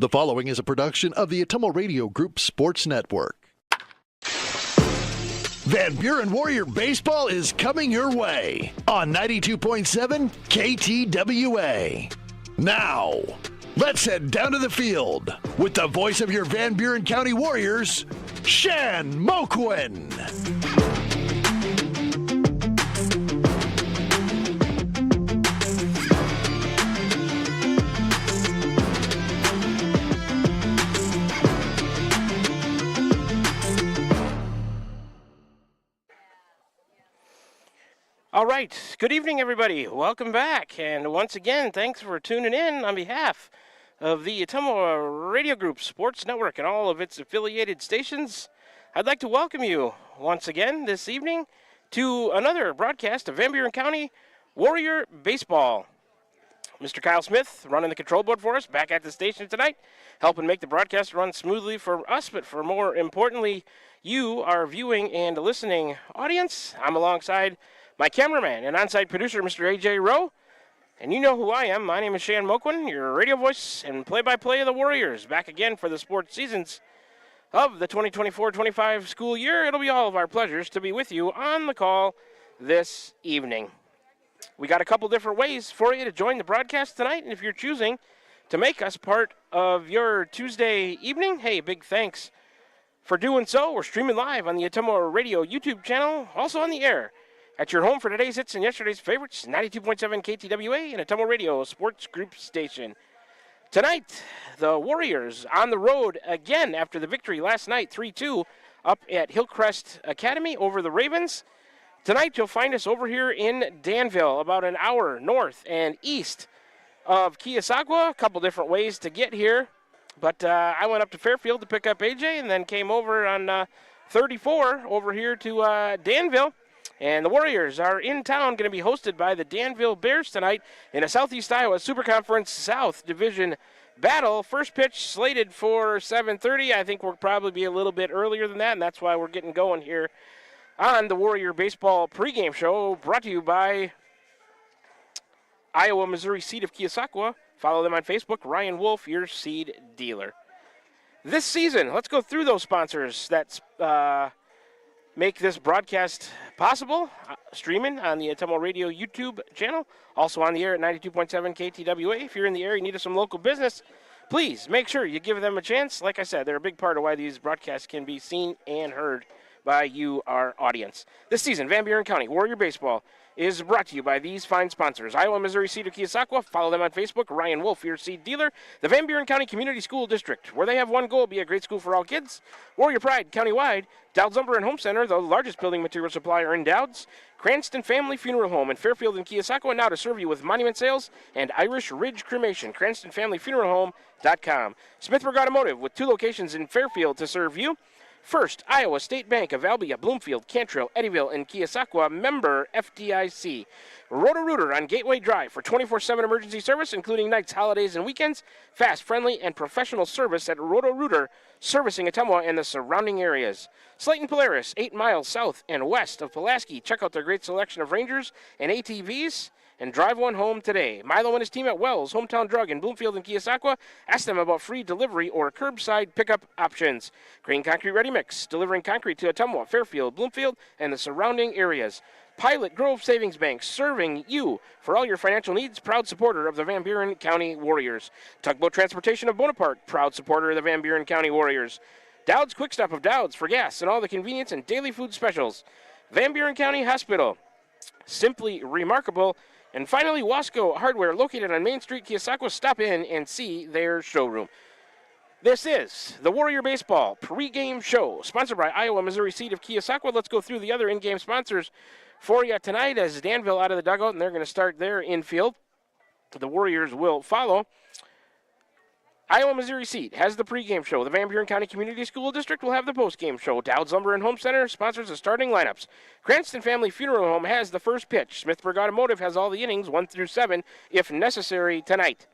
The following is a production of the Atomo Radio Group Sports Network. Van Buren Warrior Baseball is coming your way on 92.7 KTWA. Now, let's head down to the field with the voice of your Van Buren County Warriors, Shan Moquin. All right. Good evening, everybody. Welcome back. And once again, thanks for tuning in on behalf of the Atomo Radio Group Sports Network and all of its affiliated stations. I'd like to welcome you once again this evening to another broadcast of Van Buren County Warrior Baseball. Mr. Kyle Smith running the control board for us back at the station tonight, helping make the broadcast run smoothly for us, but for more importantly, you, our viewing and listening audience. I'm alongside my cameraman and on-site producer, Mr. A.J. Rowe. And you know who I am. My name is Shan Moquin, your radio voice and play-by-play of the Warriors. Back again for the sports seasons of the 2024-25 school year. It'll be all of our pleasures to be with you on the call this evening. We got a couple different ways for you to join the broadcast tonight. And if you're choosing to make us part of your Tuesday evening, hey, big thanks for doing so. We're streaming live on the Atomo Radio YouTube channel, also on the air at your home for today's hits and yesterday's favorites, 92.7 KTWA and Atomo Radio Sports Group Station. Tonight, the Warriors on the road again after the victory last night, 3-2, up at Hillcrest Academy over the Ravens. Tonight, you'll find us over here in Danville, about an hour north and east of Keosauqua. A couple different ways to get here, but I went up to Fairfield to pick up AJ and then came over on 34 over here to Danville. And the Warriors are in town, going to be hosted by the Danville Bears tonight in a Southeast Iowa Super Conference South Division battle. First pitch slated for 7:30. I think we'll probably be a little bit earlier than that, and that's why we're getting going here on the Warrior Baseball pregame show, brought to you by Iowa Missouri Seed of Keosauqua. Follow them on Facebook, Ryan Wolf, your seed dealer. This season, let's go through those sponsors that make this broadcast possible. Streaming on the Atomo Radio YouTube channel, also on the air at 92.7 KTWA. If you're in the area, need some local business, please make sure you give them a chance. Like I said, they're a big part of why these broadcasts can be seen and heard by you, our audience. This season, Van Buren County Warrior Baseball is brought to you by these fine sponsors. Iowa Missouri Seed of Keosauqua. Follow them on Facebook, Ryan Wolf, your seed dealer. The Van Buren County Community School District, where they have one goal, be a great school for all kids. Warrior Pride countywide. Dowd's Lumber and Home Center, the largest building material supplier in Dowd's. Cranston Family Funeral Home in Fairfield and Keosauqua, now to serve you with monument sales and Irish Ridge Cremation. CranstonFamilyFuneralHome.com. Smithburg Automotive, with 2 locations in Fairfield to serve you. First, Iowa State Bank of Albia, Bloomfield, Cantrell, Eddyville, and Keosauqua, member FDIC. Roto-Rooter on Gateway Drive for 24/7 emergency service, including nights, holidays, and weekends. Fast, friendly, and professional service at Roto-Rooter, servicing Ottumwa and the surrounding areas. Slayton Polaris, 8 miles south and west of Pulaski. Check out their great selection of Rangers and ATVs and drive one home today. Milo and his team at Wells, Hometown Drug in Bloomfield and Keosauqua. Ask them about free delivery or curbside pickup options. Green Concrete Ready Mix, delivering concrete to Ottumwa, Fairfield, Bloomfield, and the surrounding areas. Pilot Grove Savings Bank, serving you for all your financial needs. Proud supporter of the Van Buren County Warriors. Tugboat Transportation of Bonaparte, proud supporter of the Van Buren County Warriors. Dowd's Quick Stop of Dowd's for gas and all the convenience and daily food specials. Van Buren County Hospital, simply remarkable. And finally, Wasco Hardware, located on Main Street, Keosauqua. Stop in and see their showroom. This is the Warrior Baseball pregame show, sponsored by Iowa Missouri Seed of Keosauqua. Let's go through the other in-game sponsors for you tonight as Danville out of the dugout, and they're going to start their infield. The Warriors will follow. Iowa Missouri Seed has the pregame show. The Van Buren County Community School District will have the postgame show. Dowd's Lumber and Home Center sponsors the starting lineups. Cranston Family Funeral Home has the first pitch. Smithburg Automotive has all the innings, 1 through 7, if necessary tonight.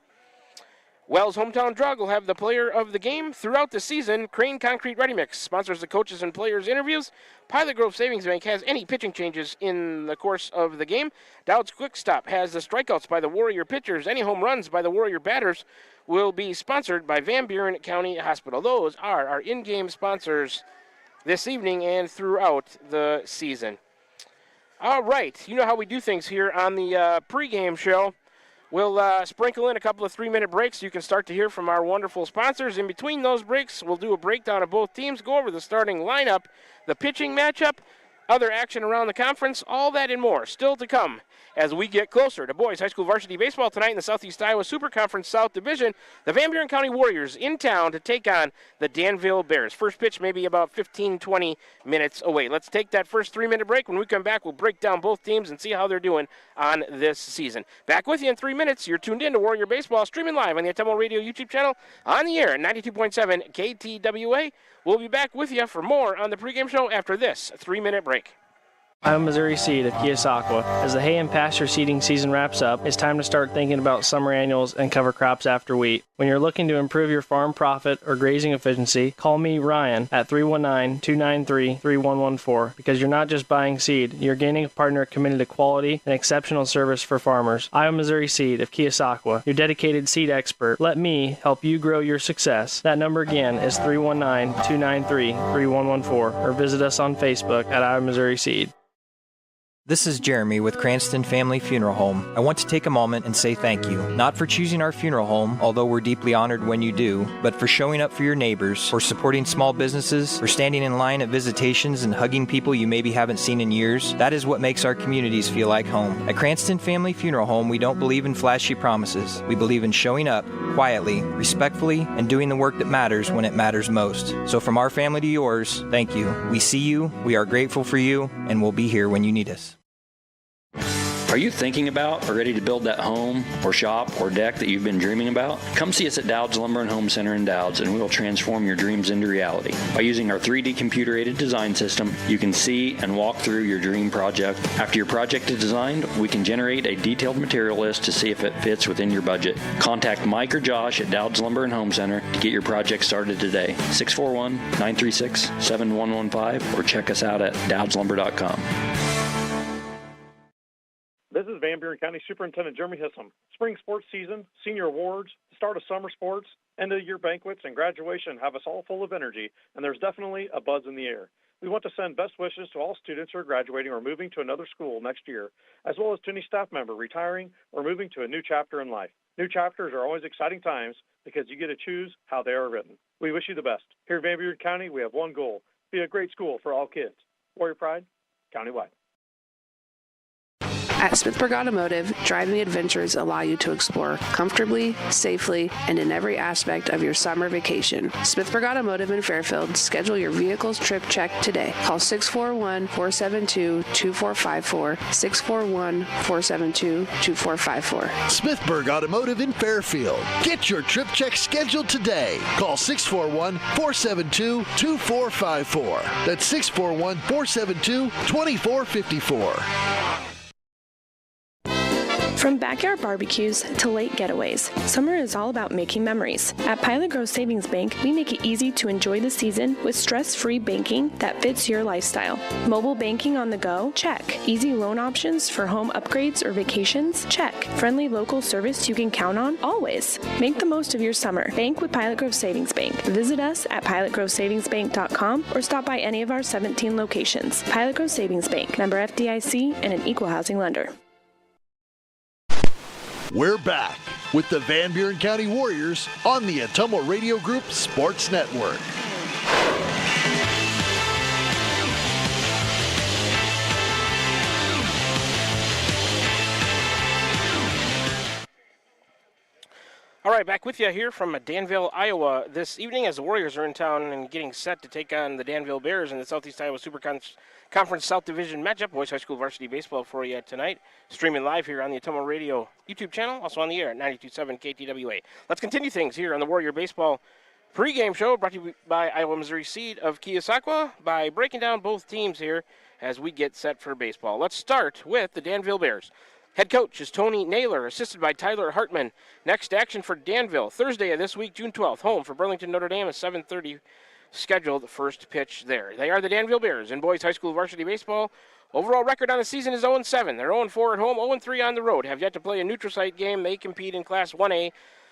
Wells Hometown Drug will have the player of the game throughout the season. Crane Concrete Ready Mix sponsors the coaches and players' interviews. Pilot Grove Savings Bank has any pitching changes in the course of the game. Dowd's Quick Stop has the strikeouts by the Warrior pitchers. Any home runs by the Warrior batters will be sponsored by Van Buren County Hospital. Those are our in-game sponsors this evening and throughout the season. All right, you know how we do things here on the pregame show. We'll sprinkle in a couple of 3-minute breaks so you can start to hear from our wonderful sponsors. In between those breaks, we'll do a breakdown of both teams, go over the starting lineup, the pitching matchup, other action around the conference, all that and more still to come as we get closer to boys high school varsity baseball tonight in the Southeast Iowa Super Conference South Division. The Van Buren County Warriors in town to take on the Danville Bears. First pitch maybe about 15-20 minutes away. Let's take that first 3-minute break. When we come back, we'll break down both teams and see how they're doing on this season. Back with you in 3 minutes. You're tuned in to Warrior Baseball, streaming live on the Atomo Radio YouTube channel, on the air at 92.7 KTWA. We'll be back with you for more on the pregame show after this 3-minute break. I'm Missouri Seed of Keosauqua. As the hay and pasture seeding season wraps up, it's time to start thinking about summer annuals and cover crops after wheat. When you're looking to improve your farm profit or grazing efficiency, call me, Ryan, at 319-293-3114, because you're not just buying seed, you're gaining a partner committed to quality and exceptional service for farmers. I'm Missouri Seed of Keosauqua, your dedicated seed expert. Let me help you grow your success. That number again is 319-293-3114, or visit us on Facebook at I'm Missouri Seed. This is Jeremy with Cranston Family Funeral Home. I want to take a moment and say thank you, not for choosing our funeral home, although we're deeply honored when you do, but for showing up for your neighbors, for supporting small businesses, for standing in line at visitations and hugging people you maybe haven't seen in years. That is what makes our communities feel like home. At Cranston Family Funeral Home, we don't believe in flashy promises. We believe in showing up, quietly, respectfully, and doing the work that matters when it matters most. So from our family to yours, thank you. We see you, we are grateful for you, and we'll be here when you need us. Are you thinking about or ready to build that home or shop or deck that you've been dreaming about? Come see us at Dowd's Lumber and Home Center in Dowd's, and we will transform your dreams into reality. By using our 3D computer-aided design system, you can see and walk through your dream project. After your project is designed, we can generate a detailed material list to see if it fits within your budget. Contact Mike or Josh at Dowd's Lumber and Home Center to get your project started today. 641-936-7115, or check us out at dowdslumber.com. This is Van Buren County Superintendent Jeremy Hissam. Spring sports season, senior awards, start of summer sports, end of year banquets, and graduation have us all full of energy, and there's definitely a buzz in the air. We want to send best wishes to all students who are graduating or moving to another school next year, as well as to any staff member retiring or moving to a new chapter in life. New chapters are always exciting times because you get to choose how they are written. We wish you the best. Here in Van Buren County, we have one goal: be a great school for all kids. Warrior Pride, countywide. At Smithburg Automotive, driving adventures allow you to explore comfortably, safely, and in every aspect of your summer vacation. Smithburg Automotive in Fairfield. Schedule your vehicle's trip check today. Call 641-472-2454, 641-472-2454. Smithburg Automotive in Fairfield. Get your trip check scheduled today. Call 641-472-2454. That's 641-472-2454. From backyard barbecues to lake getaways, summer is all about making memories. At Pilot Grove Savings Bank, we make it easy to enjoy the season with stress-free banking that fits your lifestyle. Mobile banking on the go? Check. Easy loan options for home upgrades or vacations? Check. Friendly local service you can count on? Always. Make the most of your summer. Bank with Pilot Grove Savings Bank. Visit us at pilotgrovesavingsbank.com or stop by any of our 17 locations. Pilot Grove Savings Bank, member FDIC, and an equal housing lender. We're back with the Van Buren County Warriors on the Atomo Radio Group Sports Network. All right, back with you here from Danville, Iowa this evening as the Warriors are in town and getting set to take on the Danville Bears in the Southeast Iowa Super Conference South Division matchup. Boys High School Varsity Baseball for you tonight. Streaming live here on the Atomo Radio YouTube channel, also on the air at 92.7 KTWA. Let's continue things here on the Warrior Baseball pregame show brought to you by Iowa Missouri Seed of Keosauqua by breaking down both teams here as we get set for baseball. Let's start with the Danville Bears. Head coach is Tony Naylor, assisted by Tyler Hartman. Next action for Danville, Thursday of this week, June 12th, home for Burlington Notre Dame, a 7:30 scheduled first pitch there. They are the Danville Bears in boys high school varsity baseball. Overall record on the season is 0-7. They're 0-4 at home, 0-3 on the road. Have yet to play a neutral site game. They compete in Class 1A.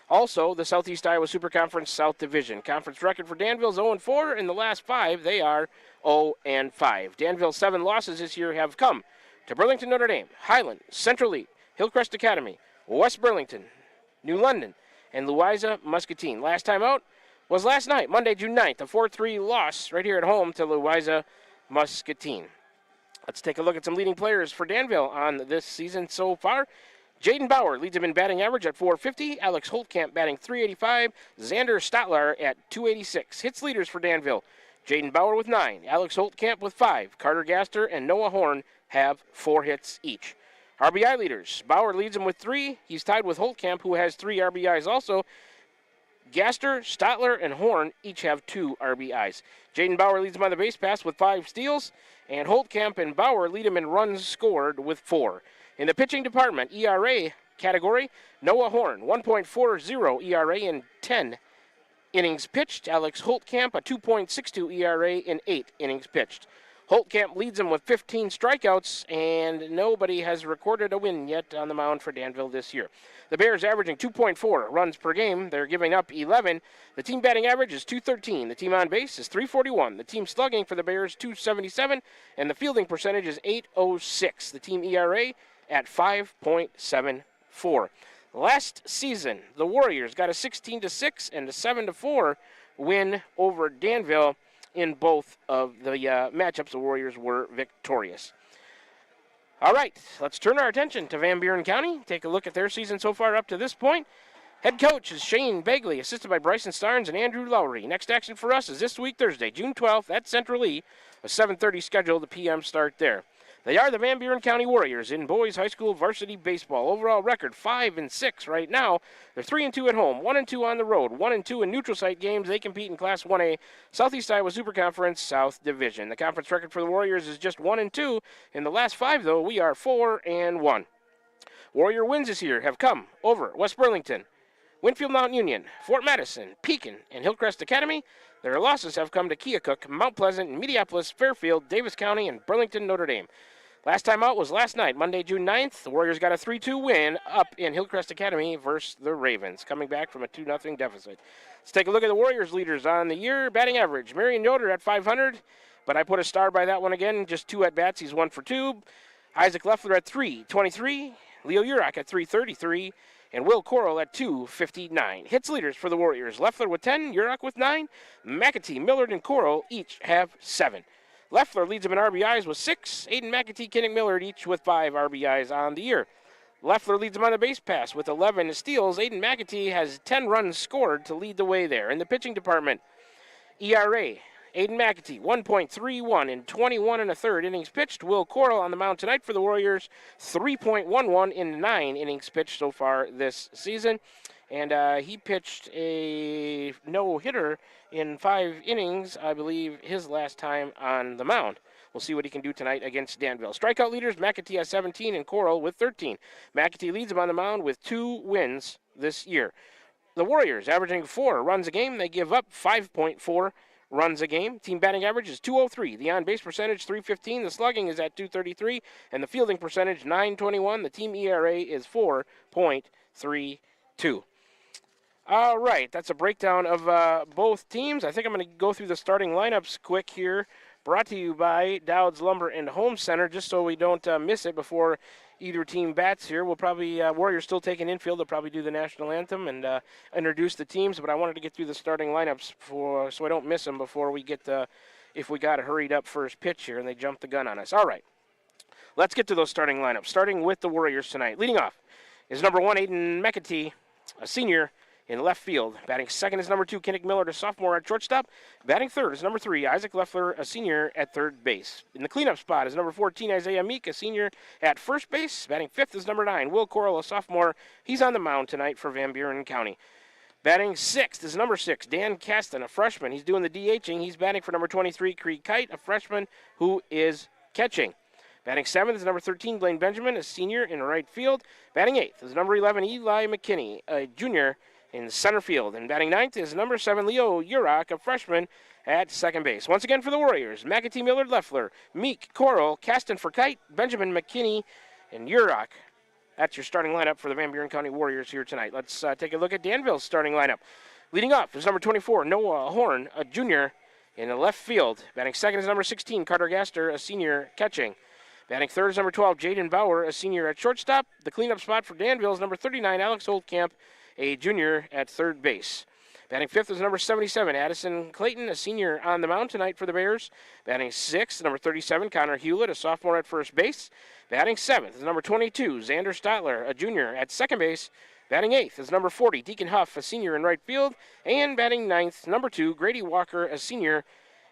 Also, the Southeast Iowa Super Conference South Division. Conference record for Danville is 0-4. In the last 5, they are 0-5. Danville's 7 losses this year have come to Burlington Notre Dame, Highland, Central Lee, Hillcrest Academy, West Burlington, New London, and Louisa Muscatine. Last time out was last night, Monday, June 9th, a 4-3 loss right here at home to Louisa Muscatine. Let's take a look at some leading players for Danville on this season so far. Jaden Bauer leads him in batting average at .450. Alex Holtkamp batting .385. Xander Statler at .286. Hits leaders for Danville. Jaden Bauer with 9. Alex Holtkamp with 5. Carter Gaster and Noah Horn have 4 hits each. RBI leaders. Bauer leads him with 3. He's tied with Holtkamp, who has 3 RBIs also. Gaster, Statler, and Horn each have 2 RBIs. Jaden Bauer leads him on the base pass with 5 steals, and Holtkamp and Bauer lead him in runs scored with 4. In the pitching department, ERA category, Noah Horn, 1.40 ERA in 10 innings pitched. Alex Holtkamp, a 2.62 ERA in 8 innings pitched. Holtkamp leads him with 15 strikeouts, and nobody has recorded a win yet on the mound for Danville this year. The Bears averaging 2.4 runs per game. They're giving up 11. The team batting average is .213. The team on base is .341. The team slugging for the Bears, .277, and the fielding percentage is .806. The team ERA at 5.74. Last season, the Warriors got a 16-6 and a 7-4 win over Danville. In both of the matchups, the Warriors were victorious. All right, let's turn our attention to Van Buren County. Take a look at their season so far up to this point. Head coach is Shane Begley, assisted by Bryson Starnes and Andrew Lowry. Next action for us is this week, Thursday, June 12th at Central Lee, a 7:30 schedule, the p.m. start there. They are the Van Buren County Warriors in boys high school varsity baseball. Overall record 5-6 right now. They're 3-2 at home, 1-2 on the road, 1-2 in neutral site games. They compete in Class 1A Southeast Iowa Super Conference South Division. The conference record for the Warriors is just 1-2. In the last 5, though, we are 4-1. Warrior wins this year have come over West Burlington, Winfield Mount Union, Fort Madison, Pekin, and Hillcrest Academy. Their losses have come to Keokuk, Mount Pleasant, Mediapolis, Fairfield, Davis County, and Burlington Notre Dame. Last time out was last night, Monday, June 9th. The Warriors got a 3-2 win up in Hillcrest Academy versus the Ravens, coming back from a 2-0 deficit. Let's take a look at the Warriors leaders on the year. Batting average, Marion Yoder at .500, but I put a star by that one again. Just 2 at-bats. He's 1 for 2. Isaac Leffler at .323. Leo Urach at .333. And Will Coral at .259. Hits leaders for the Warriors. Leffler with 10, Urach with 9. McAtee, Millard, and Coral each have 7. Leffler leads him in RBIs with 6. Aiden McAtee, Kennick Millard each with 5 RBIs on the year. Leffler leads him on the base pass with 11 steals. Aiden McAtee has 10 runs scored to lead the way there. In the pitching department, ERA, Aiden McAtee, 1.31 in 21 1/3 innings pitched. Will Coral on the mound tonight for the Warriors, 3.11 in 9 innings pitched so far this season. And he pitched a no-hitter in 5 innings, I believe, his last time on the mound. We'll see what he can do tonight against Danville. Strikeout leaders, McAtee has 17 and Coral with 13. McAtee leads him on the mound with 2 wins this year. The Warriors averaging 4 runs a game. They give up 5.4 runs a game. Team batting average is .203. The on-base percentage, .315. The slugging is at .233. And the fielding percentage, .921. The team ERA is 4.32. All right, that's a breakdown of both teams. I think I'm going to go through the starting lineups quick here. Brought to you by Dowd's Lumber and Home Center, just so we don't miss it before either team bats here. We'll probably, Warriors still taking infield. They'll probably do the national anthem and introduce the teams, but I wanted to get through the starting lineups so I don't miss them before we get if we got a hurried up first pitch here and they jump the gun on us. All right, let's get to those starting lineups, starting with the Warriors tonight. Leading off is number 1, Aiden McAtee, a senior, in left field. Batting second is number 2, Kennick Millard, a sophomore at shortstop. Batting third is number 3, Isaac Leffler, a senior at third base. In the cleanup spot is number 14, Isaiah Meek, a senior at first base. Batting fifth is number 9, Will Coral, a sophomore. He's on the mound tonight for Van Buren County. Batting sixth is number 6, Dan Caston, a freshman. He's doing the DHing. He's batting for number 23, Creed Kite, a freshman who is catching. Batting 7th is number 13, Blaine Benjamin, a senior in right field. Batting 8th is number 11, Eli McKinney, a junior in center field. And batting 9th is number 7, Leo Urach, a freshman at second base. Once again for the Warriors, McAtee, Millard, Leffler, Meek, Coral, Caston for Kite, Benjamin, McKinney, and Urach. That's your starting lineup for the Van Buren County Warriors here tonight. Let's take a look at Danville's starting lineup. Leading off is number 24, Noah Horn, a junior in the left field. Batting second is number 16, Carter Gaster, a senior catching. Batting third is number 12, Jaden Bauer, a senior at shortstop. The cleanup spot for Danville is number 39, Alex Holtkamp, a junior at third base. Batting fifth is number 77, Addison Clayton, a senior on the mound tonight for the Bears. Batting sixth, number 37, Connor Hewlett, a sophomore at first base. Batting seventh is number 22, Xander Stotler, a junior at second base. Batting eighth is number 40, Deacon Huff, a senior in right field. And batting ninth, number 2, Grady Walker, a senior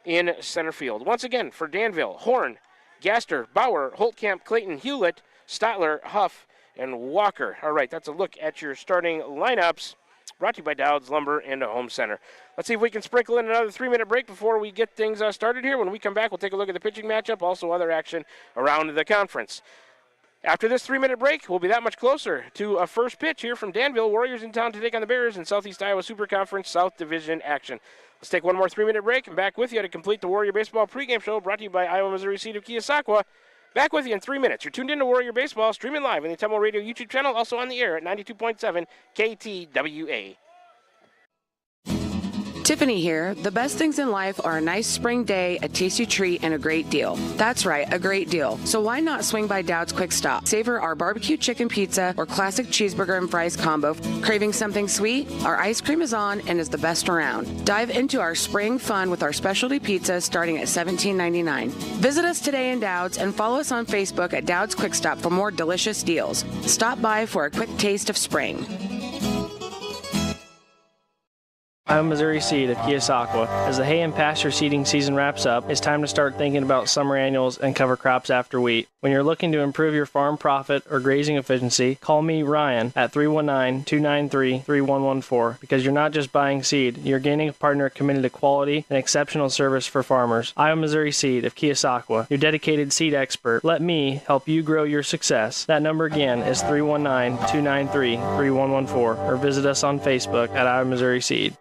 in center field. Once again for Danville, Horn, Gaster, Bauer, Holtkamp, Clayton, Hewlett, Stotler, Huff, and Walker. All right, that's a look at your starting lineups, brought to you by Dowd's Lumber and Home Center. Let's see if we can sprinkle in another 3-minute break before we get things started here. When we come back, we'll take a look at the pitching matchup, also other action around the conference. After this 3-minute break, we'll be that much closer to a first pitch here from Danville. Warriors in town to take on the Bears in Southeast Iowa Super Conference South Division action. Let's take one more 3-minute break and back with you to complete the Warrior Baseball pregame show brought to you by Iowa Missouri Seed of Keosauqua. Back with you in 3 minutes. You're tuned in to Warrior Baseball, streaming live on the Temple Radio YouTube channel, also on the air at 92.7 KTWA. Tiffany here. The best things in life are a nice spring day, a tasty treat, and a great deal. That's right, a great deal. So why not swing by Dowd's Quick Stop? Savor our barbecue chicken pizza or classic cheeseburger and fries combo. Craving something sweet? Our ice cream is on and is the best around. Dive into our spring fun with our specialty pizza starting at $17.99. Visit us today in Dowd's and follow us on Facebook at Dowd's Quick Stop for more delicious deals. Stop by for a quick taste of spring. Iowa Missouri Seed of Keosauqua. As the hay and pasture seeding season wraps up, it's time to start thinking about summer annuals and cover crops after wheat. When you're looking to improve your farm profit or grazing efficiency, call me, Ryan, at 319-293-3114, because you're not just buying seed, you're gaining a partner committed to quality and exceptional service for farmers. Iowa Missouri Seed of Keosauqua, your dedicated seed expert. Let me help you grow your success. That number again is 319-293-3114, or visit us on Facebook at Iowa Missouri Seed.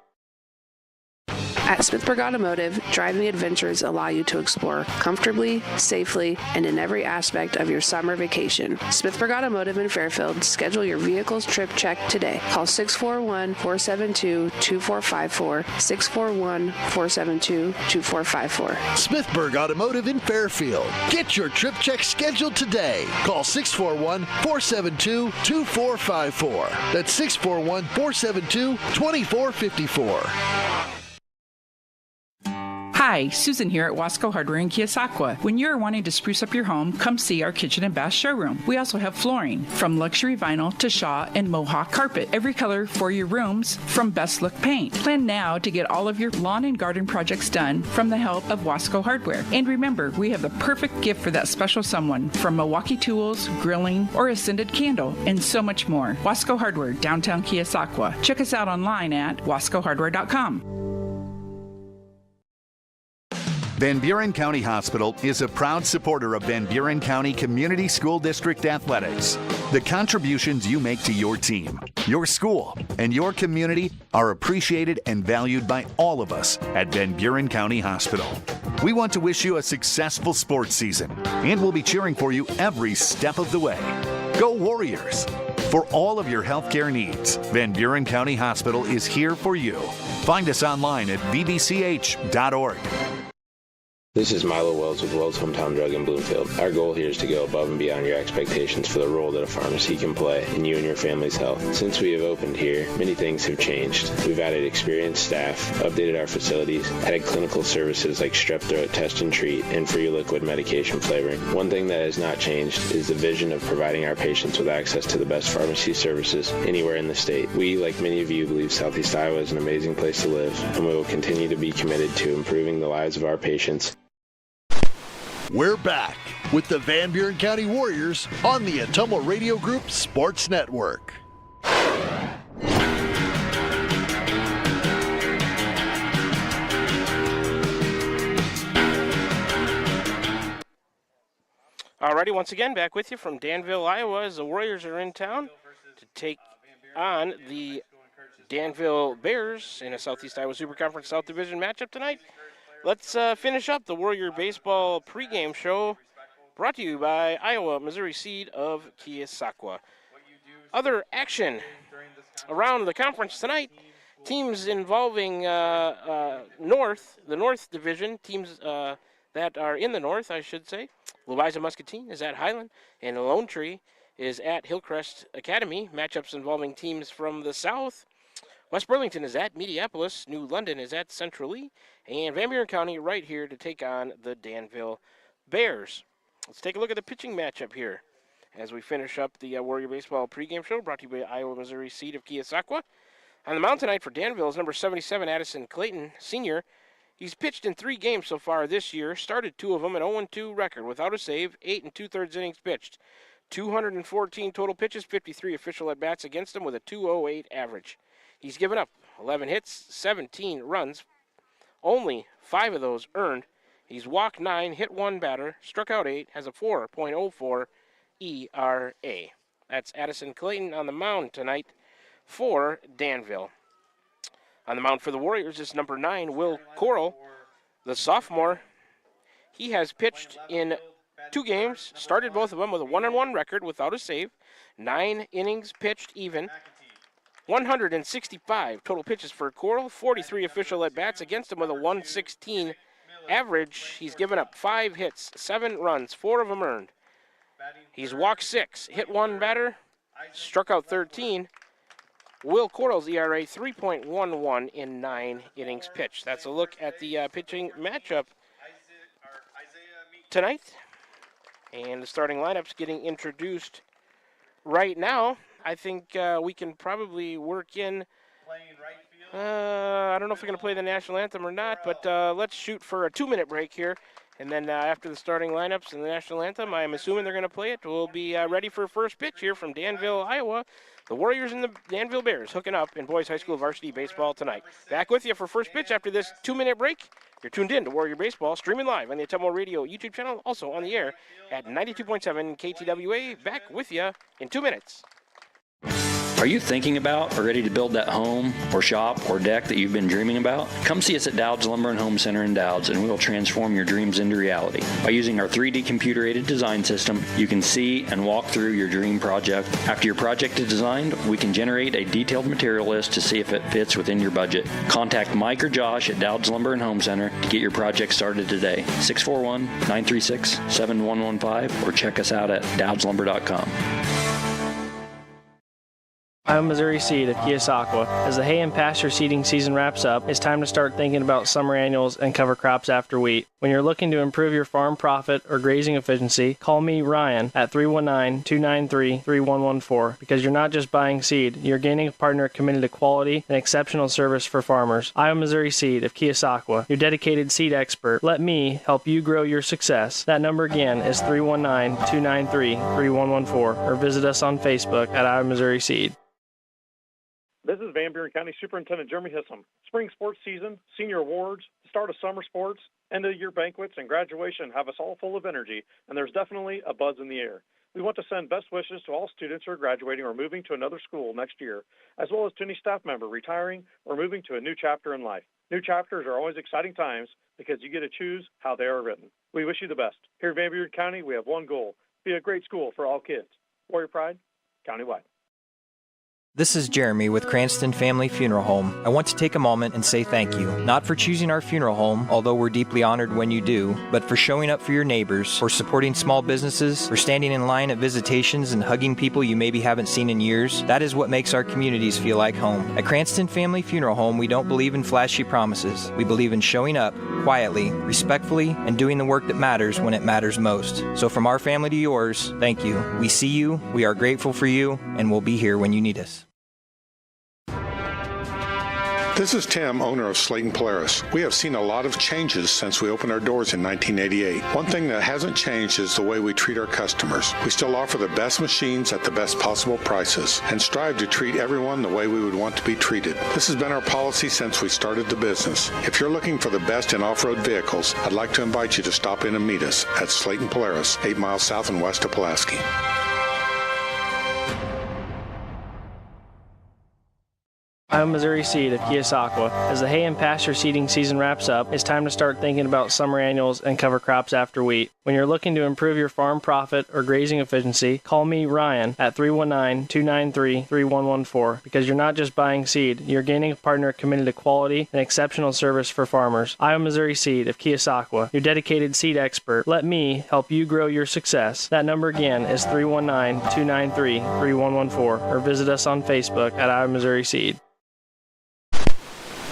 At Smithburg Automotive, driving adventures allow you to explore comfortably, safely, and in every aspect of your summer vacation. Smithburg Automotive in Fairfield. Schedule your vehicle's trip check today. Call 641-472-2454, 641-472-2454. Smithburg Automotive in Fairfield. Get your trip check scheduled today. Call 641-472-2454. That's 641-472-2454. Hi, Susan here at Wasco Hardware in Keosauqua. When you're wanting to spruce up your home, come see our kitchen and bath showroom. We also have flooring, from luxury vinyl to Shaw and Mohawk carpet. Every color for your rooms, from Best Look paint. Plan now to get all of your lawn and garden projects done from the help of Wasco Hardware. And remember, we have the perfect gift for that special someone, from Milwaukee tools, grilling, or a scented candle, and so much more. Wasco Hardware, downtown Keosauqua. Check us out online at wascohardware.com. Van Buren County Hospital is a proud supporter of Van Buren County Community School District Athletics. The contributions you make to your team, your school, and your community are appreciated and valued by all of us at Van Buren County Hospital. We want to wish you a successful sports season, and we'll be cheering for you every step of the way. Go Warriors! For all of your healthcare needs, Van Buren County Hospital is here for you. Find us online at vbch.org. This is Milo Wells with Wells Hometown Drug in Bloomfield. Our goal here is to go above and beyond your expectations for the role that a pharmacy can play in you and your family's health. Since we have opened here, many things have changed. We've added experienced staff, updated our facilities, added clinical services like strep throat test and treat, and free liquid medication flavoring. One thing that has not changed is the vision of providing our patients with access to the best pharmacy services anywhere in the state. We, like many of you, believe Southeast Iowa is an amazing place to live, and we will continue to be committed to improving the lives of our patients. We're back with the Van Buren County Warriors on the Atomo Radio Group Sports Network. Alrighty, once again, back with you from Danville, Iowa, as the Warriors are in town to take on the Danville Bears in a Southeast Iowa Super Conference South Division matchup tonight. Let's finish up the Warrior Baseball pregame show brought to you by Iowa, Missouri Seed of Keosauqua. Other action around the conference tonight, teams involving the North Division, teams that are in the North, I should say. Louisa Muscatine is at Highland, and Lone Tree is at Hillcrest Academy. Matchups involving teams from the South. West Burlington is at Mediapolis, New London is at Central Lee, and Van Buren County right here to take on the Danville Bears. Let's take a look at the pitching matchup here as we finish up the Warrior Baseball pregame show brought to you by Iowa, Missouri Seed of Keosauqua. On the mound tonight for Danville is number 77, Addison Clayton, senior. He's pitched in 3 games so far this year, started 2 of them, an 0-2 record without a save, 8 2/3 innings pitched. 214 total pitches, 53 official at-bats against him with a 2.08 average. He's given up 11 hits, 17 runs, only 5 of those earned. He's walked 9, hit 1 batter, struck out 8, has a 4.04 ERA. That's Addison Clayton on the mound tonight for Danville. On the mound for the Warriors is number 9, Will Coral, the sophomore. He has pitched in 2 games, started both of them with a 1-1 record without a save, 9 innings pitched even, 165 total pitches for Coral, 43 official at-bats against him with a 116 average. He's given up 5 hits, 7 runs, 4 of them earned. He's walked 6, hit 1 batter, struck out 13. Will Coral's ERA 3.11 in 9 innings pitched. That's a look at the pitching matchup tonight. And the starting lineup's getting introduced right now. I think we can probably work in, I don't know if we're going to play the national anthem or not, but let's shoot for a 2-minute break here. And then after the starting lineups and the national anthem, I'm assuming they're going to play it. We'll be ready for first pitch here from Danville, Iowa. The Warriors and the Danville Bears hooking up in boys high school varsity baseball tonight. Back with you for first pitch after this 2-minute break. You're tuned in to Warrior Baseball, streaming live on the Atemo Radio YouTube channel, also on the air at 92.7 KTWA. Back with you in 2 minutes. Are you thinking about or ready to build that home or shop or deck that you've been dreaming about? Come see us at Dowd's Lumber and Home Center in Dowd's, and we will transform your dreams into reality. By using our 3D computer-aided design system, you can see and walk through your dream project. After your project is designed, we can generate a detailed material list to see if it fits within your budget. Contact Mike or Josh at Dowd's Lumber and Home Center to get your project started today. 641-936-7115 or check us out at dowdslumber.com. Iowa, Missouri Seed of Keosauqua. As the hay and pasture seeding season wraps up, it's time to start thinking about summer annuals and cover crops after wheat. When you're looking to improve your farm profit or grazing efficiency, call me, Ryan, at 319-293-3114, because you're not just buying seed, you're gaining a partner committed to quality and exceptional service for farmers. Iowa, Missouri Seed of Keosauqua, your dedicated seed expert. Let me help you grow your success. That number again is 319-293-3114, or visit us on Facebook at Iowa, Missouri Seed. This is Van Buren County Superintendent Jeremy Hissom. Spring sports season, senior awards, the start of summer sports, end of year banquets, and graduation have us all full of energy, and there's definitely a buzz in the air. We want to send best wishes to all students who are graduating or moving to another school next year, as well as to any staff member retiring or moving to a new chapter in life. New chapters are always exciting times because you get to choose how they are written. We wish you the best. Here in Van Buren County, we have one goal: be a great school for all kids. Warrior Pride, countywide. This is Jeremy with Cranston Family Funeral Home. I want to take a moment and say thank you, not for choosing our funeral home, although we're deeply honored when you do, but for showing up for your neighbors, for supporting small businesses, for standing in line at visitations and hugging people you maybe haven't seen in years. That is what makes our communities feel like home. At Cranston Family Funeral Home, we don't believe in flashy promises. We believe in showing up quietly, respectfully, and doing the work that matters when it matters most. So from our family to yours, thank you. We see you, we are grateful for you, and we'll be here when you need us. This is Tim, owner of Slayton Polaris. We have seen a lot of changes since we opened our doors in 1988. One thing that hasn't changed is the way we treat our customers. We still offer the best machines at the best possible prices and strive to treat everyone the way we would want to be treated. This has been our policy since we started the business. If you're looking for the best in off-road vehicles, I'd like to invite you to stop in and meet us at Slayton Polaris, 8 miles south and west of Pulaski. Iowa Missouri Seed of Keosauqua. As the hay and pasture seeding season wraps up, it's time to start thinking about summer annuals and cover crops after wheat. When you're looking to improve your farm profit or grazing efficiency, call me, Ryan, at 319-293-3114, because you're not just buying seed, you're gaining a partner committed to quality and exceptional service for farmers. Iowa Missouri Seed of Keosauqua, your dedicated seed expert. Let me help you grow your success. That number again is 319-293-3114, or visit us on Facebook at Iowa Missouri Seed.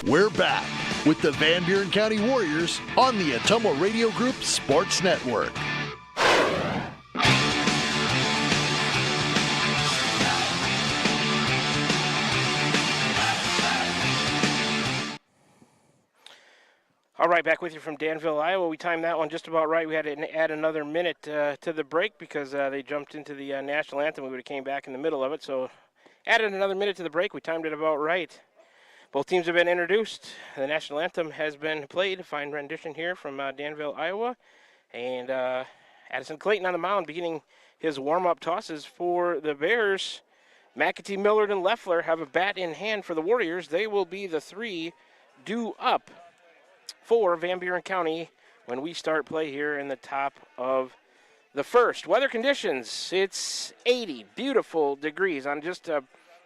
We're back with the Van Buren County Warriors on the Atomo Radio Group Sports Network. All right, back with you from Danville, Iowa. We timed that one just about right. We had to add another minute to the break because they jumped into the national anthem. We would have came back in the middle of it, so added another minute to the break. We timed it about right. Both teams have been introduced. The national anthem has been played. A fine rendition here from Danville, Iowa. And Addison Clayton on the mound beginning his warm-up tosses for the Bears. McAtee, Millard, and Leffler have a bat in hand for the Warriors. They will be the three due up for Van Buren County when we start play here in the top of the first. Weather conditions, it's 80 beautiful degrees on just a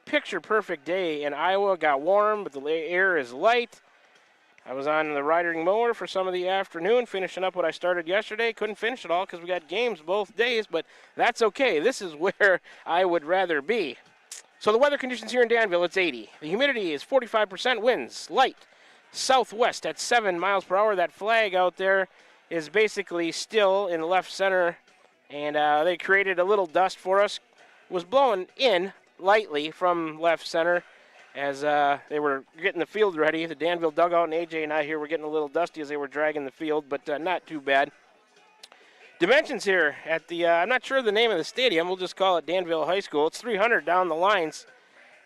picture-perfect day in Iowa. Got warm, but the air is light. I was on the riding mower for some of the afternoon, finishing up what I started yesterday. Couldn't finish it all because we got games both days, but that's okay. This is where I would rather be. So the weather conditions here in Danville, it's 80. The humidity is 45%, winds light southwest at 7 miles per hour. That flag out there is basically still in left center, and they created a little dust for us. It was blowing in lightly from left center as they were getting the field ready. The Danville dugout and AJ and I here were getting a little dusty as they were dragging the field, but not too bad. Dimensions here at the, I'm not sure the name of the stadium, we'll just call it Danville High School. It's 300 down the lines,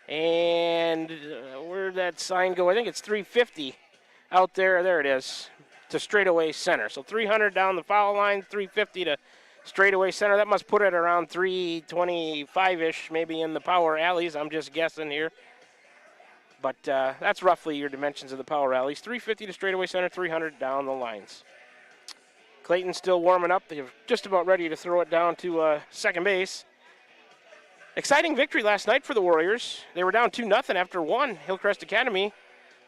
and where'd that sign go? I think it's 350 out there. There it is, to straightaway center. So 300 down the foul line, 350 to straightaway center. That must put it around 325-ish, maybe in the power alleys. I'm just guessing here. But that's roughly your dimensions of the power alleys. 350 to straightaway center, 300 down the lines. Clayton's still warming up. They're just about ready to throw it down to second base. Exciting victory last night for the Warriors. They were down 2-0 after one, Hillcrest Academy.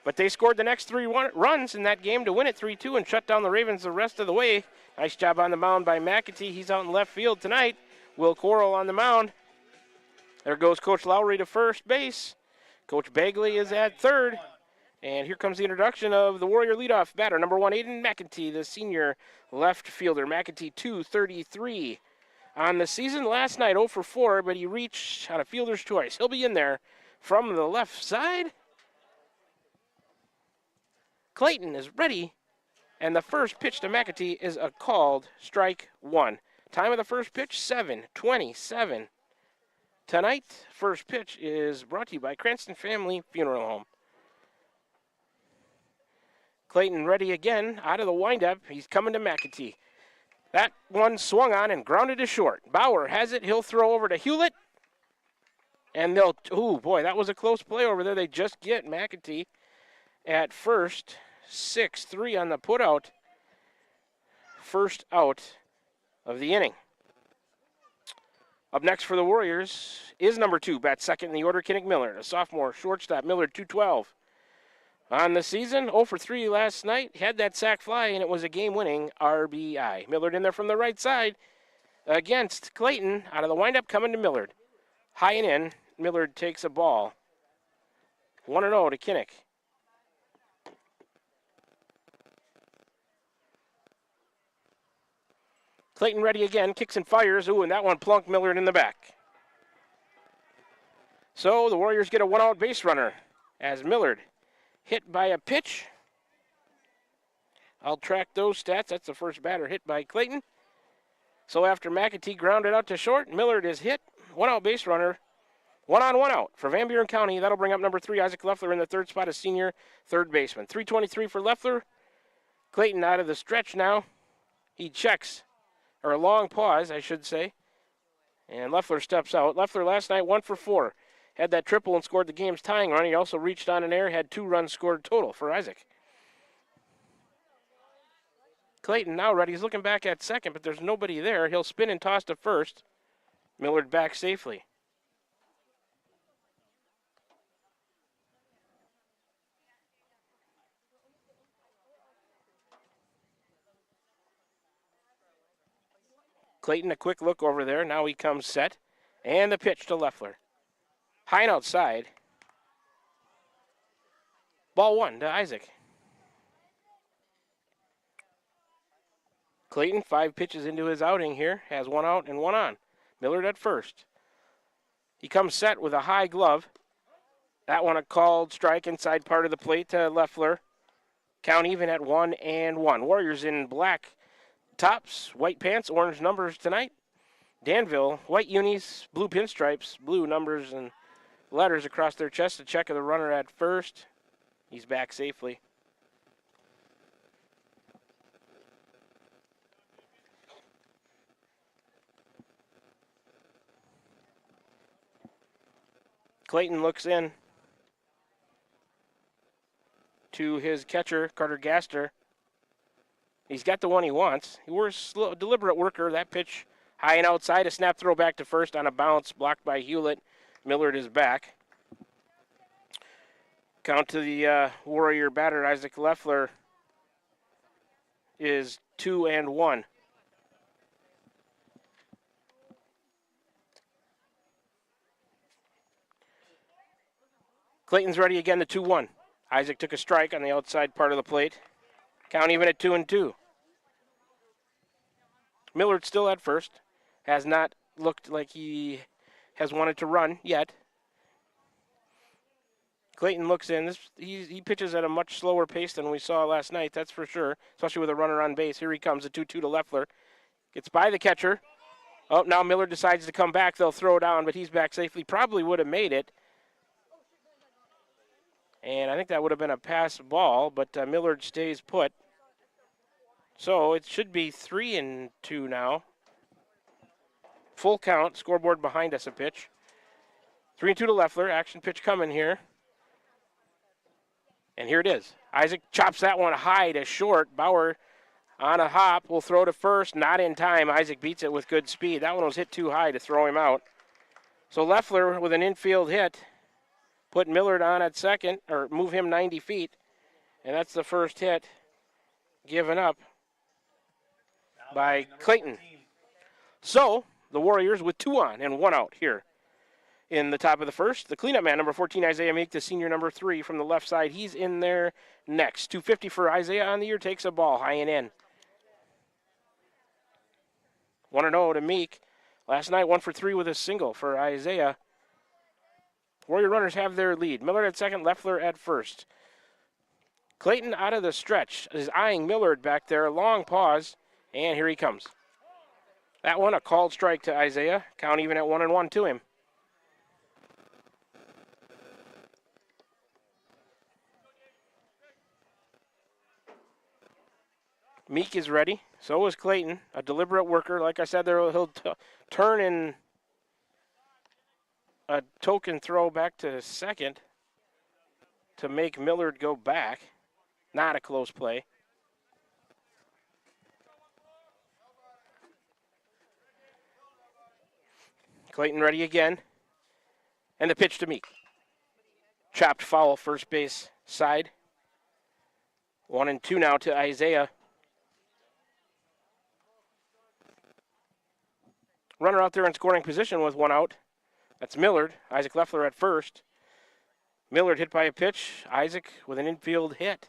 But they scored the next three runs in that game to win it 3-2 and shut down the Ravens the rest of the way. Nice job on the mound by McAtee. He's out in left field tonight. Will Coral on the mound. There goes Coach Lowry to first base. Coach Bagley is at third. And here comes the introduction of the Warrior leadoff batter, number 1, Aiden McAtee, the senior left fielder. McAtee, 233 on the season. Last night, 0 for 4, but he reached on a fielder's choice. He'll be in there from the left side. Clayton is ready, and the first pitch to McAtee is a called strike one. Time of the first pitch, 7:27. Tonight, first pitch is brought to you by Cranston Family Funeral Home. Clayton ready again, out of the windup. He's coming to McAtee. That one swung on and grounded to short. Bauer has it. He'll throw over to Hewlett. And they'll, oh boy, that was a close play over there. They just get McAtee at first. 6-3 on the putout. First out of the inning. Up next for the Warriors is number 2, bat second in the order, Kinnick Millard, a sophomore shortstop. Millard, 212 on the season. 0 for 3 last night. Had that sac fly, and it was a game-winning RBI. Millard in there from the right side against Clayton. Out of the windup, coming to Millard. High and in. Millard takes a ball. 1-0 to Kinnick. Clayton ready again, kicks and fires. Ooh, and that one plunked Millard in the back. So the Warriors get a one-out base runner as Millard hit by a pitch. I'll track those stats. That's the first batter hit by Clayton. So after McAtee grounded out to short, Millard is hit. One out base runner. 1 on, 1 out for Van Buren County. That'll bring up number 3, Isaac Leffler, in the third spot as senior third baseman. 3:23 for Leffler. Clayton out of the stretch now. He checks, or a long pause, I should say. And Leffler steps out. Leffler last night 1 for 4. Had that triple and scored the game's tying run. He also reached on an air, had 2 runs scored total for Isaac. Clayton now ready. He's looking back at second, but there's nobody there. He'll spin and toss to first. Millard back safely. Clayton, a quick look over there. Now he comes set. And the pitch to Leffler. High and outside. Ball 1 to Isaac. Clayton, 5 pitches into his outing here, has 1 out and 1 on. Millard at first. He comes set with a high glove. That one a called strike inside part of the plate to Leffler. Count even at 1-1. Warriors in black tops, white pants, orange numbers tonight. Danville, white unis, blue pinstripes, blue numbers and letters across their chest. A check of the runner at first. He's back safely. Clayton looks in to his catcher, Carter Gaster. He's got the one he wants. He was slow, deliberate worker. That pitch high and outside. A snap throw back to first on a bounce blocked by Hewlett. Millard is back. Count to the Warrior batter, Isaac Leffler, is 2-1. Clayton's ready again to 2-1. Isaac took a strike on the outside part of the plate. Count even at 2-2. Millard still at first. Has not looked like he has wanted to run yet. Clayton looks in. He pitches at a much slower pace than we saw last night, that's for sure, especially with a runner on base. Here he comes, a 2-2 to Leffler. Gets by the catcher. Oh, now Millard decides to come back. They'll throw down, but he's back safely. Probably would have made it. And I think that would have been a pass ball, but Millard stays put. So it should be 3-2 now. Full count, scoreboard behind us a pitch. 3-2 to Leffler, action pitch coming here. And here it is. Isaac chops that one high to short. Bauer on a hop will throw to first, not in time. Isaac beats it with good speed. That one was hit too high to throw him out. So Leffler with an infield hit. Put Millard on at second, or move him 90 feet. And that's the first hit given up by Clayton. So the Warriors with 2 on and 1 out here in the top of the first. The cleanup man, number 14, Isaiah Meek, the senior number 3 from the left side. He's in there next. 250 for Isaiah on the year, takes a ball high and in. 1-0 to Meek. Last night, 1 for 3 with a single for Isaiah. Warrior runners have their lead. Millard at second, Leffler at first. Clayton out of the stretch is eyeing Millard back there. Long pause, and here he comes. That one, a called strike to Isaiah. Count even at 1-1 to him. Meek is ready. So is Clayton, a deliberate worker. Like I said, he'll turn in a token throw back to second to make Millard go back. Not a close play. Clayton ready again. And the pitch to Meek. Chopped foul, first base side. 1-2 now to Isaiah. Runner out there in scoring position with 1 out. That's Millard. Isaac Leffler at first. Millard hit by a pitch. Isaac with an infield hit.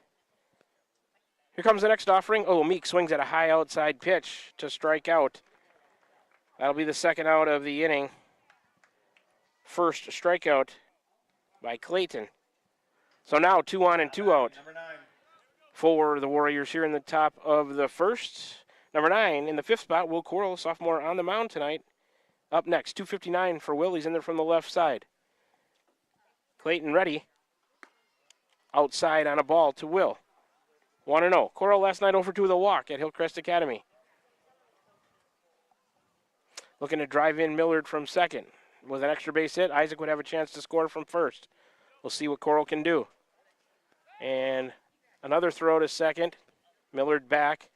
Here comes the next offering. Oh, Meek swings at a high outside pitch to strike out. That'll be the second out of the inning. First strikeout by Clayton. So now 2 on and 2 out for the Warriors here in the top of the first. Number 9 in the 5th spot, Will Coral, sophomore on the mound tonight. Up next, 2:59 for Will. He's in there from the left side. Clayton ready. Outside on a ball to Will. 1-0. Coral last night over 2 with a walk at Hillcrest Academy. Looking to drive in Millard from second. With an extra base hit, Isaac would have a chance to score from first. We'll see what Coral can do. And another throw to second. Millard back.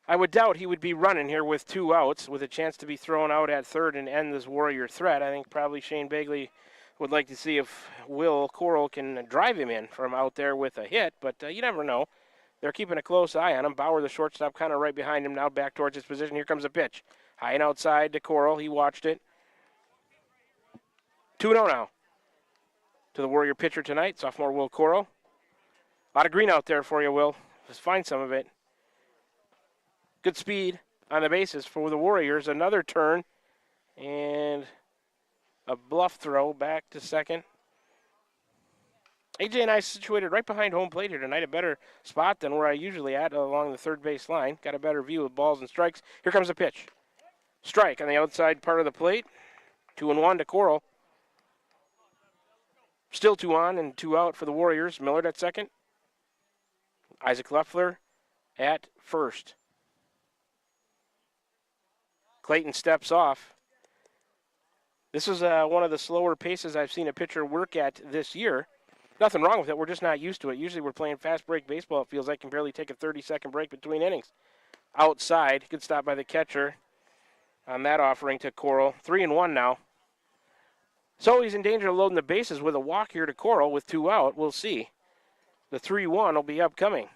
I would doubt he would be running here with 2 outs with a chance to be thrown out at third and end this Warrior threat. I think probably Shane Bagley would like to see if Will Coral can drive him in from out there with a hit, but you never know. They're keeping a close eye on him. Bauer, the shortstop, kind of right behind him now, back towards his position. Here comes a pitch. High and outside to Coral. He watched it. 2-0 now to the Warrior pitcher tonight, sophomore Will Coral. A lot of green out there for you, Will. Just find some of it. Good speed on the bases for the Warriors. Another turn and a bluff throw back to second. AJ and I situated right behind home plate here tonight, a better spot than where I usually at along the third base line. Got a better view of balls and strikes. Here comes a pitch. Strike on the outside part of the plate. 2-1 to Coral. Still 2 on and 2 out for the Warriors. Millard at second. Isaac Leffler at first. Clayton steps off. This is one of the slower paces I've seen a pitcher work at this year. Nothing wrong with it. We're just not used to it. Usually we're playing fast break baseball. It feels like can barely take a 30-second break between innings. Outside, good stop by the catcher on that offering to Coral. 3-1 now. So he's in danger of loading the bases with a walk here to Coral with 2 out. We'll see. The 3-1 will be upcoming.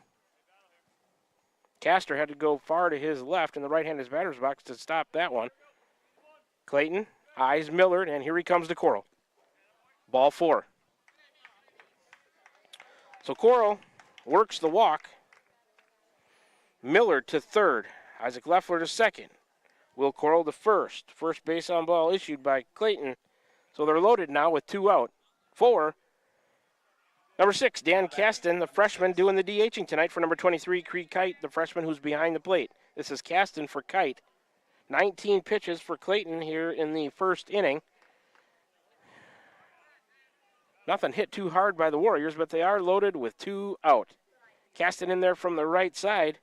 Castor had to go far to his left in the right-handed batter's box to stop that one. Clayton eyes Millard, and here he comes to Coral. Ball 4. So Coral works the walk. Millard to third. Isaac Leffler to second. Will Coral to first. First base on ball issued by Clayton. So they're loaded now with 2 out. 4. Number 6, Dan Caston, the freshman, doing the DHing tonight for number 23, Creed Kite, the freshman who's behind the plate. This is Caston for Kite. 19 pitches for Clayton here in the first inning. Nothing hit too hard by the Warriors, but they are loaded with 2 out. Caston in there from the right side.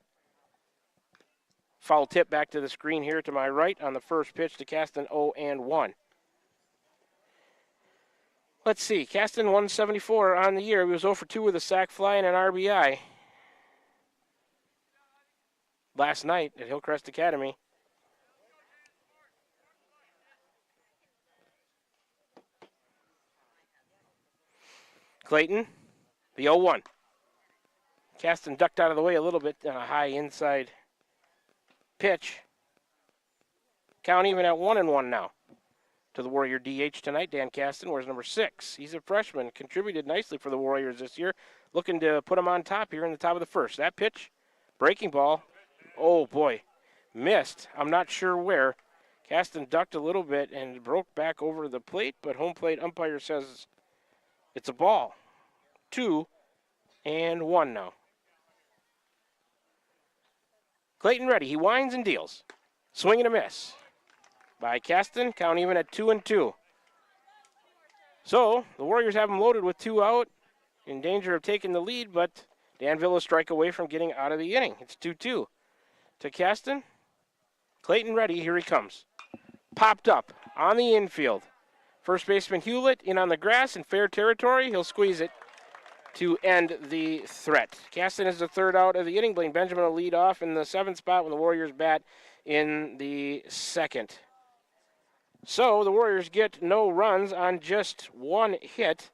Foul tip back to the screen here to my right on the first pitch to Caston, 0-1. Let's see, Caston 174 on the year. He was 0 for 2 with a sac fly and an RBI last night at Hillcrest Academy. Clayton, the 0-1. Caston ducked out of the way a little bit on a high inside pitch. Count even at 1-1 now. To the Warrior DH tonight, Dan Caston wears number 6. He's a freshman, contributed nicely for the Warriors this year. Looking to put him on top here in the top of the first. That pitch, breaking ball, oh boy, missed. I'm not sure where. Caston ducked a little bit and broke back over the plate, but home plate umpire says it's a ball. 2-1 now. Clayton ready. He winds and deals. Swing and a miss by Caston, count even at 2-2. So the Warriors have him loaded with 2 out, in danger of taking the lead, but Danville a strike away from getting out of the inning. It's 2-2 to Caston. Clayton ready, here he comes. Popped up on the infield. First baseman Hewlett in on the grass in fair territory. He'll squeeze it to end the threat. Caston is the 3rd out of the inning. Blaine Benjamin will lead off in the 7th spot when the Warriors bat in the 2nd. So the Warriors get no runs on just 1 hit.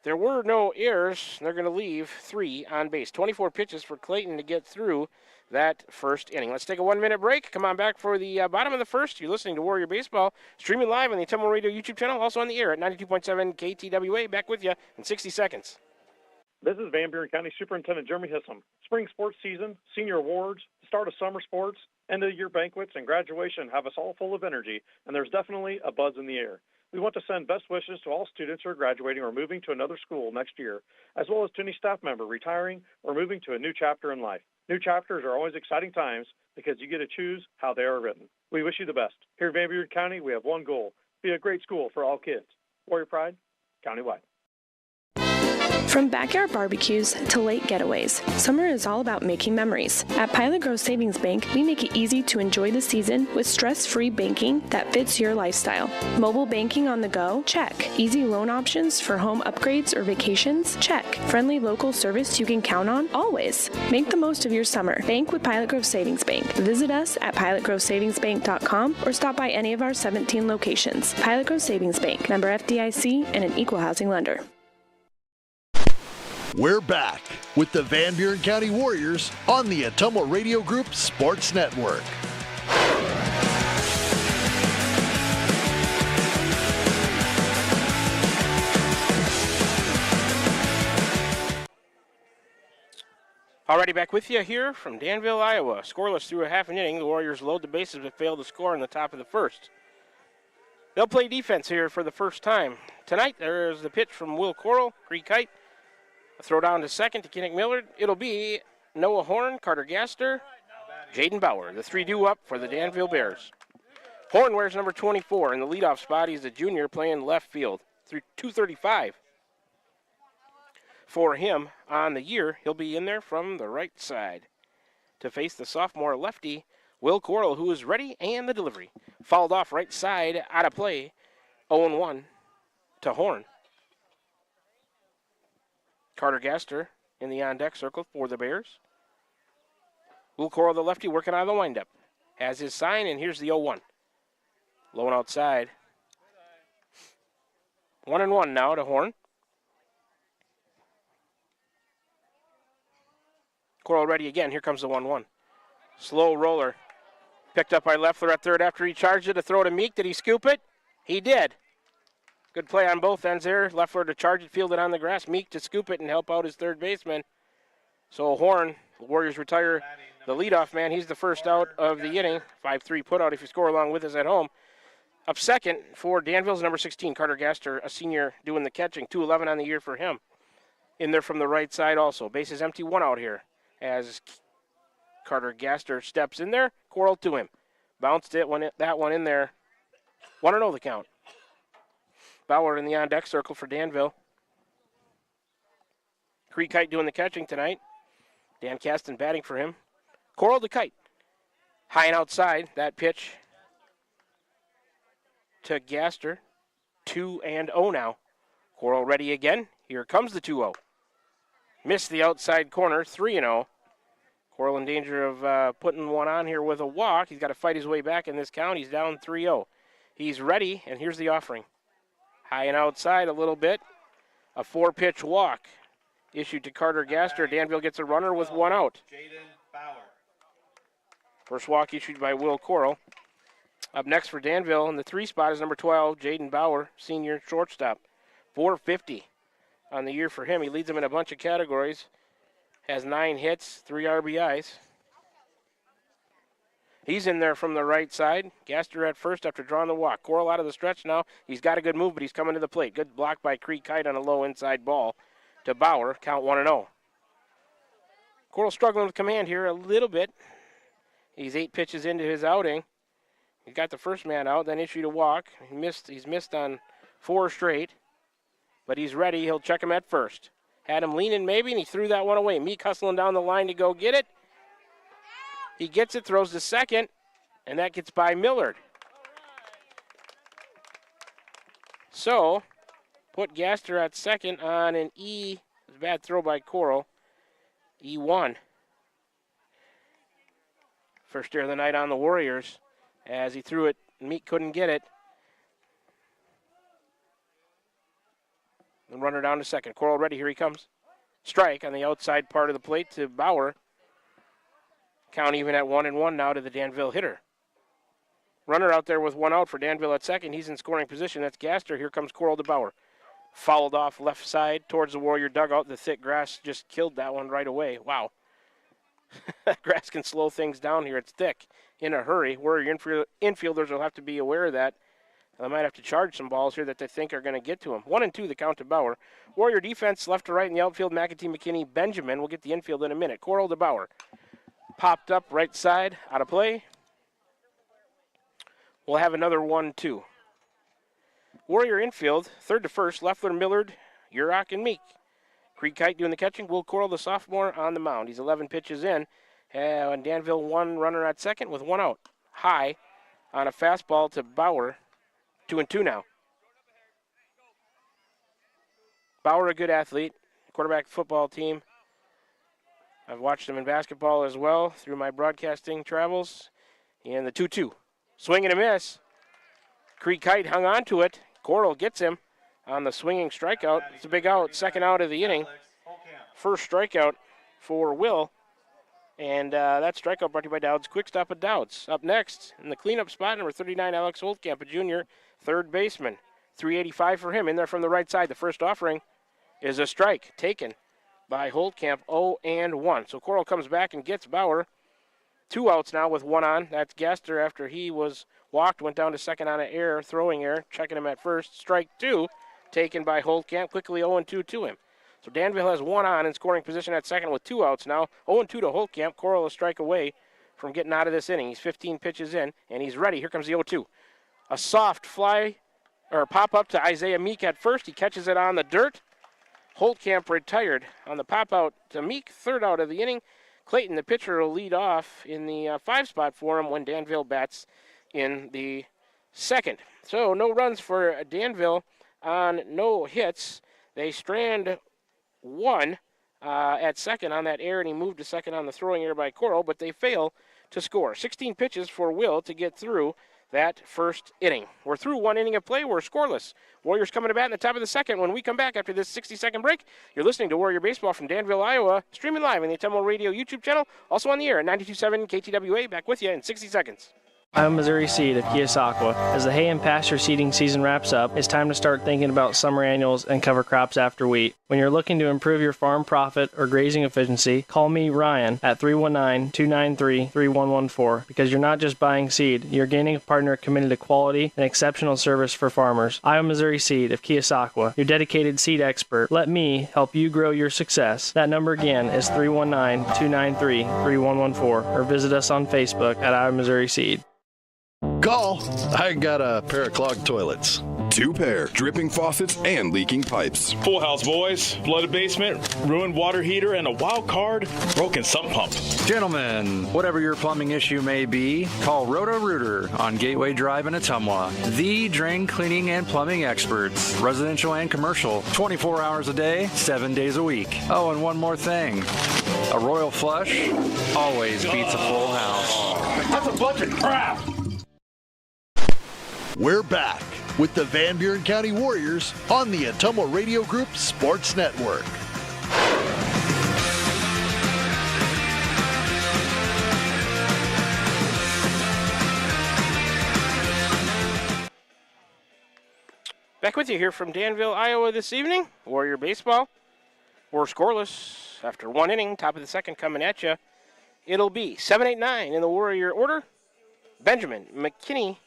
There were no errors. They're going to leave 3 on base. 24 pitches for Clayton to get through that first inning. Let's take a 1-minute break. Come on back for the bottom of the first. You're listening to Warrior Baseball, streaming live on the Temple Radio YouTube channel, also on the air at 92.7 KTWA. Back with you in 60 seconds. This is Van Buren County Superintendent Jeremy Hissom. Spring sports season, senior awards, the start of summer sports, end of year banquets, and graduation have us all full of energy, and there's definitely a buzz in the air. We want to send best wishes to all students who are graduating or moving to another school next year, as well as to any staff member retiring or moving to a new chapter in life. New chapters are always exciting times because you get to choose how they are written. We wish you the best. Here in Van Buren County, we have one goal: be a great school for all kids. Warrior Pride, countywide. From backyard barbecues to lake getaways, summer is all about making memories. At Pilot Grove Savings Bank, we make it easy to enjoy the season with stress-free banking that fits your lifestyle. Mobile banking on the go? Check. Easy loan options for home upgrades or vacations? Check. Friendly local service you can count on? Always. Make the most of your summer. Bank with Pilot Grove Savings Bank. Visit us at pilotgrovesavingsbank.com or stop by any of our 17 locations. Pilot Grove Savings Bank, member FDIC, and an equal housing lender. We're back with the Van Buren County Warriors on the Atomo Radio Group Sports Network. Alrighty, back with you here from Danville, Iowa. Scoreless through a half an inning. The Warriors load the bases but fail to score in the top of the first. They'll play defense here for the first time. Tonight, there's the pitch from Will Coral, Creek Kite. A throw down to second to Kinnick Millard. It'll be Noah Horn, Carter Gaster, Jaden Bauer. The 3-2 up for the Danville Bears. Horn wears number 24 in the leadoff spot. He's a junior playing left field through 235. For him on the year, he'll be in there from the right side to face the sophomore lefty, Will Coral, who is ready, and the delivery. Fouled off right side, out of play, 0-1 to Horn. Carter Gaster in the on-deck circle for the Bears. Will Coral, the lefty, working on the windup. Has his sign, and here's the 0-1. Low and outside. 1-1 now to Horn. Coral ready again. Here comes the 1-1. Slow roller. Picked up by Leffler at third after he charged it to throw to Meek. Did he scoop it? He did. Good play on both ends there. Leffler to charge it, field it on the grass. Meek to scoop it and help out his third baseman. So Horn, the Warriors retire the leadoff man. He's the first out of the inning. 5-3 putout if you score along with us at home. Up second for Danville's number 16, Carter Gaster, a senior doing the catching. 2-11 on the year for him. In there from the right side also. Bases empty, one out here as Carter Gaster steps in there. Coral to him. Bounced it, that one in there. 1-0 the count. Bauer in the on-deck circle for Danville. Creek Kite doing the catching tonight. Dan Caston batting for him. Coral to Kite. High and outside. That pitch to Gaster. 2-0 now. Coral ready again. Here comes the 2-0. Missed the outside corner. 3-0. Coral in danger of putting one on here with a walk. He's got to fight his way back in this count. He's down 3-0. He's ready, and here's the offering. High and outside a little bit. A 4-pitch walk issued to Carter Gaster. Danville gets a runner with one out. Jaden Bauer. First walk issued by Will Coral. Up next for Danville in the 3 spot is number 12, Jaden Bauer, senior shortstop. 450 on the year for him. He leads them in a bunch of categories. Has 9 hits, 3 RBIs. He's in there from the right side. Gaster at first after drawing the walk. Coral out of the stretch now. He's got a good move, but he's coming to the plate. Good block by Creek Kite on a low inside ball to Bauer. Count 1-0. Coral struggling with command here a little bit. He's 8 pitches into his outing. He got the first man out, then issued a walk. He's missed on 4 straight, but he's ready. He'll check him at first. Had him leaning maybe, and he threw that one away. Meek hustling down the line to go get it. He gets it, throws to second, and that gets by Millard. So, put Gaster at second on an E. It was a bad throw by Coral. E1. First error of the night on the Warriors. As he threw it, Meek couldn't get it. The runner down to second. Coral ready, here he comes. Strike on the outside part of the plate to Bauer. Count even at 1-1 now to the Danville hitter. Runner out there with one out for Danville at second. He's in scoring position. That's Gaster. Here comes Coral to Bauer. Fouled off left side towards the Warrior dugout. The thick grass just killed that one right away. Wow. Grass can slow things down here. It's thick in a hurry. Warrior infielders will have to be aware of that. They might have to charge some balls here that they think are going to get to him. 1-2 the count to Bauer. Warrior defense left to right in the outfield. McAtee, McKinney, Benjamin. We'll get the infield in a minute. Coral to Bauer. Popped up right side, out of play. We'll have another 1-2. Warrior infield, third to first. Leffler, Millard, Urach, and Meek. Creed Kite doing the catching. Will Coral, the sophomore, on the mound. He's 11 pitches in. And Danville, one runner at second with one out. High on a fastball to Bauer. 2-2 now. Bauer, a good athlete, quarterback football team. I've watched him in basketball as well through my broadcasting travels. And the 2-2. Swing and a miss. Creed Kite hung on to it. Coral gets him on the swinging strikeout. It's a big out, second out of the inning. First strikeout for Will. And that strikeout brought to you by Dowd's Quick Stop at Dowd's. Up next, in the cleanup spot, number 39, Alex Holtkamp, a junior, third baseman. 385 for him. In there from the right side. The first offering is a strike taken by Holtkamp, 0-1. So Coral comes back and gets Bauer. 2 outs now with 1 on. That's Gaster after he was walked, went down to second on an error, throwing error, checking him at first. Strike 2 taken by Holtkamp, quickly 0-2 to him. So Danville has 1 on in scoring position at second with 2 outs now. 0-2 to Holtkamp. Coral a strike away from getting out of this inning. He's 15 pitches in, and he's ready. Here comes the 0-2. A soft fly, or pop up to Isaiah Meek at first. He catches it on the dirt. Holtkamp retired on the pop out to Meek, third out of the inning. Clayton, the pitcher, will lead off in the 5 spot for him when Danville bats in the second. So no runs for Danville on no hits. They strand 1 at second on that error, and he moved to second on the throwing error by Coral, but they fail to score. 16 pitches for Will to get through that first inning. We're through 1 inning of play. We're scoreless. Warriors coming to bat in the top of the second. When we come back after this 60-second break, you're listening to Warrior Baseball from Danville, Iowa, streaming live on the Atemlo Radio YouTube channel, also on the air at 92.7 KTWA. Back with you in 60 seconds. I'm Missouri Seed of Keosauqua. As the hay and pasture seeding season wraps up, it's time to start thinking about summer annuals and cover crops after wheat. When you're looking to improve your farm profit or grazing efficiency, call me, Ryan, at 319-293-3114, because you're not just buying seed, you're gaining a partner committed to quality and exceptional service for farmers. I'm Missouri Seed of Keosauqua, your dedicated seed expert. Let me help you grow your success. That number again is 319-293-3114, or visit us on Facebook at I'm Missouri Seed. Call. I got a pair of clogged toilets. 2 pair, dripping faucets and leaking pipes. Full house, boys. Flooded basement, ruined water heater, and a wild card, broken sump pump. Gentlemen, whatever your plumbing issue may be, call Roto-Rooter on Gateway Drive in Ottumwa. The drain cleaning and plumbing experts, residential and commercial, 24 hours a day, 7 days a week. Oh, and one more thing. A royal flush always beats a full house. That's a bunch of crap. We're back with the Van Buren County Warriors on the Ottumwa Radio Group Sports Network. Back with you here from Danville, Iowa this evening. Warrior Baseball. We're scoreless after 1 inning. Top of the second coming at you. It'll be 7-8-9 in the Warrior order. Benjamin, McKinney,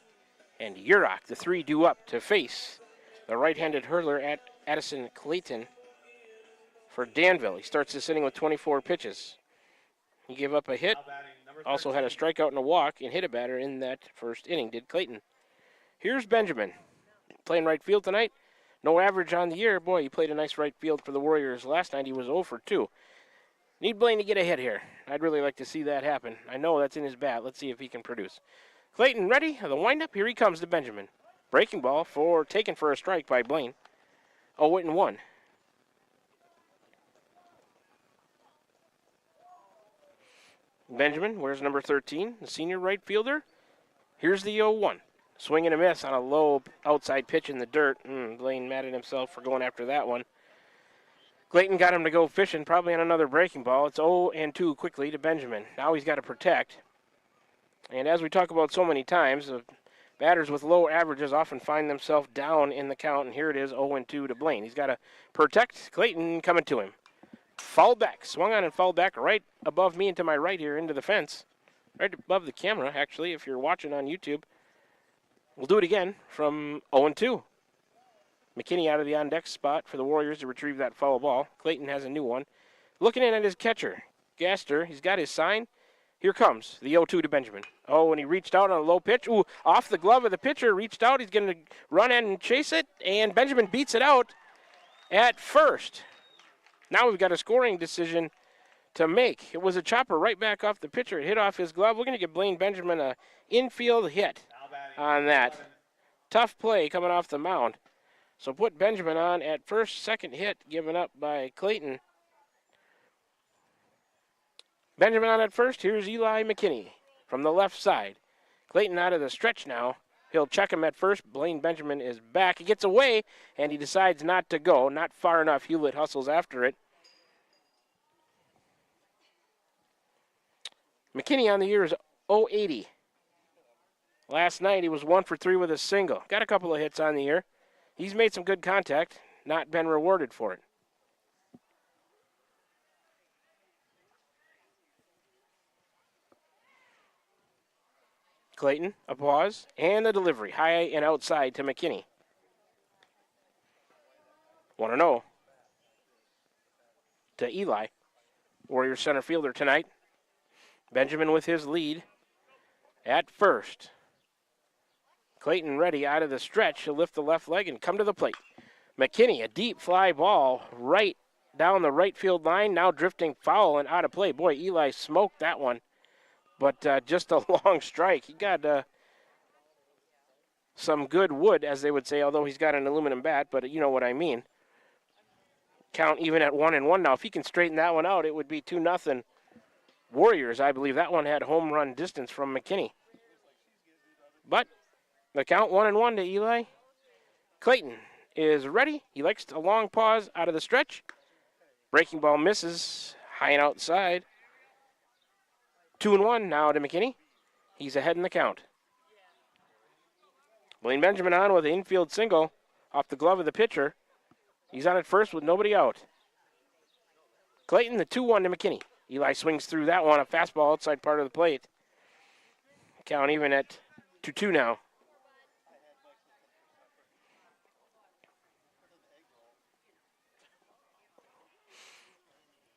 and Urach, the 3 due up to face the right-handed hurler at Addison Clayton for Danville. He starts this inning with 24 pitches. He gave up a hit, also had a strikeout and a walk, and hit a batter in that first inning, did Clayton. Here's Benjamin, playing right field tonight. No average on the year. Boy, he played a nice right field for the Warriors last night. He was 0 for 2. Need Blaine to get a hit here. I'd really like to see that happen. I know that's in his bat. Let's see if he can produce. Clayton ready, the windup, here he comes to Benjamin. Breaking ball taken for a strike by Blaine. 0-1. Benjamin, where's number 13, the senior right fielder? Here's the 0-1. Swing and a miss on a low outside pitch in the dirt. Blaine mad at himself for going after that one. Clayton got him to go fishing, probably on another breaking ball. It's 0-2 quickly to Benjamin. Now he's got to protect. And as we talk about so many times, batters with low averages often find themselves down in the count, and here it is 0-2 to Blaine. He's got to protect. Clayton coming to him. Foul back, swung on and fouled back right above me and to my right here into the fence. Right above the camera, actually, if you're watching on YouTube. We'll do it again from 0-2. McKinney out of the on-deck spot for the Warriors to retrieve that foul ball. Clayton has a new one. Looking in at his catcher, Gaster. He's got his sign. Here comes the 0-2 to Benjamin. Oh, and he reached out on a low pitch. Ooh, off the glove of the pitcher, reached out. He's going to run in and chase it, and Benjamin beats it out at first. Now we've got a scoring decision to make. It was a chopper right back off the pitcher. It hit off his glove. We're going to give Blaine Benjamin a infield hit on that. Tough play coming off the mound. So put Benjamin on at first. Second hit given up by Clayton. Benjamin on at first. Here's Eli McKinney from the left side. Clayton out of the stretch now. He'll check him at first. Blaine Benjamin is back. He gets away, and he decides not to go. Not far enough. Hewlett hustles after it. McKinney on the year is 080. Last night he was 1 for 3 with a single. Got a couple of hits on the year. He's made some good contact. Not been rewarded for it. Clayton, a pause, and a delivery. High and outside to McKinney. 1-0 to Eli, Warriors center fielder tonight. Benjamin with his lead at first. Clayton ready out of the stretch. He'll lift the left leg and come to the plate. McKinney, a deep fly ball right down the right field line, now drifting foul and out of play. Boy, Eli smoked that one. But just a long strike. He got some good wood, as they would say, although he's got an aluminum bat, but you know what I mean. Count even at 1-1 now. If he can straighten that one out, it would be 2-0 Warriors. I believe that one had home run distance from McKinney. But the count 1-1 to Eli. Clayton is ready. He likes a long pause out of the stretch. Breaking ball misses, high and outside. 2-1 now to McKinney. He's ahead in the count. Blaine Benjamin on with an infield single off the glove of the pitcher. He's on at first with nobody out. Clayton, the 2-1 to McKinney. Eli swings through that one, a fastball outside part of the plate. Count even at 2-2 now.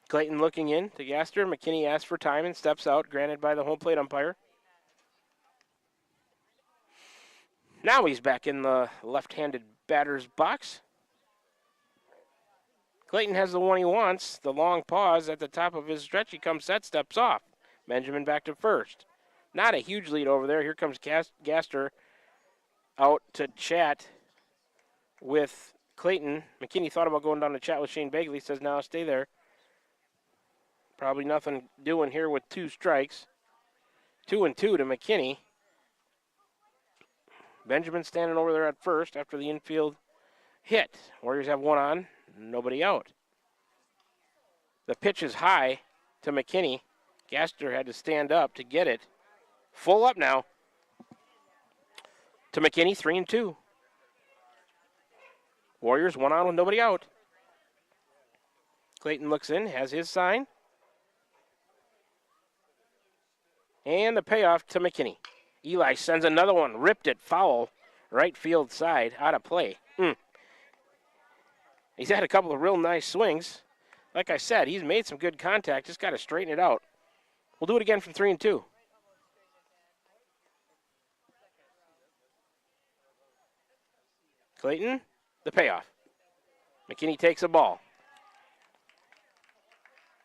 Clayton looking in to Gaster. McKinney asks for time and steps out, granted by the home plate umpire. Now he's back in the left-handed batter's box. Clayton has the one he wants. The long pause at the top of his stretch. He comes set, steps off. Benjamin back to first. Not a huge lead over there. Here comes Gaster out to chat with Clayton. McKinney thought about going down to chat with Shane Bagley. Says, no, stay there. Probably nothing doing here with 2 strikes. 2-2 to McKinney. Benjamin standing over there at first after the infield hit. Warriors have one on, nobody out. The pitch is high to McKinney. Gaster had to stand up to get it. Full up now to McKinney, 3-2. Warriors one on with nobody out. Clayton looks in, has his sign. And the payoff to McKinney. Eli sends another one, ripped it foul, right field side, out of play. He's had a couple of real nice swings. Like I said, he's made some good contact, just got to straighten it out. We'll do it again from 3-2. Clayton, the payoff. McKinney takes a ball.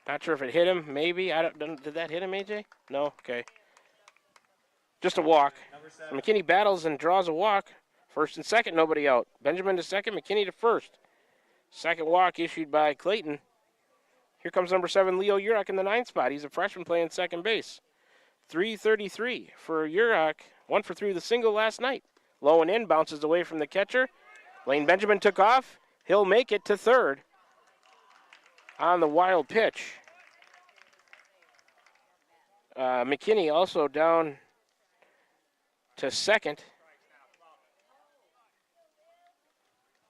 Not sure if it hit him, maybe. Did that hit him, AJ? No? Okay. Just a walk. McKinney battles and draws a walk. First and second, nobody out. Benjamin to second, McKinney to first. Second walk issued by Clayton. Here comes number 7, Leo Urach in the 9th spot. He's a freshman playing second base. 333 for Urach. 1 for 3 with a single last night. Low and in, bounces away from the catcher. Blaine Benjamin took off. He'll make it to third on the wild pitch. McKinney also down to second.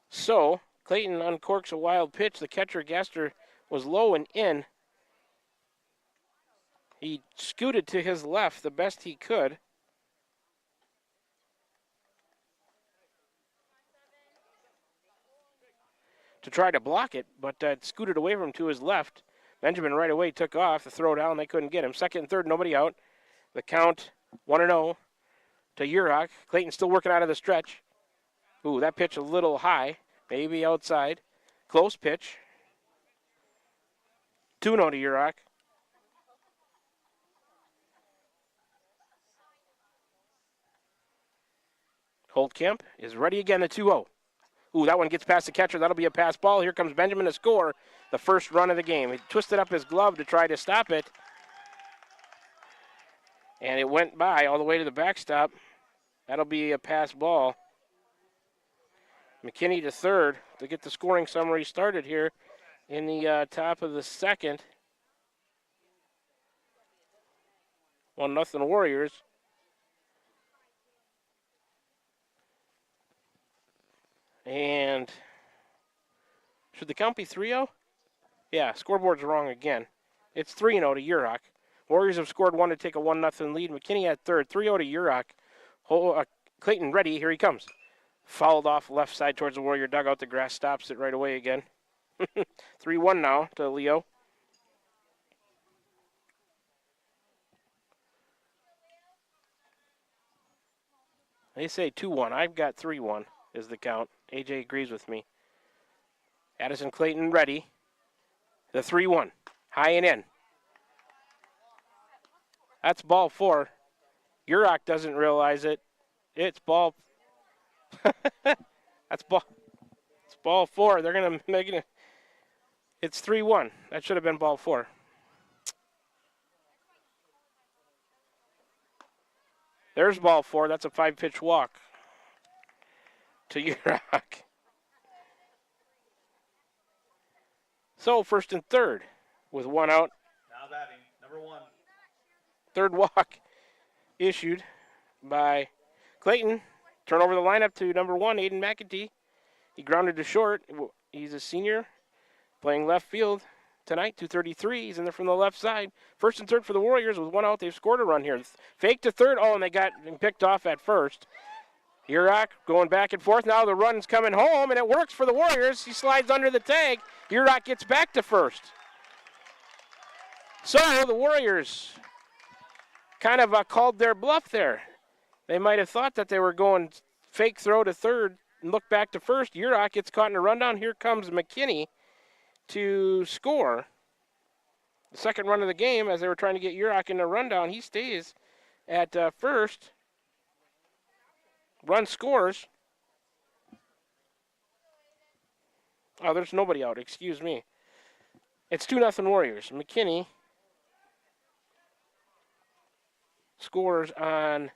So Clayton uncorks a wild pitch. The catcher, Gaster, was low and in. He scooted to his left the best he could. to try to block it, but it scooted away from him to his left. Benjamin right away took off. The throw down, they couldn't get him. Second and third, nobody out. The count 1-0 to Urach. Clayton still working out of the stretch. Ooh, that pitch a little high, maybe outside. Close pitch. 2-0 to Urach. Holtkamp is ready again, the 2-0. Ooh, that one gets past the catcher. That'll be a pass ball. Here comes Benjamin to score the first run of the game. He twisted up his glove to try to stop it. And it went by all the way to the backstop. That'll be a pass ball. McKinney to third to get the scoring summary started here in the top of the second. 1-0 Warriors. And should the count be 3-0? Yeah, scoreboard's wrong again. It's 3-0 to Urach. Warriors have scored one to take a 1-0 lead. McKinney at third, 3-0 to Urach. Clayton ready, here he comes. Fouled off left side towards the Warrior dugout. The grass stops it right away again. 3-1 now to Leo. They say 2-1. I've got 3-1 is the count. AJ agrees with me. Addison Clayton ready. The 3-1. High and in. That's ball 4. Urach doesn't realize it. It's ball. It's ball 4. They're going to make it. It's 3-1. That should have been ball 4. There's ball 4. That's a 5-pitch walk to Urach. So first and third with one out. Now batting, number 1. Third walk issued by Clayton. Turn over the lineup to number 1, Aiden McAtee. He grounded to short. He's a senior playing left field tonight, 233. He's in there from the left side. First and third for the Warriors with one out. They've scored a run here. Fake to third. Oh, and they got picked off at first. Urach going back and forth. Now the run's coming home, and it works for the Warriors. He slides under the tag. Urach gets back to first. So the Warriors kind of called their bluff there. They might have thought that they were going fake throw to third and look back to first. Urach gets caught in a rundown. Here comes McKinney to score the second run of the game as they were trying to get Urach in a rundown. He stays at first. Run scores. Oh, there's nobody out. Excuse me. It's 2-0 Warriors. McKinney scores on,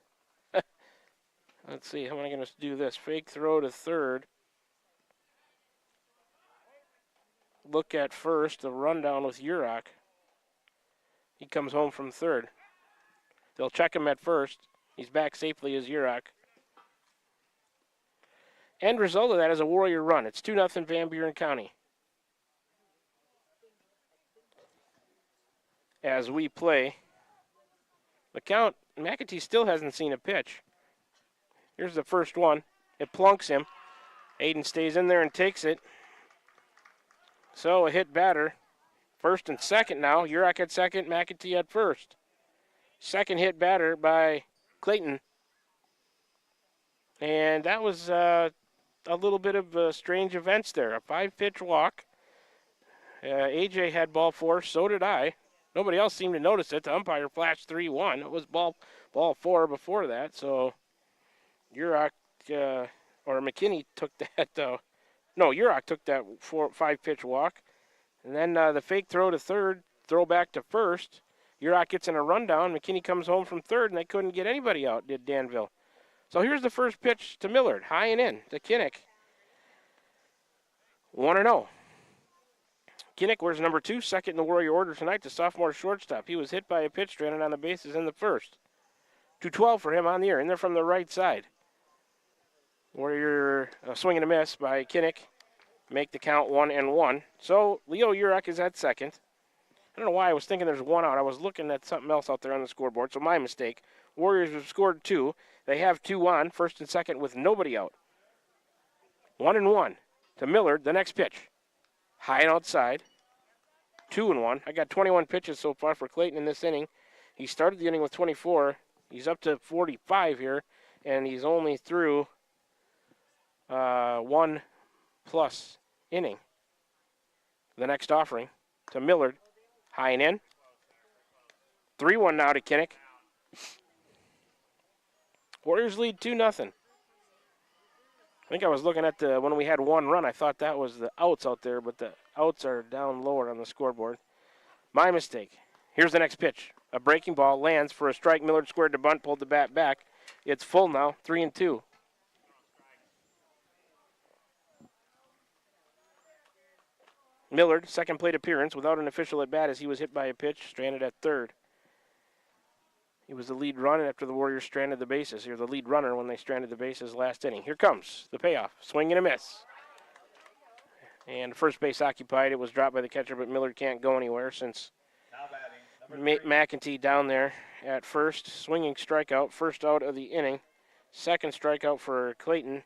let's see, how am I going to do this? Fake throw to third. Look at first, the rundown with Urach. He comes home from third. They'll check him at first. He's back safely as Urach. End result of that is a Warrior run. It's 2-0 Van Buren County. As we play the count, McAtee still hasn't seen a pitch. Here's the first one. It plunks him. Aiden stays in there and takes it. So a hit batter. First and second now. Urach at second, McAtee at first. Second hit batter by Clayton. And that was a little bit of strange events there. A 5-pitch walk. AJ had ball 4, so did I. Nobody else seemed to notice it. The umpire flashed 3-1. It was ball 4 before that. So Urach or McKinney took that. No, Urach took that 5-pitch walk. And then the fake throw to third, throw back to first. Urach gets in a rundown. McKinney comes home from third, and they couldn't get anybody out, did Danville. So here's the first pitch to Millard. High and in to Kinnick. 1-0. Kinnick wears number 2, second in the Warrior order tonight, the sophomore shortstop. He was hit by a pitch stranded on the bases in the first. 2-12 for him on the year, in there from the right side. Warrior swing and a miss by Kinnick. Make the count 1-1. So Leo Urach is at second. I don't know why I was thinking there's one out. I was looking at something else out there on the scoreboard, so my mistake. Warriors have scored 2. They have 2 on, first and second with nobody out. 1-1 to Millard, the next pitch. high and outside. 2-1. I got 21 pitches so far for Clayton in this inning. He started the inning with 24. He's up to 45 here, and he's only through 1+ inning. The next offering to Millard. High and in. 3-1 now to Kinnick. Warriors lead 2-0. I think I was looking at when we had 1 run, I thought that was the outs out there, but the outs are down lower on the scoreboard. My mistake. Here's the next pitch. A breaking ball lands for a strike. Millard squared to bunt, pulled the bat back. It's full now, 3-2. Millard, second plate appearance without an official at bat as he was hit by a pitch, stranded at third. He was the lead run after the Warriors stranded the bases. He was the lead runner when they stranded the bases last inning. Here comes the payoff. Swing and a miss. And first base occupied. It was dropped by the catcher, but Millard can't go anywhere since McEntee down there at first. Swinging strikeout. First out of the inning. Second strikeout for Clayton.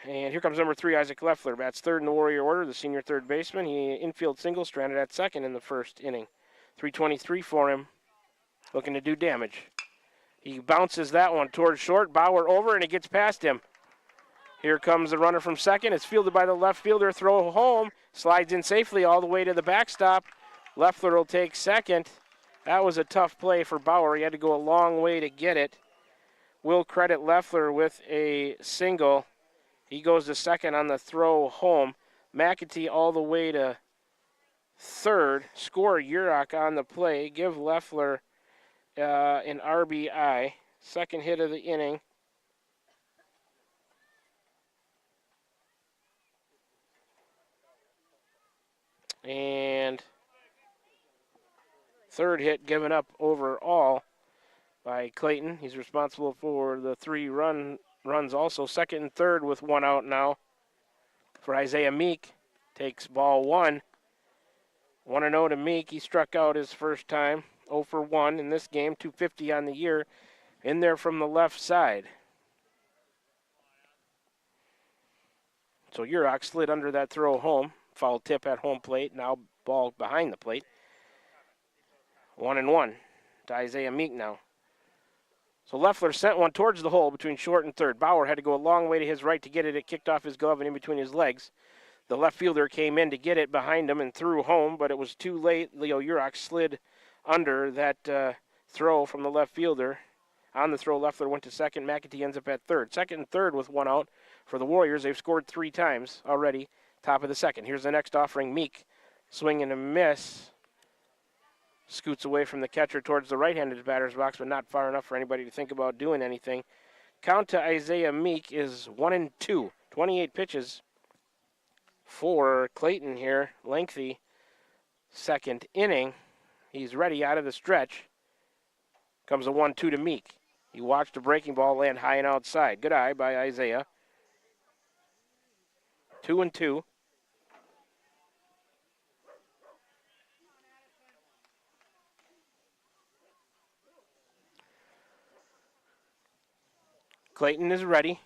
And here comes number 3, Isaac Leffler. Bats third in the Warrior order, the senior third baseman. He infield single, stranded at second in the first inning. 323 for him. Looking to do damage. He bounces that one towards short. Bauer over, and it gets past him. Here comes the runner from second. It's fielded by the left fielder. Throw home. Slides in safely all the way to the backstop. Leffler will take second. That was a tough play for Bauer. He had to go a long way to get it. We'll credit Leffler with a single. He goes to second on the throw home. McEntee all the way to third. Score Urach on the play. Give Leffler an RBI. Second hit of the inning. And third hit given up overall by Clayton. He's responsible for the 3 runs also. Second and third with 1 out now for Isaiah Meek. Takes ball 1. 1-0 to Meek. He struck out his first time. 0 for 1 in this game. 250 on the year. In there from the left side. So Urach slid under that throw home. Foul tip at home plate. Now ball behind the plate. 1-1 to Isaiah Meek now. So Leffler sent one towards the hole between short and third. Bauer had to go a long way to his right to get it. It kicked off his glove and in between his legs. The left fielder came in to get it behind him and threw home, but it was too late. Leo Urach slid under that throw from the left fielder. On the throw, Leffler went to second. McEntee ends up at third. Second and third with 1 out for the Warriors. They've scored 3 times already. Top of the second. Here's the next offering. Meek. Swing and a miss. Scoots away from the catcher towards the right-handed batter's box, but not far enough for anybody to think about doing anything. Count to Isaiah Meek is 1-2. 28 pitches for Clayton here. Lengthy second inning. He's ready out of the stretch. Comes a 1-2 to Meek. He watched a breaking ball land high and outside. Good eye by Isaiah. 2-2. Clayton is ready.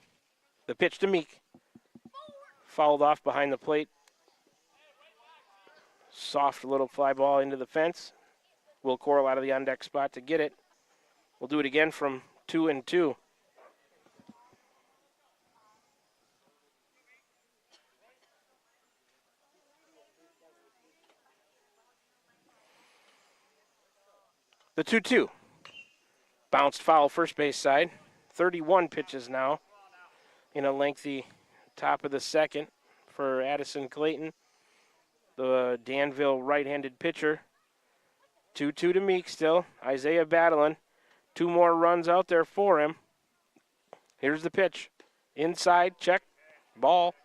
The pitch to Meek. Fouled off behind the plate. Soft little fly ball into the fence. Will Coral out of the on-deck spot to get it. We'll do it again from 2-2. The 2-2. Bounced foul first base side. 31 pitches now in a lengthy top of the second for Addison Clayton, the Danville right-handed pitcher. 2-2 to Meek still. Isaiah battling. 2 more runs out there for him. Here's the pitch. Inside, check, ball.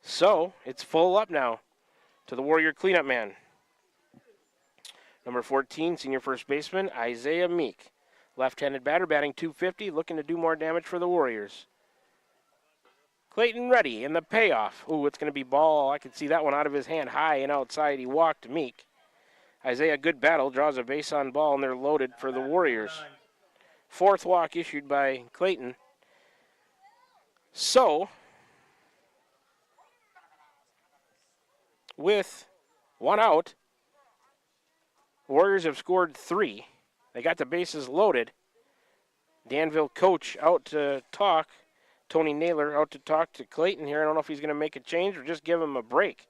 So it's full up now to the Warrior cleanup man. Number 14, senior first baseman, Isaiah Meek. Left-handed batter, batting .250, looking to do more damage for the Warriors. Clayton ready in the payoff. Ooh, it's going to be ball. I can see that one out of his hand, high and outside. He walked Meek. Isaiah, good battle, draws a base on ball, and they're loaded for the Warriors. 4th walk issued by Clayton. So, with 1 out. Warriors have scored 3. They got the bases loaded. Danville coach out to talk. Tony Naylor out to talk to Clayton here. I don't know if he's going to make a change or just give him a break.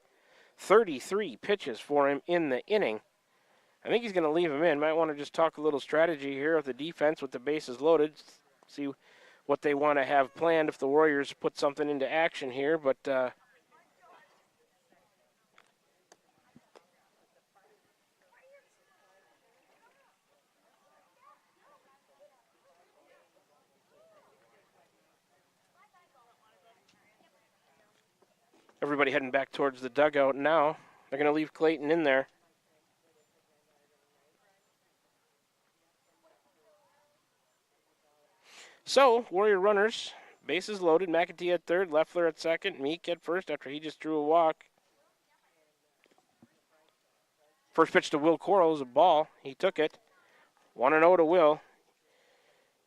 33 pitches for him in the inning. I think he's going to leave him in. Might want to just talk a little strategy here with the defense with the bases loaded. See what they want to have planned if the Warriors put something into action here. But everybody heading back towards the dugout now. They're going to leave Clayton in there. So, Warrior runners, bases loaded. McAtee at third, Leffler at second, Meek at first after he just drew a walk. First pitch to Will Coral is a ball. He took it. 1-0 to Will.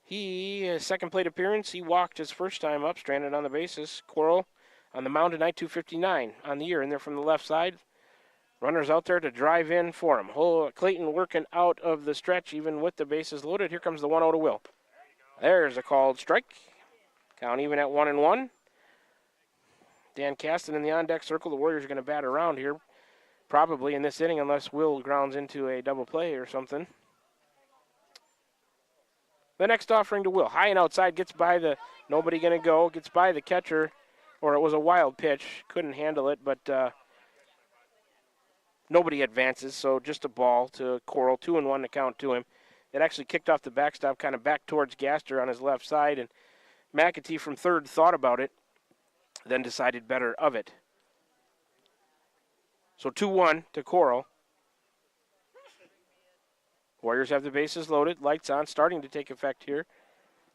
His second plate appearance, he walked his first time up, stranded on the bases. Coral on the mound tonight, 259 on the year, in there from the left side. Runners out there to drive in for him. Clayton working out of the stretch even with the bases loaded. Here comes the 1-0 to Will. There's a called strike. Count even at 1-1. Dan Caston in the on-deck circle. The Warriors are going to bat around here, probably in this inning, unless Will grounds into a double play or something. The next offering to Will. High and outside, gets by the, nobody going to go, gets by the catcher, or it was a wild pitch. Couldn't handle it, but nobody advances, so just a ball to Coral. 2-1 to count to him. It actually kicked off the backstop, kind of back towards Gaster on his left side, and McAtee from third thought about it, then decided better of it. So 2-1 to Coral. Warriors have the bases loaded, lights on, starting to take effect here.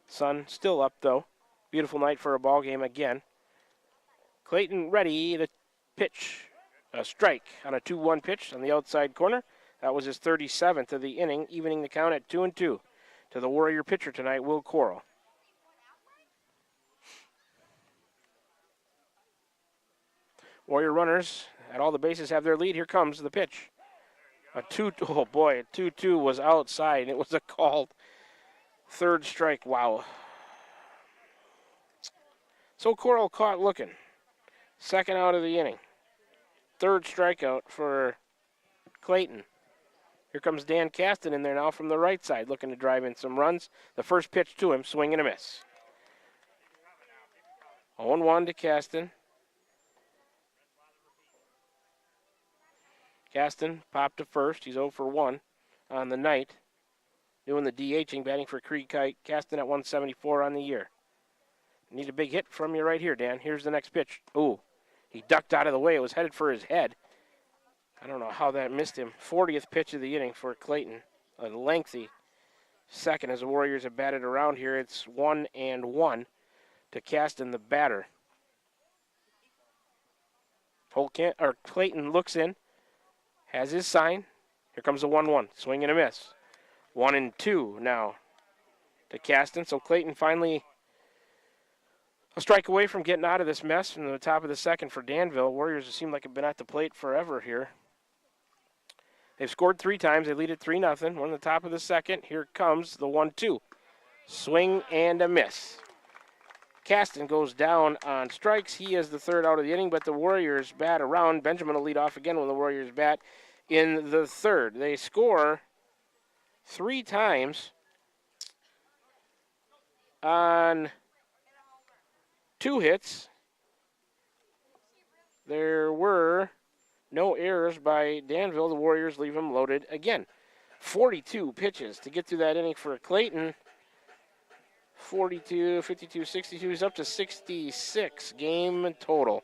Sun still up, though. Beautiful night for a ball game again. Clayton ready, the pitch. A strike on a 2-1 pitch on the outside corner. That was his 37th of the inning, evening the count at 2-2 to the Warrior pitcher tonight, Will Coral. Warrior runners at all the bases have their lead. Here comes the pitch. A 2-2 was outside. It was a called third strike. Wow. So Coral caught looking. Second out of the inning. Third strikeout for Clayton. Here comes Dan Caston in there now from the right side, looking to drive in some runs. The first pitch to him, swing and a miss. 0-1 to Caston. Caston popped to first. He's 0 for 1 on the night. Doing the DHing, batting for Creek Kite. Caston at 174 on the year. Need a big hit from you right here, Dan. Here's the next pitch. Ooh, he ducked out of the way. It was headed for his head. I don't know how that missed him. 40th pitch of the inning for Clayton. A lengthy second as the Warriors have batted around here. It's 1-1 to Caston, the batter. Clayton looks in, has his sign. Here comes the 1-1. Swing and a miss. 1-2 now to Caston. So Clayton finally a strike away from getting out of this mess from the top of the second for Danville. Warriors seem like have been at the plate forever here. They've scored 3 times. They lead it 3-0. We're on the top of the second. Here comes the 1-2. Swing and a miss. Caston goes down on strikes. He is the third out of the inning, but the Warriors bat around. Benjamin will lead off again when the Warriors bat in the third. They score 3 times on 2 hits. There were no errors by Danville. The Warriors leave him loaded again. 42 pitches to get through that inning for Clayton. 42, 52, 62. He's up to 66 game total.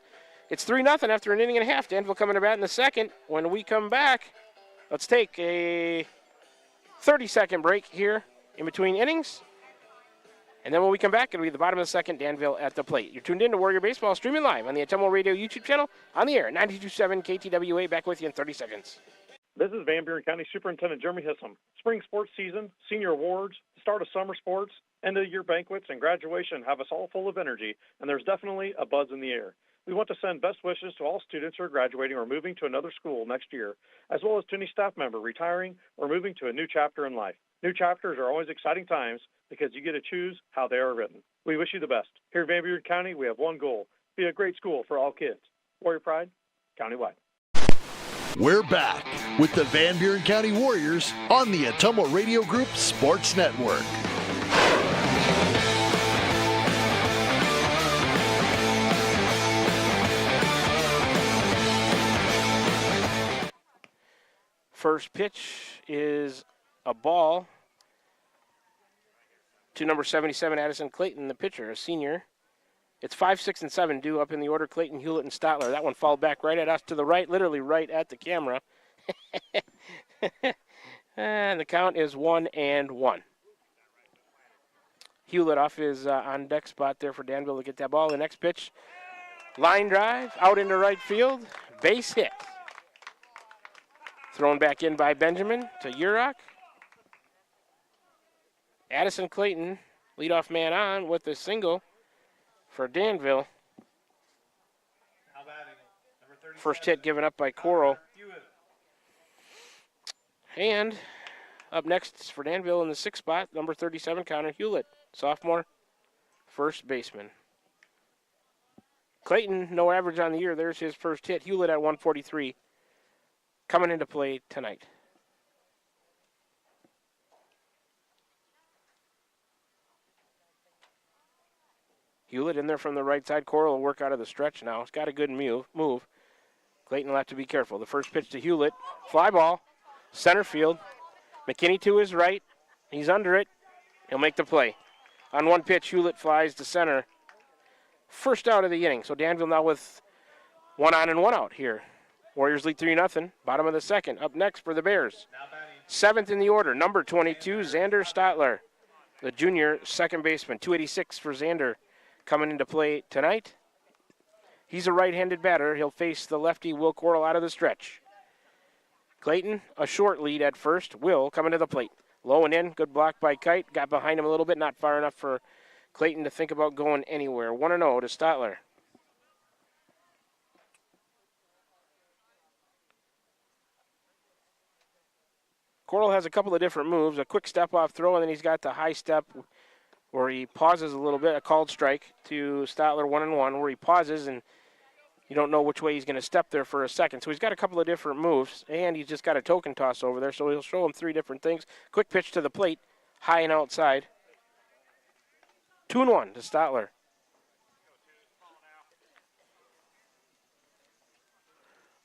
It's 3-0 after an inning and a half. Danville coming to bat in the second. When we come back, let's take a 30-second break here in between innings. And then when we come back, it'll be the bottom of the second, Danville at the plate. You're tuned in to Warrior Baseball, streaming live on the Atumwa Radio YouTube channel, on the air, 92.7 KTWA. Back with you in 30 seconds. This is Van Buren County Superintendent Jeremy Hissom. Spring sports season, senior awards, start of summer sports, end of year banquets, and graduation have us all full of energy, and there's definitely a buzz in the air. We want to send best wishes to all students who are graduating or moving to another school next year, as well as to any staff member retiring or moving to a new chapter in life. New chapters are always exciting times because you get to choose how they are written. We wish you the best. Here in Van Buren County, we have one goal: be a great school for all kids. Warrior Pride, countywide. We're back with the Van Buren County Warriors on the Ottumwa Radio Group Sports Network. First pitch is a ball to number 77, Addison Clayton, the pitcher, a senior. It's 5, 6, and 7 due up in the order. Clayton, Hewlett, and Stotler. That one fouled back right at us to the right, literally right at the camera. And the count is 1-1. Hewlett off his on-deck spot there for Danville to get that ball. The next pitch, line drive, out into right field, base hit. Thrown back in by Benjamin to Urach. Addison Clayton, leadoff man on with a single for Danville. First hit given up by Coral. And up next for Danville in the 6th spot, number 37, Connor Hewlett, sophomore, first baseman. Clayton, no average on the year. There's his first hit. Hewlett at 143. Coming into play tonight. Hewlett in there from the right side. Coral will work out of the stretch now. It's got a good move. Clayton will have to be careful. The first pitch to Hewlett. Fly ball. Center field. McKinney to his right. He's under it. He'll make the play. On one pitch, Hewlett flies to center. First out of the inning. So Danville now with 1 on and 1 out here. Warriors lead 3-0, bottom of the 2nd. Up next for the Bears. 7th in the order, number 22, Xander Stotler, the junior second baseman. 286 for Xander coming into play tonight. He's a right-handed batter. He'll face the lefty Will Coral out of the stretch. Clayton, a short lead at first. Will coming to the plate. Low and in, good block by Kite. Got behind him a little bit, not far enough for Clayton to think about going anywhere. 1-0 to Stotler. Coral has a couple of different moves, a quick step-off throw, and then he's got the high step where he pauses a little bit, a called strike to Stotler 1-1, where he pauses and you don't know which way he's going to step there for a second. So he's got a couple of different moves, and he's just got a token toss over there, so he'll show him 3 different things. Quick pitch to the plate, high and outside. 2-1 to Stotler.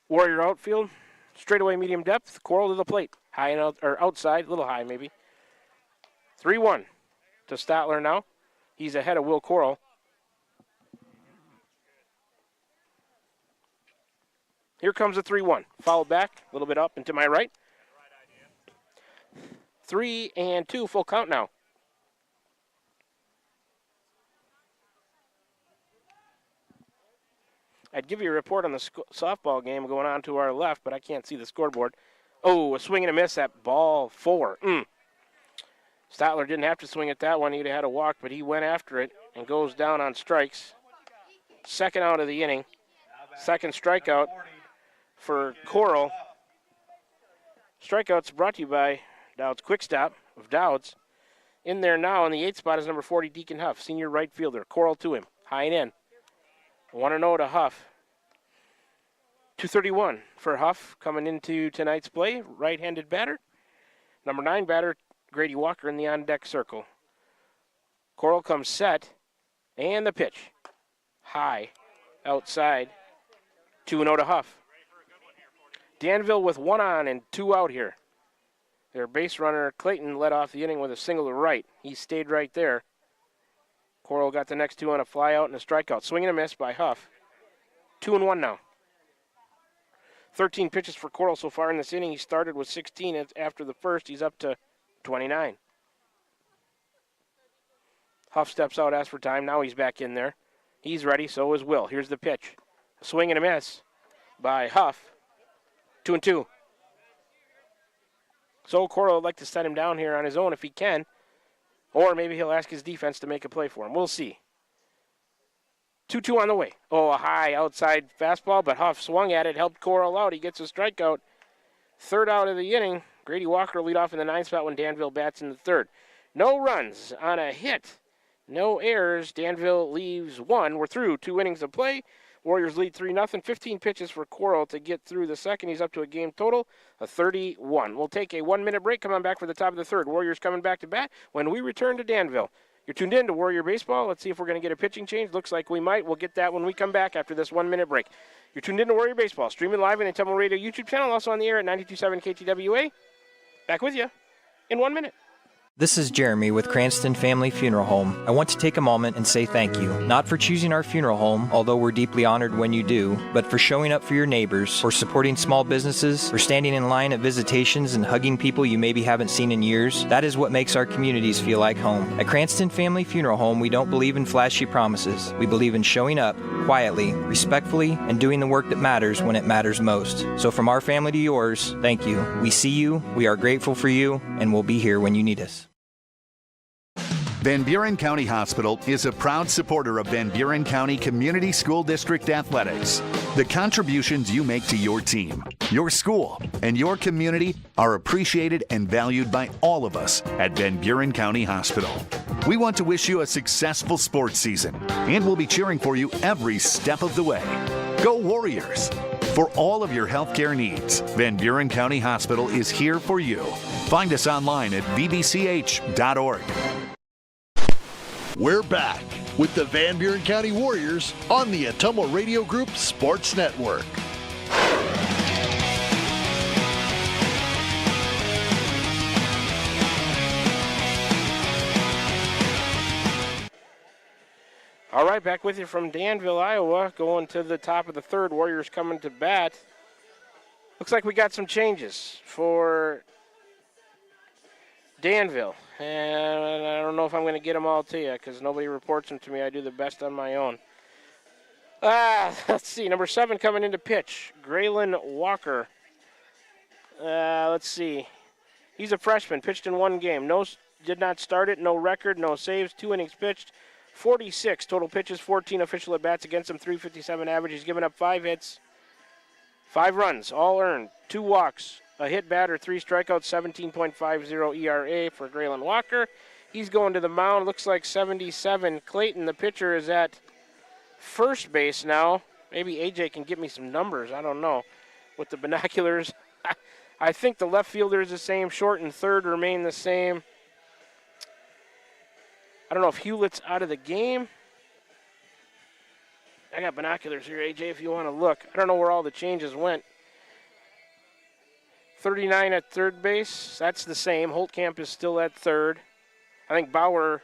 Warrior outfield, straightaway medium depth, Coral to the plate. High and out, or outside, a little high maybe. 3-1 to Stotler now. He's ahead of Will Coral. Here comes a 3-1. Foul back, a little bit up and to my right. 3-2, full count now. I'd give you a report on the softball game going on to our left, but I can't see the scoreboard. Oh, a swing and a miss at ball 4. Stotler didn't have to swing at that one. He'd have had a walk, but he went after it and goes down on strikes. Second out of the inning. Second strikeout for Coral. Strikeouts brought to you by Dowd's Quick Stop of Dowd's. In there now in the 8th spot is number 40, Deacon Huff, senior right fielder. Coral to him, high and in. 1-0 to Huff. 231 for Huff coming into tonight's play. Right-handed batter. Number 9 batter, Grady Walker in the on-deck circle. Coral comes set. And the pitch. High. Outside. 2-0 to Huff. Danville with 1 on and 2 out here. Their base runner, Clayton, led off the inning with a single to right. He stayed right there. Coral got the next 2 on a fly out and a strikeout. Swing and a miss by Huff. 2-1 now. 13 pitches for Coral so far in this inning. He started with 16. After the first, he's up to 29. Huff steps out, asks for time. Now he's back in there. He's ready, so is Will. Here's the pitch. A swing and a miss by Huff. 2-2. So Coral would like to set him down here on his own if he can. Or maybe he'll ask his defense to make a play for him. We'll see. 2-2 on the way. Oh, a high outside fastball, but Huff swung at it, helped Coral out. He gets a strikeout. Third out of the inning. Grady Walker lead off in the ninth spot when Danville bats in the third. No runs on a hit. No errors. Danville leaves one. We're through 2 innings of play. Warriors lead 3-0. 15 pitches for Coral to get through the second. He's up to a game total of 31. We'll take a 1-minute break. Come on back for the top of the third. Warriors coming back to bat when we return to Danville. You're tuned in to Warrior Baseball. Let's see if we're going to get a pitching change. Looks like we might. We'll get that when we come back after this 1-minute break. You're tuned in to Warrior Baseball. Streaming live on the Temple Radio YouTube channel. Also on the air at 92.7 KTWA. Back with you in 1 minute. This is Jeremy with Cranston Family Funeral Home. I want to take a moment and say thank you, not for choosing our funeral home, although we're deeply honored when you do, but for showing up for your neighbors, for supporting small businesses, for standing in line at visitations and hugging people you maybe haven't seen in years. That is what makes our communities feel like home. At Cranston Family Funeral Home, we don't believe in flashy promises. We believe in showing up quietly, respectfully, and doing the work that matters when it matters most. So from our family to yours, thank you. We see you, we are grateful for you, and we'll be here when you need us. Van Buren County Hospital is a proud supporter of Van Buren County Community School District Athletics. The contributions you make to your team, your school, and your community are appreciated and valued by all of us at Van Buren County Hospital. We want to wish you a successful sports season, and we'll be cheering for you every step of the way. Go Warriors! For all of your healthcare needs, Van Buren County Hospital is here for you. Find us online at vbch.org. We're back with the Van Buren County Warriors on the Atomo Radio Group Sports Network. All right, back with you from Danville, Iowa, going to the top of the third. Warriors coming to bat. Looks like we got some changes for Danville. And I don't know if I'm going to get them all to you because nobody reports them to me. I do the best on my own. Let's see. Number 7 coming into pitch, Graylin Walker. Let's see. He's a freshman, pitched in 1 game. Did not start it, no record, no saves, 2 innings pitched, 46 total pitches, 14 official at-bats against him, 357 average. He's given up 5 hits, 5 runs, all earned, 2 walks. A hit batter, 3 strikeouts, 17.50 ERA for Graylin Walker. He's going to the mound. Looks like 77. Clayton, the pitcher, is at first base now. Maybe AJ can get me some numbers. I don't know. With the binoculars. I think the left fielder is the same. Short and third remain the same. I don't know if Hewlett's out of the game. I got binoculars here, AJ, if you want to look. I don't know where all the changes went. 39 at third base, that's the same. Holtkamp is still at third. I think Bauer,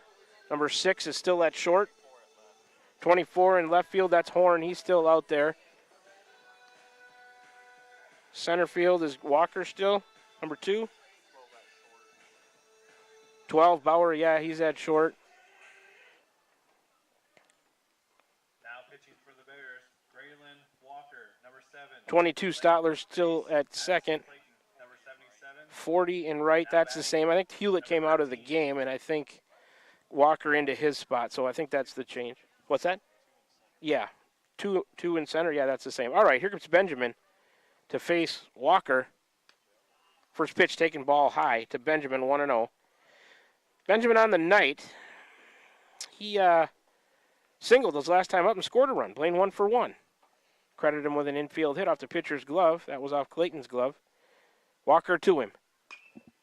number 6, is still at short. 24 in left field, that's Horn. He's still out there. Center field is Walker still, number 2. 12, Bauer, yeah, he's at short. Now pitching for the Bears, Graylin Walker, number 7. 22, Stotler still at second. 40 in right, that's the same. I think Hewlett came out of the game, and I think Walker into his spot, so I think that's the change. What's that? Yeah, two in center, yeah, that's the same. All right, here comes Benjamin to face Walker. First pitch taken ball high to Benjamin, 1-0. Benjamin on the night, he singled his last time up and scored a run, Blaine 1 for 1. Credited him with an infield hit off the pitcher's glove. That was off Clayton's glove. Walker to him.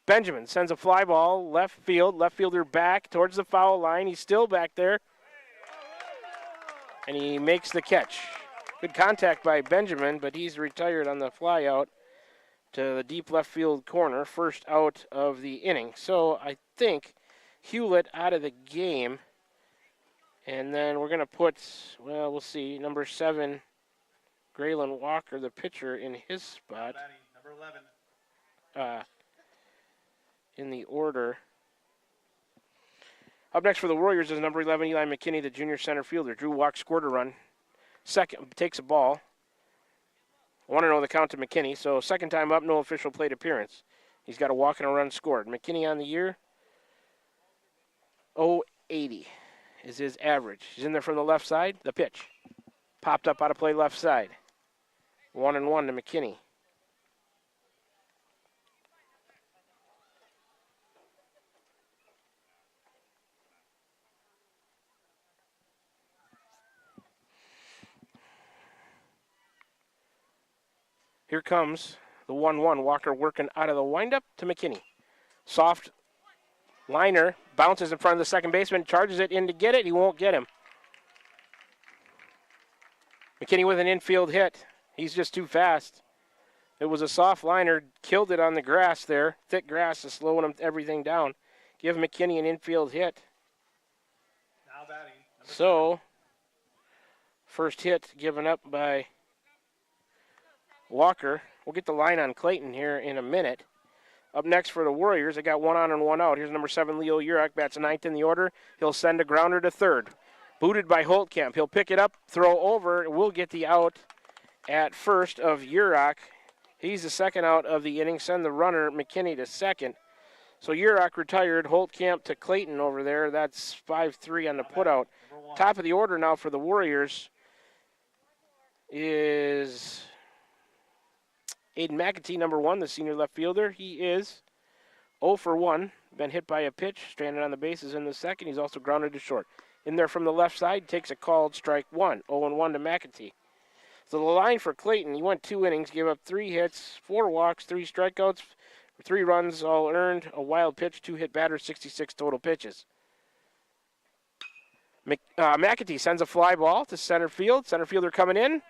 Benjamin sends a fly ball left field. Left fielder back towards the foul line. He's still back there. And he makes the catch. Good contact by Benjamin, but he's retired on the fly out to the deep left field corner. First out of the inning. So I think Hewlett out of the game. And then we're going to put, well, we'll see, number 7, Graylin Walker, the pitcher, in his spot. Number 11. In the order. Up next for the Warriors is number 11, Eli McKinney, the junior center fielder. Drew Walk scored a run. Second, takes a ball. 1-0 the count to McKinney. So second time up, no official plate appearance. He's got a walk and a run scored. McKinney on the year, 080. is his average. He's in there from the left side. The pitch. Popped up out of play left side. 1-1 to McKinney. Here comes the 1-1. Walker working out of the windup to McKinney. Soft liner, bounces in front of the second baseman, charges it in to get it. He won't get him. McKinney with an infield hit. He's just too fast. It was a soft liner, killed it on the grass there. Thick grass is slowing him everything down. Give McKinney an infield hit. Now batting. So, first hit given up by Walker. We'll get the line on Clayton here in a minute. Up next for the Warriors, they got 1 on and 1 out. Here's number 7, Leo Urach, bats 9th in the order. He'll send a grounder to third. Booted by Holtkamp. He'll pick it up, throw over. We'll get the out at first of Urach. He's the second out of the inning. Send the runner, McKinney, to second. So Urach retired. Holtkamp to Clayton over there. That's 5-3 on the putout. Top of the order now for the Warriors is Aiden McAtee, number 1, the senior left fielder. He is 0 for 1. Been hit by a pitch, stranded on the bases in the second. He's also grounded to short. In there from the left side, takes a called strike 1. 0-1 to McAtee. So the line for Clayton, he went 2 innings, gave up 3 hits, 4 walks, 3 strikeouts, 3 runs all earned, a wild pitch, 2 hit batters, 66 total pitches. McAtee sends a fly ball to center field. Center fielder coming in.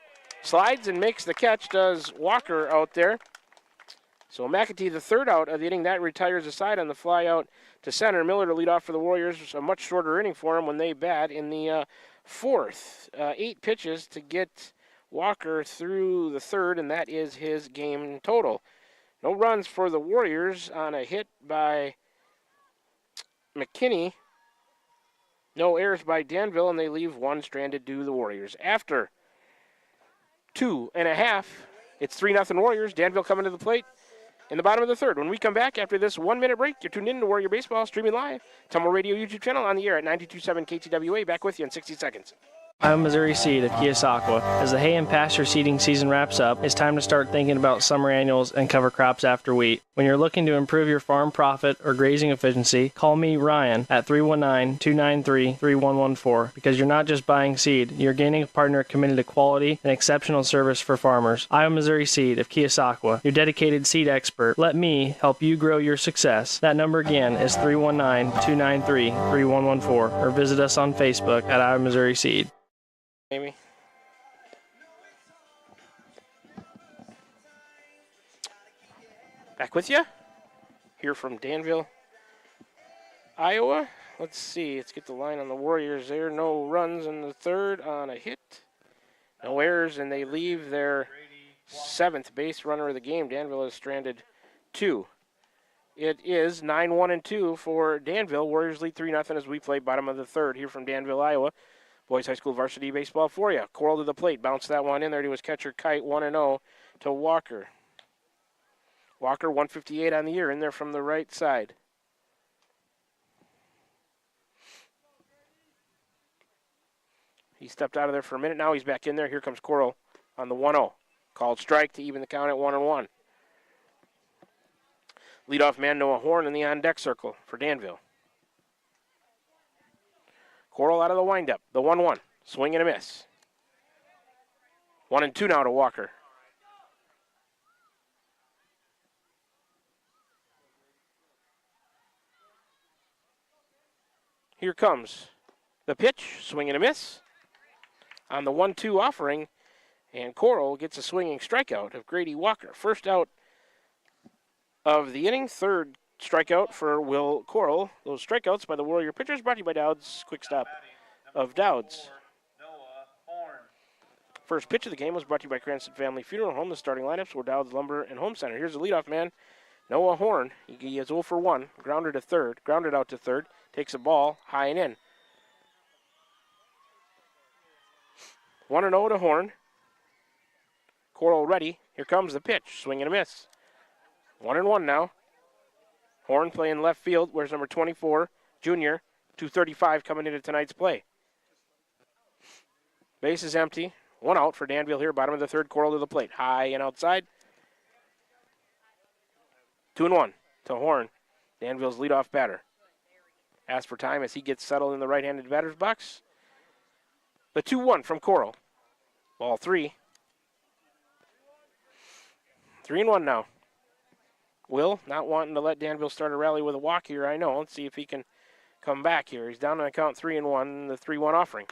Slides and makes the catch, does Walker out there. So McAtee, the third out of the inning, that retires the side on the fly out to center. Miller to lead off for the Warriors. A much shorter inning for him when they bat in the fourth. 8 pitches to get Walker through the third, and that is his game total. No runs for the Warriors on a hit by McKinney. No errors by Danville, and they leave 1 stranded to the Warriors. After 2.5, it's 3-0 Warriors. Danville coming to the plate in the bottom of the third. When we come back after this 1-minute break, you're tuned in to Warrior Baseball, streaming live. Tumble Radio YouTube channel on the air at 92.7 KTWA. Back with you in 60 seconds. I'm Missouri Seed of Keosauqua. As the hay and pasture seeding season wraps up, it's time to start thinking about summer annuals and cover crops after wheat. When you're looking to improve your farm profit or grazing efficiency, call me, Ryan, at 319-293-3114, because you're not just buying seed, you're gaining a partner committed to quality and exceptional service for farmers. I'm Missouri Seed of Keosauqua, your dedicated seed expert. Let me help you grow your success. That number again is 319-293-3114, or visit us on Facebook at I'm Missouri Seed. Amy. Back with you here from Danville, Iowa. Let's see. Let's get the line on the Warriors there. No runs in the third on a hit. No errors, and they leave their 7th base runner of the game. Danville is stranded 2. It is 9-1-2 for Danville. Warriors lead 3-0 as we play bottom of the third here from Danville, Iowa. Boys High School varsity baseball for you. Coral to the plate. Bounced that one in there to his catcher, Kite. 1-0 to Walker. Walker, 158 on the year, in there from the right side. He stepped out of there for a minute. Now he's back in there. Here comes Coral on the 1-0. Called strike to even the count at 1-1. Leadoff man Noah Horn in the on-deck circle for Danville. Coral out of the windup. The 1-1. Swing and a miss. 1-2 now to Walker. Here comes the pitch. Swing and a miss. On the 1-2 offering. And Coral gets a swinging strikeout of Grady Walker. First out of the inning. Third strikeout for Will Coral. Those strikeouts by the Warrior pitchers brought to you by Dowd's. Quick stop of Dowd's. First pitch of the game was brought to you by Cranston Family Funeral Home. The starting lineups were Dowd's Lumber and Home Center. Here's the leadoff man, Noah Horn. He is 0 for 1. Grounded to third. Grounded out to third. Takes a ball high and in. 1-0 to Horn. Coral ready. Here comes the pitch. Swing and a miss. 1-1 now. Horn playing left field. Where's number 24? Junior. 2:35 coming into tonight's play. Base is empty. 1 out for Danville here, bottom of the third, Coral to the plate. High and outside. 2-1 to Horn, Danville's leadoff batter. Asks for time as he gets settled in the right-handed batter's box. The 2-1 from Coral. Ball 3. 3-1 now. Will not wanting to let Danville start a rally with a walk here, I know. Let's see if he can come back here. He's down on the count 3-1, the 3-1 offering.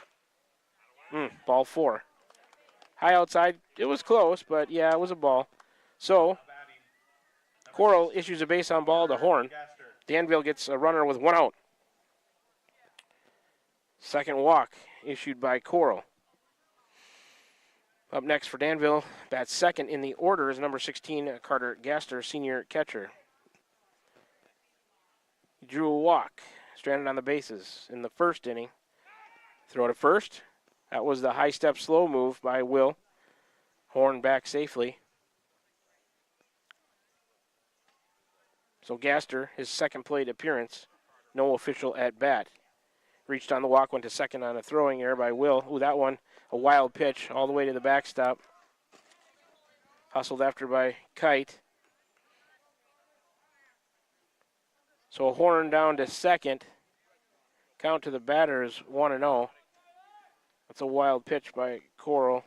Ball 4. High outside. It was close, but yeah, it was a ball. So, Coral issues a base on ball to Horn. Danville gets a runner with 1 out. Second walk issued by Coral. Up next for Danville, bats second in the order is number 16, Carter Gaster, senior catcher. He drew a walk, stranded on the bases in the first inning. Throw to first. That was the high step slow move by Will. Horn back safely. So Gaster, his second plate appearance, no official at bat. Reached on the walk, went to second on a throwing error by Will. Ooh, that one, a wild pitch all the way to the backstop. Hustled after by Kite. So Horn down to second. Count to the batter is 1-0. That's a wild pitch by Coral,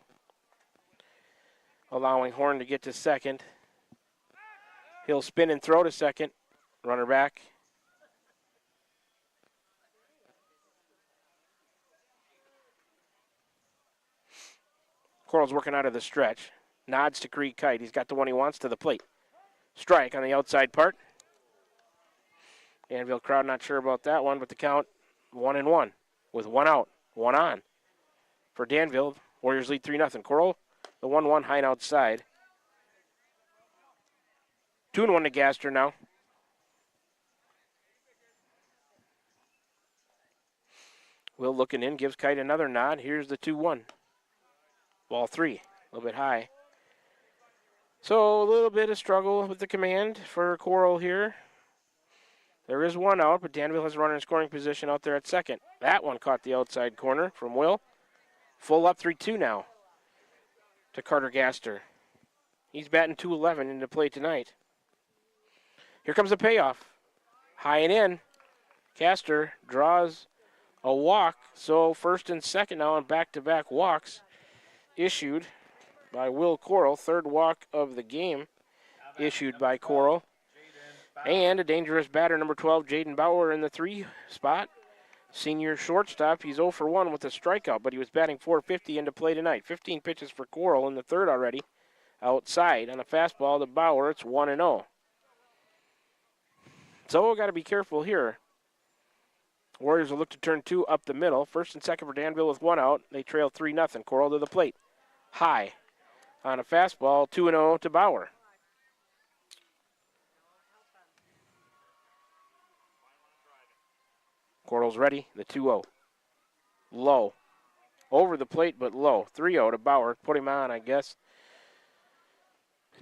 allowing Horn to get to second. He'll spin and throw to second. Runner back. Coral's working out of the stretch. Nods to Creek Kite. He's got the one he wants to the plate. Strike on the outside part. Danville crowd not sure about that one, but the count 1-1 with 1 out, 1 on. For Danville, Warriors lead 3-0. Coral, the 1-1 high and outside. 2-1 to Gaster now. Will looking in, gives Kite another nod. Here's the 2-1. Ball 3, a little bit high. So a little bit of struggle with the command for Coral here. There is 1 out, but Danville has a runner in scoring position out there at second. That one caught the outside corner from Will. Full up 3-2 now to Carter Gaster. He's batting .211 into play tonight. Here comes the payoff. High and in. Gaster draws a walk, so first and second now on back-to-back walks issued by Will Coral. Third walk of the game issued by Coral. And a dangerous batter, number 12, Jaden Bauer in the 3 spot. Senior shortstop. He's 0 for 1 with a strikeout, but he was batting .450 into play tonight. 15 pitches for Coral in the third already. Outside on a fastball to Bauer. It's 1-0. So got to be careful here. Warriors will look to turn 2 up the middle. First and second for Danville with 1 out. They trail 3-0. Coral to the plate. High on a fastball. 2-0 to Bauer. Coral's ready. The 2-0. Low. Over the plate, but low. 3-0 to Bauer. Put him on, I guess.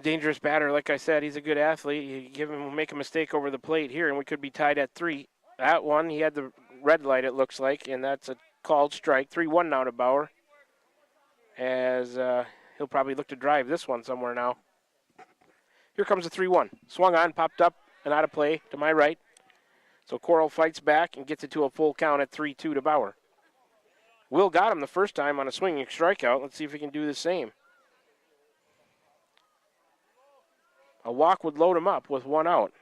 Dangerous batter, like I said. He's a good athlete. You give him, make a mistake over the plate here, and we could be tied at 3. That one, he had the red light, it looks like, and that's a called strike. 3-1 now to Bauer, as he'll probably look to drive this one somewhere now. Here comes the 3-1. Swung on, popped up, and out of play to my right. So Coral fights back and gets it to a full count at 3-2 to Bauer. Will got him the first time on a swinging strikeout. Let's see if he can do the same. A walk would load him up with 1 out.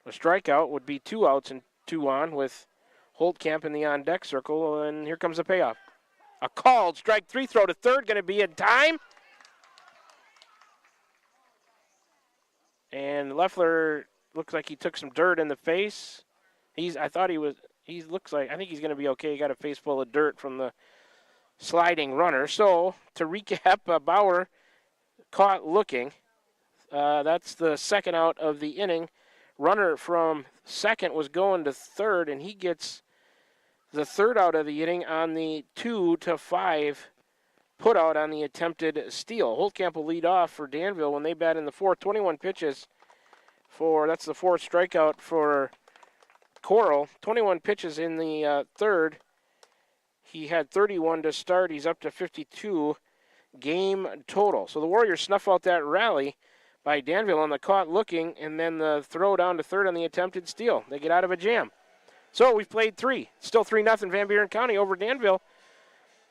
A strikeout would be 2 outs and 2 on with Holtkamp in the on-deck circle, and here comes the payoff. A called strike 3 throw to third, going to be in time. And Leffler looks like he took some dirt in the face. I think he's going to be okay. He got a face full of dirt from the sliding runner. So, to recap, Bauer caught looking. That's the second out of the inning. Runner from second was going to third, and he gets the third out of the inning on the 2-5 put out on the attempted steal. Holtkamp will lead off for Danville when they bat in the fourth. 21 pitches that's the fourth strikeout for Coral, 21 pitches in the third. He had 31 to start. He's up to 52 game total. So the Warriors snuff out that rally by Danville on the caught looking, and then the throw down to third on the attempted steal. They get out of a jam. So we've played 3. Still 3-0 Van Buren County over Danville.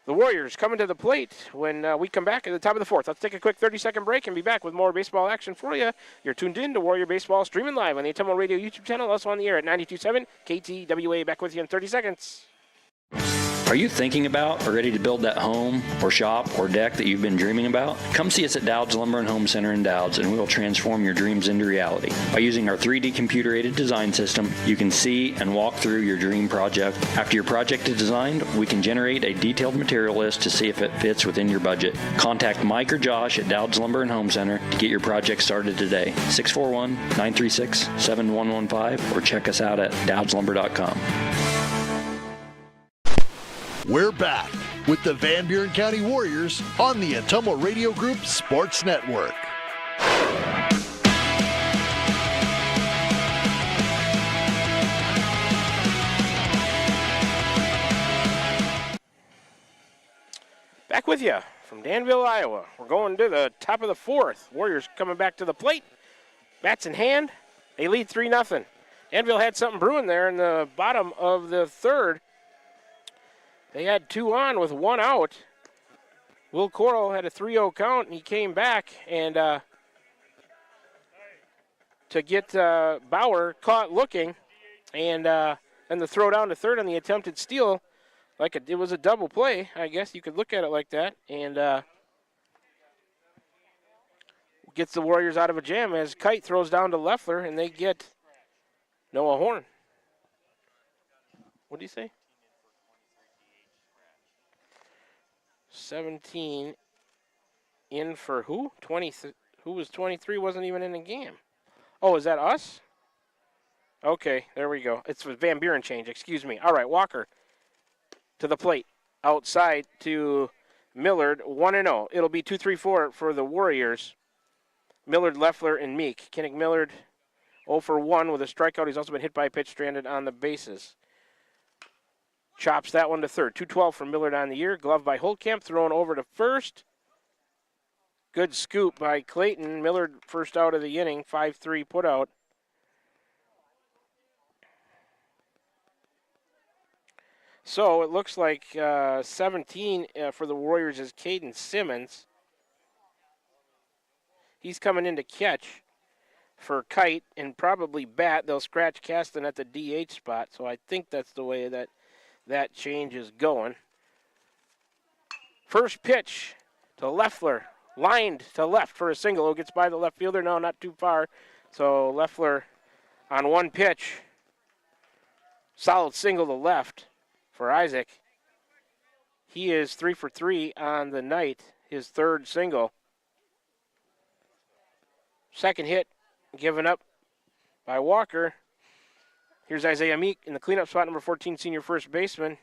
The Warriors coming to the plate when we come back at the top of the fourth. Let's take a quick 30-second break and be back with more baseball action for you. You're tuned in to Warrior Baseball, streaming live on the Temple Radio YouTube channel, also on the air at 92.7 KTWA. Back with you in 30 seconds. Are you thinking about or ready to build that home or shop or deck that you've been dreaming about? Come see us at Dowd's Lumber and Home Center in Dowd's, and we will transform your dreams into reality. By using our 3D computer-aided design system, you can see and walk through your dream project. After your project is designed, we can generate a detailed material list to see if it fits within your budget. Contact Mike or Josh at Dowd's Lumber and Home Center to get your project started today. 641-936-7115 or check us out at dowdslumber.com. We're back with the Van Buren County Warriors on the Atomo Radio Group Sports Network. Back with you from Danville, Iowa. We're going to the top of the fourth. Warriors coming back to the plate. Bats in hand. They lead 3-0. Danville had something brewing there in the bottom of the third. They had 2 on with 1 out. Will Coral had a 3-0 count, and he came back and to get Bauer caught looking, and the throw down to third on the attempted steal. It was a double play, I guess you could look at it like that, and gets the Warriors out of a jam as Kite throws down to Leffler, and they get Noah Horn. What do you say? 17 in for who? 20. Who was 23? Wasn't even in the game. Oh, is that us? Okay, there we go. It's a Van Buren change. Excuse me. All right, Walker to the plate, outside to Millard. 1-0. It'll be 2-3-4 for the Warriors. Millard, Leffler, and Meek. Kennick Millard 0 for 1 with a strikeout. He's also been hit by a pitch stranded on the bases. Chops that one to third. 2-12 for Millard on the year. Glove by Holtkamp, thrown over to first. Good scoop by Clayton. Millard first out of the inning. 5-3 put out. So it looks like 17 for the Warriors is Caden Simmons. He's coming in to catch for Kite and probably bat. They'll scratch Caston at the DH spot. So I think that's the way that change is going. First pitch to Leffler, lined to left for a single. Who gets by the left fielder? No, not too far. So Leffler on one pitch. Solid single to left for Isaac. He is 3 for 3 on the night, his third single. Second hit given up by Walker. Here's Isaiah Meek in the cleanup spot, number 14, senior first baseman.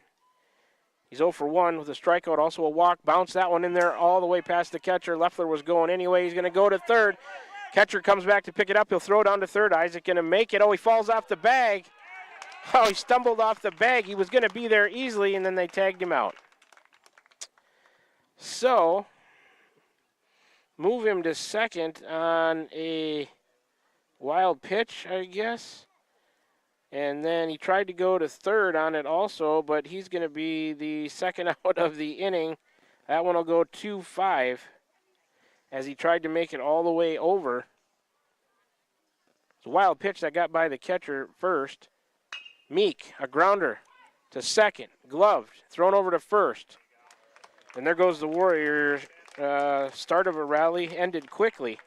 He's 0 for 1 with a strikeout, also a walk. Bounce that one in there all the way past the catcher. Leffler was going anyway. He's going to go to third. Catcher comes back to pick it up. He'll throw it down to third. Isaac going to make it. Oh, he falls off the bag. Oh, he stumbled off the bag. He was going to be there easily, and then they tagged him out. So, move him to second on a wild pitch, I guess. And then he tried to go to third on it also, but he's going to be the second out of the inning. That one will go 2-5 as he tried to make it all the way over. It's a wild pitch that got by the catcher first. Meek, a grounder to second, gloved, thrown over to first. And there goes the Warriors. Start of a rally ended quickly.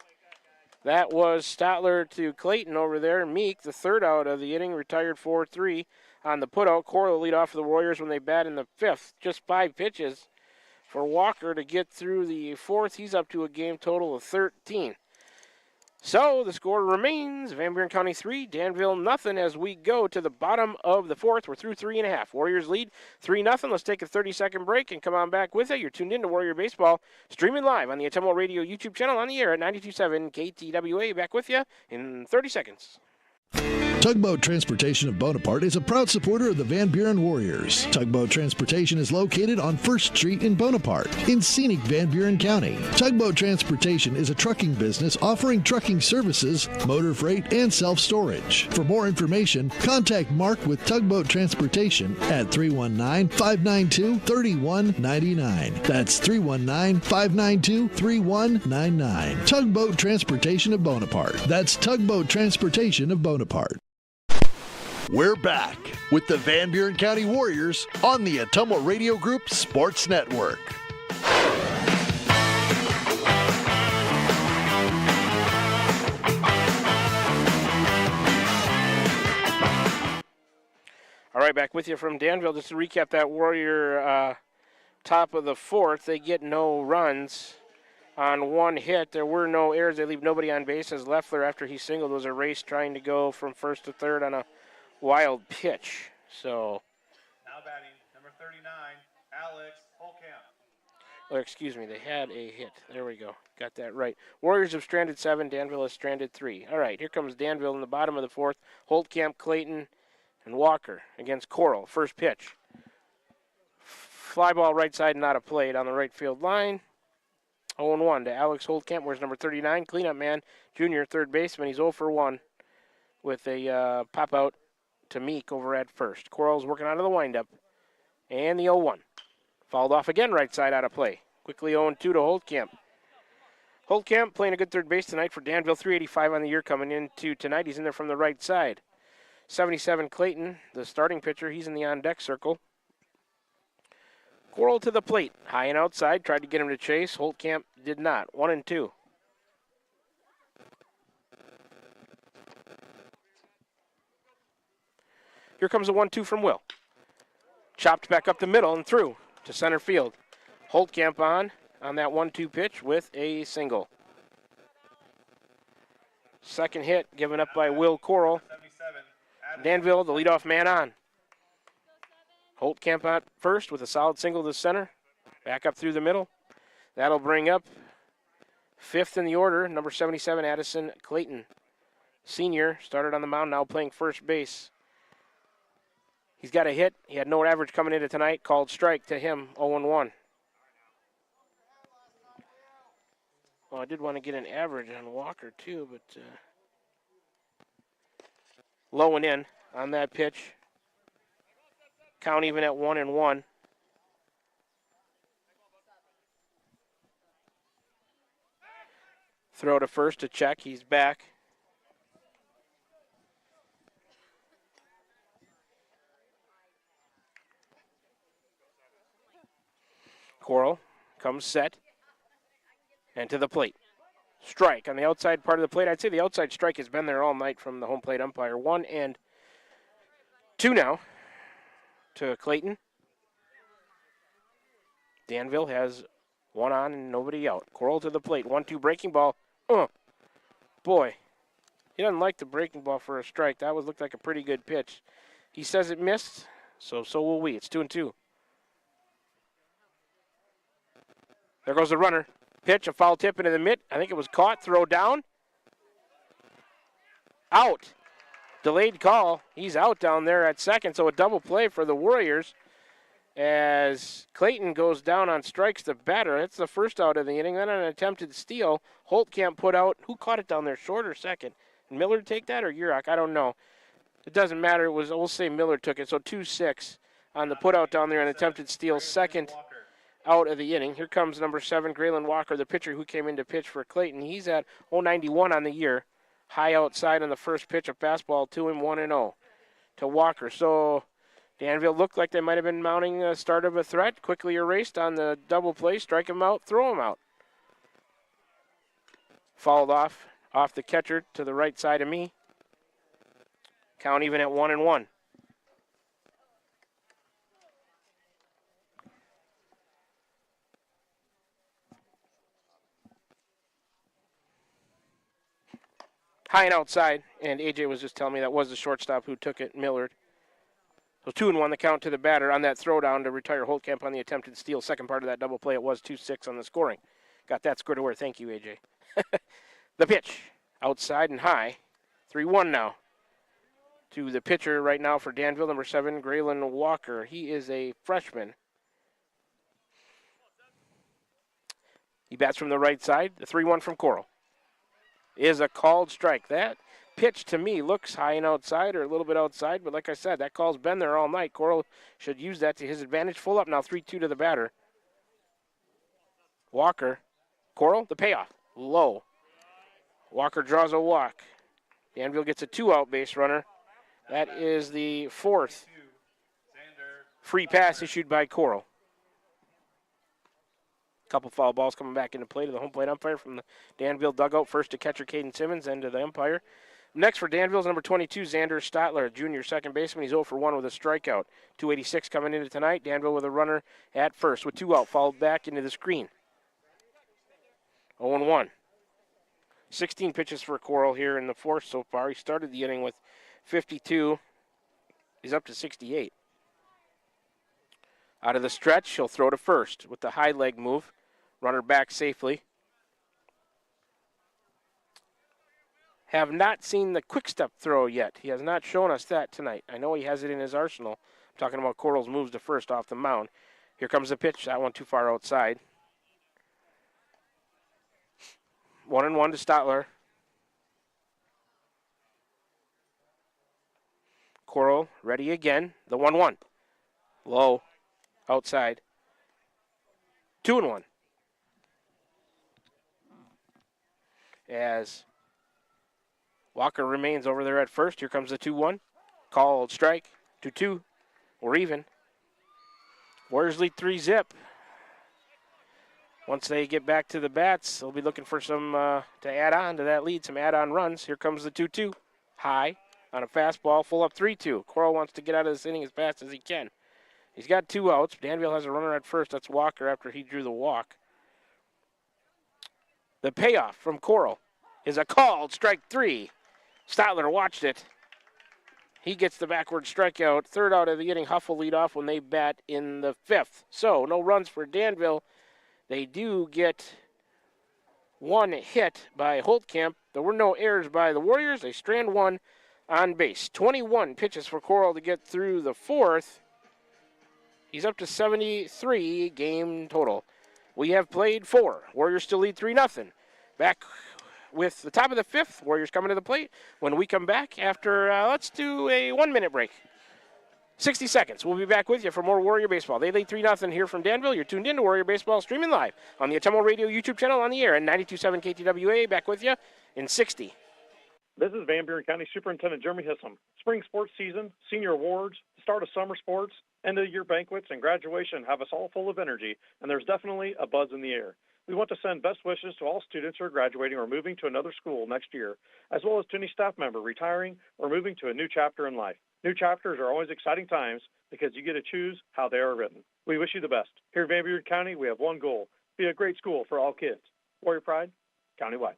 That was Statler to Clayton over there. Meek, the third out of the inning, retired 4-3 on the putout. Coral lead off for the Warriors when they bat in the fifth. Just 5 pitches for Walker to get through the fourth. He's up to a game total of 13. So the score remains Van Buren County 3, Danville nothing as we go to the bottom of the fourth. We're through 3.5. Warriors lead 3-0. Let's take a 30-second break and come on back with it. You're tuned in to Warrior Baseball, streaming live on the Atomo Radio YouTube channel on the air at 92.7 KTWA. Back with you in 30 seconds. Tugboat Transportation of Bonaparte is a proud supporter of the Van Buren Warriors. Tugboat Transportation is located on 1st Street in Bonaparte, in scenic Van Buren County. Tugboat Transportation is a trucking business offering trucking services, motor freight, and self-storage. For more information, contact Mark with Tugboat Transportation at 319-592-3199. That's 319-592-3199. Tugboat Transportation of Bonaparte. That's Tugboat Transportation of Bonaparte. We're back with the Van Buren County Warriors on the Ottumwa Radio Group Sports Network. All right, back with you from Danville. Just to recap that Warrior top of the fourth, they get no runs on one hit. There were no errors. They leave nobody on base as Leffler, after he singled, was erased trying to go from first to third on a wild pitch. So, now batting, number 39, Alex Holkamp. or excuse me, they had a hit. There we go. Got that right. Warriors have stranded 7. Danville has stranded 3. All right, here comes Danville in the bottom of the fourth. Holtkamp, Clayton, and Walker against Coral. First pitch. Fly ball right side, not a plate on the right field line. 0-1 to Alex Holtkamp, where's number 39, cleanup man, junior, third baseman. He's 0 for 1 with a pop out to Meek over at first. Coral's working out of the windup. And the 0-1. Fouled off again, right side out of play. Quickly 0-2 to Holtkamp. Holtkamp playing a good third base tonight for Danville, 385 on the year coming into tonight. He's in there from the right side. 77 Clayton, the starting pitcher, he's in the on-deck circle. Coral to the plate, high and outside, tried to get him to chase. Holtkamp did not. 1-2. Here comes a 1-2 from Will. Chopped back up the middle and through to center field. Holtkamp on that 1-2 pitch with a single. Second hit given up by Will Coral. Danville, the leadoff man on. Holtkamp out first with a solid single to center. Back up through the middle. That'll bring up fifth in the order, number 77, Addison Clayton. Senior, started on the mound, now playing first base. He's got a hit. He had no average coming into tonight. Called strike to him, 0-1. Well, I did want to get an average on Walker, too, but low and in on that pitch. Count even at 1-1. Throw to first to check. He's back. Coral comes set and to the plate. Strike on the outside part of the plate. I'd say the outside strike has been there all night from the home plate umpire. 1-2 now to Clayton. Danville has one on and nobody out. Coral to the plate. 1-2 breaking ball. Boy, he doesn't like the breaking ball for a strike. That looked like a pretty good pitch. He says it missed, so will we. It's 2-2. There goes the runner. Pitch, a foul tip into the mitt. I think it was caught. Throw down. Out. Delayed call. He's out down there at second, so a double play for the Warriors as Clayton goes down on strikes to batter. That's the first out of the inning. Then an attempted steal. Holtkamp put out. Who caught it down there, short or second? Miller take that or Urach? I don't know. It doesn't matter. We'll say Miller took it. So 2-6 on the put out down there, an attempted steal, second out of the inning. Here comes number 7, Graylin Walker, the pitcher who came in to pitch for Clayton. He's at 091 on the year. High outside on the first pitch, a fastball to him, 1-0 to Walker. So Danville looked like they might have been mounting the start of a threat. Quickly erased on the double play. Strike him out, throw him out. Fouled off the catcher to the right side of me. Count even at 1-1. High and outside, and AJ was just telling me that was the shortstop who took it, Millard. So 2-1 the count to the batter on that throwdown to retire Holtkamp on the attempted steal. Second part of that double play, it was 2-6 on the scoring. Got that squared away. Thank you, AJ. The pitch, outside and high. 3-1 now. to the pitcher right now for Danville, number 7, Graylin Walker. He is a freshman. He bats from the right side. The 3-1 from Coral is a called strike. That pitch to me looks high and outside or a little bit outside, but like I said, that call's been there all night. Coral should use that to his advantage. Full up now, 3-2 to the batter. Walker. Coral, the payoff. Low. Walker draws a walk. Danville gets a 2-out base runner. That is the 4th free pass issued by Coral. Couple foul balls coming back into play to the home plate umpire from the Danville dugout. First to catcher Caden Simmons, then to the umpire. Next for Danville's number 22, Xander Stotler, junior second baseman. He's 0 for 1 with a strikeout. 286 coming into tonight. Danville with a runner at first with 2 out, fouled back into the screen. 0-1. 16 pitches for Coral here in the 4th so far. He started the inning with 52. He's up to 68. Out of the stretch, he'll throw to first with the high leg move. Runner back safely. Have not seen the quick step throw yet. He has not shown us that tonight. I know he has it in his arsenal. I'm talking about Coral's moves to first off the mound. Here comes the pitch. That one too far outside. 1-1 to Stotler. Coral ready again. The 1-1. Low. Outside. 2-1. As Walker remains over there at first. Here comes the 2-1. Called strike. 2-2. We're even. Warriors lead 3-zip. Once they get back to the bats, they'll be looking for some to add on to that lead, some add-on runs. Here comes the 2-2. High on a fastball, full up 3-2. Coral wants to get out of this inning as fast as he can. He's got 2 outs. Danville has a runner at first. That's Walker after he drew the walk. The payoff from Coral is a called strike 3. Stotler watched it. He gets the backward strikeout. 3rd out of the inning. Huff will lead off when they bat in the 5th. So no runs for Danville. They do get 1 hit by Holtkamp. There were no errors by the Warriors. They strand 1 on base. 21 pitches for Coral to get through the 4th. He's up to 73 game total. We have played 4. Warriors still lead 3-0. Back with the top of the 5th. Warriors coming to the plate. When we come back after, let's do a 1-minute break. 60 seconds. We'll be back with you for more Warrior Baseball. They lead 3-0 here from Danville. You're tuned in to Warrior Baseball, streaming live on the Atomo Radio YouTube channel on the air at 92.7 KTWA. Back with you in 60. This is Van Buren County Superintendent Jeremy Hissom. Spring sports season, senior awards, the start of summer sports, end of year banquets, and graduation have us all full of energy, and there's definitely a buzz in the air. We want to send best wishes to all students who are graduating or moving to another school next year, as well as to any staff member retiring or moving to a new chapter in life. New chapters are always exciting times because you get to choose how they are written. We wish you the best. Here in Van Buren County, we have one goal: be a great school for all kids. Warrior Pride, countywide.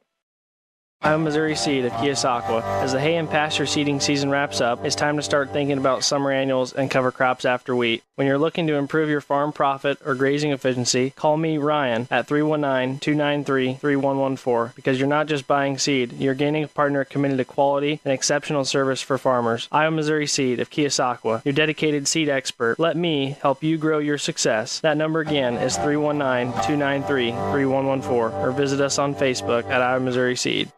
Iowa Missouri seed of Keosauqua. As the hay and pasture seeding season wraps up, it's time to start thinking about summer annuals and cover crops after wheat. When you're looking to improve your farm profit or grazing efficiency, call me, Ryan, at 319-293-3114, because you're not just buying seed, you're gaining a partner committed to quality and exceptional service for farmers. Iowa Missouri seed of Keosauqua, your dedicated seed expert. Let me help you grow your success. That number again is 319-293-3114, or visit us on Facebook at Iowa Missouri Seed.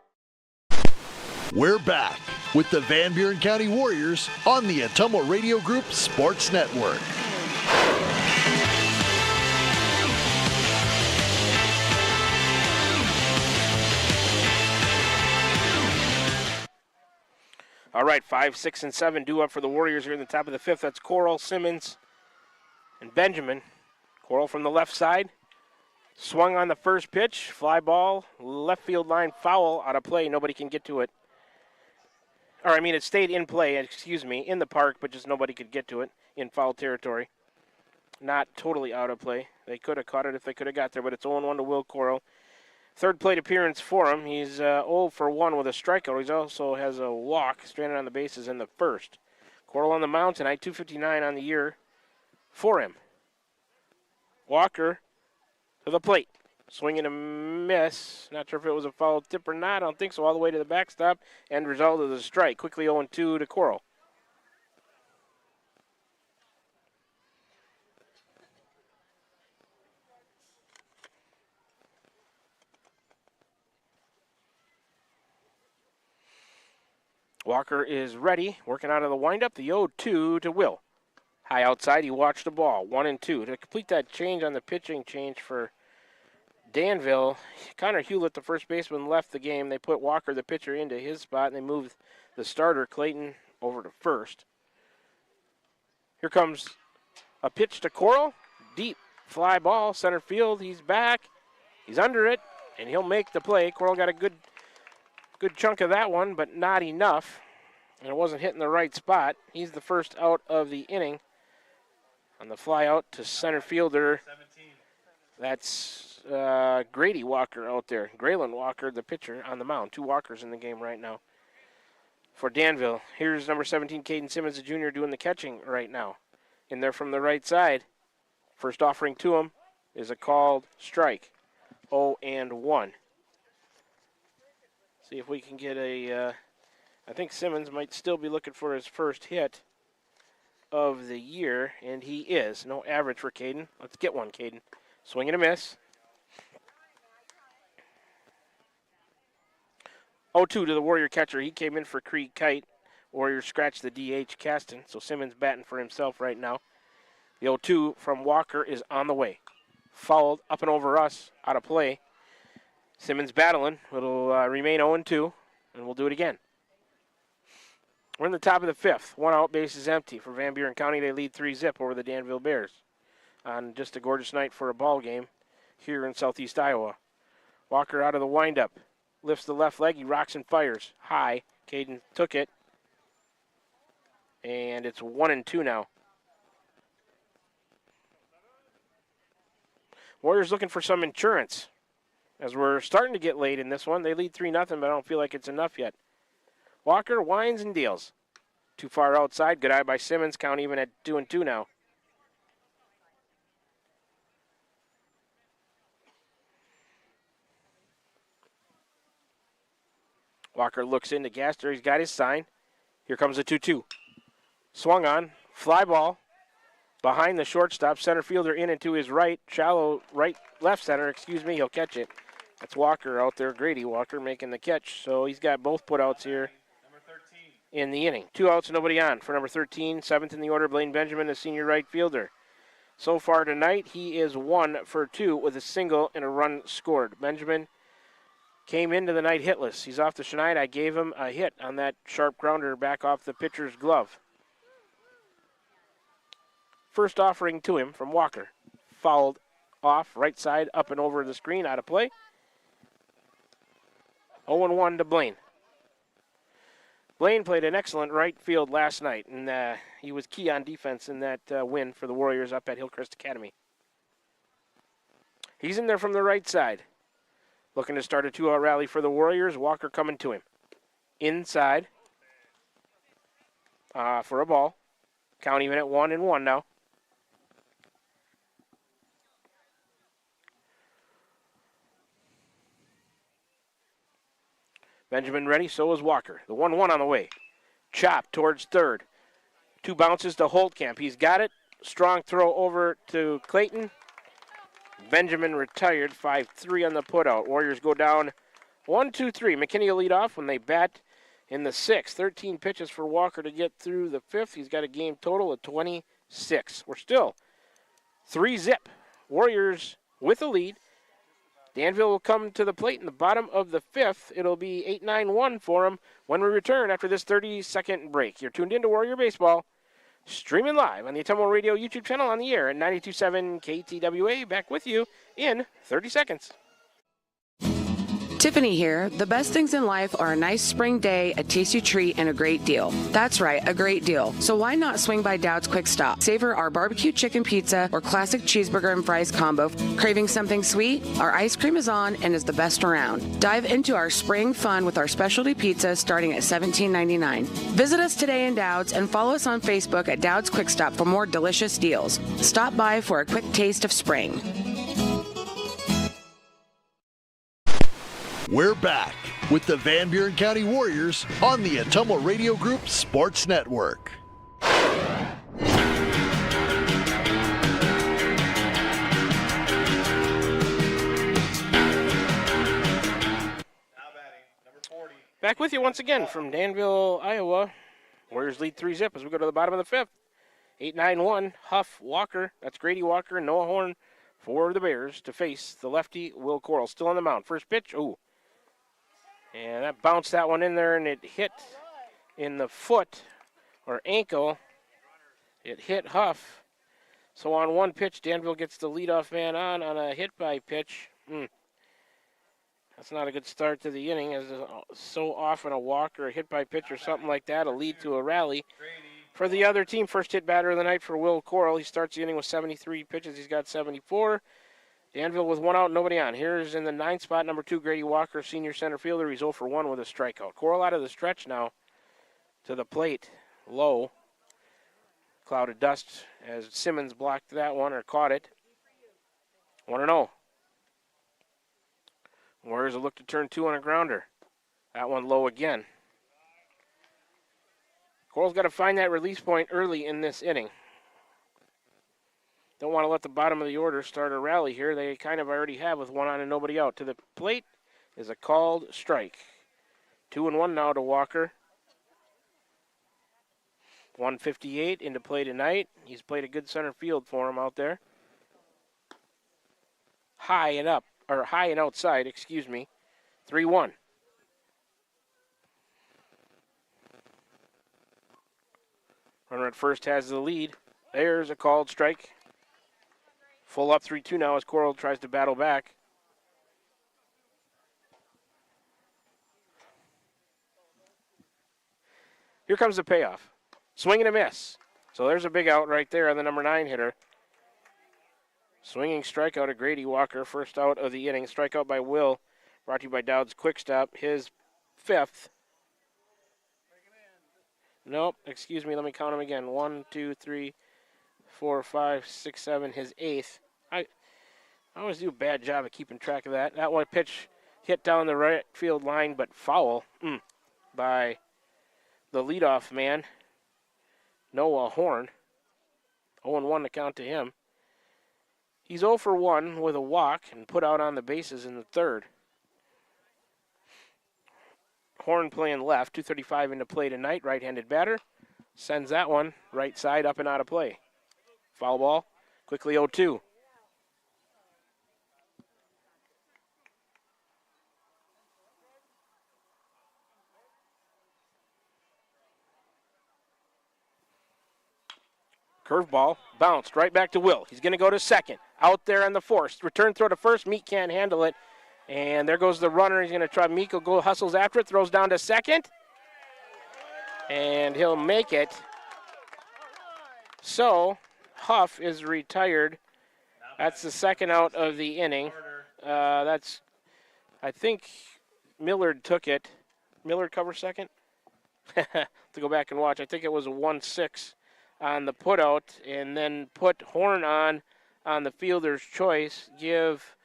We're back with the Van Buren County Warriors on the Atomo Radio Group Sports Network. All right, 5, 6, and 7 due up for the Warriors here in the top of the 5th. That's Coral, Simmons, and Benjamin. Coral from the left side. Swung on the first pitch. Fly ball, left field line foul, out of play. Nobody can get to it. Or, I mean, it stayed in play, in the park, but just nobody could get to it in foul territory. Not totally out of play. They could have caught it if they could have got there, but it's 0-1 to Will Coral. 3rd plate appearance for him. He's 0 for 1 with a strikeout. He also has a walk, stranded on the bases in the 1st. Coral on the mound tonight, 259 on the year for him. Walker to the plate. Swing and a miss. Not sure if it was a foul tip or not. I don't think so. All the way to the backstop. End result of the strike. Quickly 0-2 to Coral. Walker is ready, working out of the windup. The 0-2 to Will. High outside, he watched the ball. 1-2. To complete that change on the pitching change for Danville, Connor Hewlett, the first baseman, left the game. They put Walker, the pitcher, into his spot, and they moved the starter, Clayton, over to first. Here comes a pitch to Coral. Deep fly ball, center field. He's back. He's under it, and he'll make the play. Coral got a good chunk of that one, but not enough. And it wasn't hitting the right spot. He's the first out of the inning. On the fly out to center fielder, 17. That's Grady Walker out there. Graylin Walker, the pitcher, on the mound. 2 Walkers in the game right now for Danville. Here's number 17, Caden Simmons, the junior, doing the catching right now. In there from the right side. First offering to him is a called strike. 0-1. See if we can get a, I think Simmons might still be looking for his first hit of the year, and he is. No average for Caden. Let's get one, Caden. Swing and a miss. 0-2 to the Warrior catcher. He came in for Creed Kite. Warriors scratched the DH Caston, so Simmons batting for himself right now. The 0-2 from Walker is on the way. Fouled up and over us, out of play. Simmons battling. It'll remain 0-2, and we'll do it again. We're in the top of the 5th. 1 out, base is empty. For Van Buren County, they lead 3-0 over the Danville Bears on just a gorgeous night for a ball game here in southeast Iowa. Walker out of the windup. Lifts the left leg. He rocks and fires. High. Caden took it. And it's 1-2 now. Warriors looking for some insurance. As we're starting to get late in this one, they lead 3-0, but I don't feel like it's enough yet. Walker winds and deals. Too far outside. Good eye by Simmons. Count even at 2-2 now. Walker looks into Gaster. He's got his sign. Here comes a 2-2. Swung on. Fly ball. Behind the shortstop. Center fielder in and to his right. Shallow right, left center. He'll catch it. That's Walker out there. Grady Walker making the catch. So he's got both putouts here in the inning. 2 outs, nobody on for number 13. 7th in the order, Blaine Benjamin, the senior right fielder. So far tonight, he is 1 for 2 with a single and a run scored. Benjamin came into the night hitless. He's off the Schneid. I gave him a hit on that sharp grounder back off the pitcher's glove. First offering to him from Walker. Fouled off, right side, up and over the screen, out of play. 0-1 to Blaine. Blaine played an excellent right field last night, and he was key on defense in that win for the Warriors up at Hillcrest Academy. He's in there from the right side. Looking to start a 2-out rally for the Warriors. Walker coming to him. Inside for a ball. Count even at 1-1 now. Benjamin ready, so is Walker. The 1-1 on the way. Chop towards third. 2 bounces to Holtkamp. He's got it. Strong throw over to Clayton. Benjamin retired. 5-3 on the putout. Warriors go down 1-2-3. McKinney will lead off when they bat in the 6th. 13 pitches for Walker to get through the 5th. He's got a game total of 26. We're still 3-0. Warriors with a lead. Danville will come to the plate in the bottom of the 5th. It'll be 8-9-1 for them when we return after this 30-second break. You're tuned into Warrior Baseball, streaming live on the Ottumwa Radio YouTube channel on the air at 92.7 KTWA. Back with you in 30 seconds. Tiffany here. The best things in life are a nice spring day, a tasty treat, and a great deal. That's right, a great deal. So why not swing by Dowd's Quick Stop? Savor our barbecue chicken pizza or classic cheeseburger and fries combo. Craving something sweet? Our ice cream is on and is the best around. Dive into our spring fun with our specialty pizza starting at $17.99. Visit us today in Dowd's and follow us on Facebook at Dowd's Quick Stop for more delicious deals. Stop by for a quick taste of spring. We're back with the Van Buren County Warriors on the Ottumwa Radio Group Sports Network. Now batting, number 40. Back with you once again from Danville, Iowa. Warriors lead 3-0 as we go to the bottom of the fifth. 8-9-1, Huff, Walker, that's Grady Walker and Noah Horn for the Bears to face the lefty Will Coral. Still on the mound. First pitch, ooh. And that bounced that one in there, and it hit in the foot or ankle. It hit Huff. So on one pitch, Danville gets the leadoff man on a hit-by pitch. That's not a good start to the inning, as so often a walk or a hit-by pitch or something like that will lead to a rally. For the other team, first hit batter of the night for Will Coral. He starts the inning with 73 pitches. He's got 74. Danville with one out, nobody on. Here's in the ninth spot, number 2, Grady Walker, senior center fielder. He's 0 for 1 with a strikeout. Coral out of the stretch now to the plate, low. Cloud of dust as Simmons blocked that one or caught it. 1-0. Warriors will look to turn 2 on a grounder. That one low again. Coral's got to find that release point early in this inning. Don't want to let the bottom of the order start a rally here. They kind of already have with one on and nobody out. To the plate is a called strike. 2-1 now to Walker. 158 into play tonight. He's played a good center field for him out there. High and outside, 3-1. Runner at first has the lead. There's a called strike. Full up 3-2 now as Coral tries to battle back. Here comes the payoff. Swing and a miss. So there's a big out right there on the number 9 hitter. Swinging strikeout of Grady Walker, first out of the inning. Strikeout by Will, brought to you by Dowd's Quick Stop, his 5th. Nope, let me count them again. 1, 2, 3, 4, 5, 6, 7, his 8th. I always do a bad job of keeping track of that. That one pitch hit down the right field line, but foul by the leadoff man, Noah Horn. 0-1 to count to him. He's 0 for 1 with a walk and put out on the bases in the third. Horn playing left, 235 into play tonight, right-handed batter. Sends that one right side up and out of play. Foul ball, quickly 0-2. Curveball, bounced right back to Will. He's going to go to second. Out there on the force. Return throw to first. Meek can't handle it. And there goes the runner. He's going to try. Meek will go, hustles after it, throws down to second. And he'll make it. So, Huff is retired. That's the second out of the inning. I think Millard took it. Millard cover second? To go back and watch. I think it was a 1-6. On the putout, and then put Horn on the fielder's choice. Give,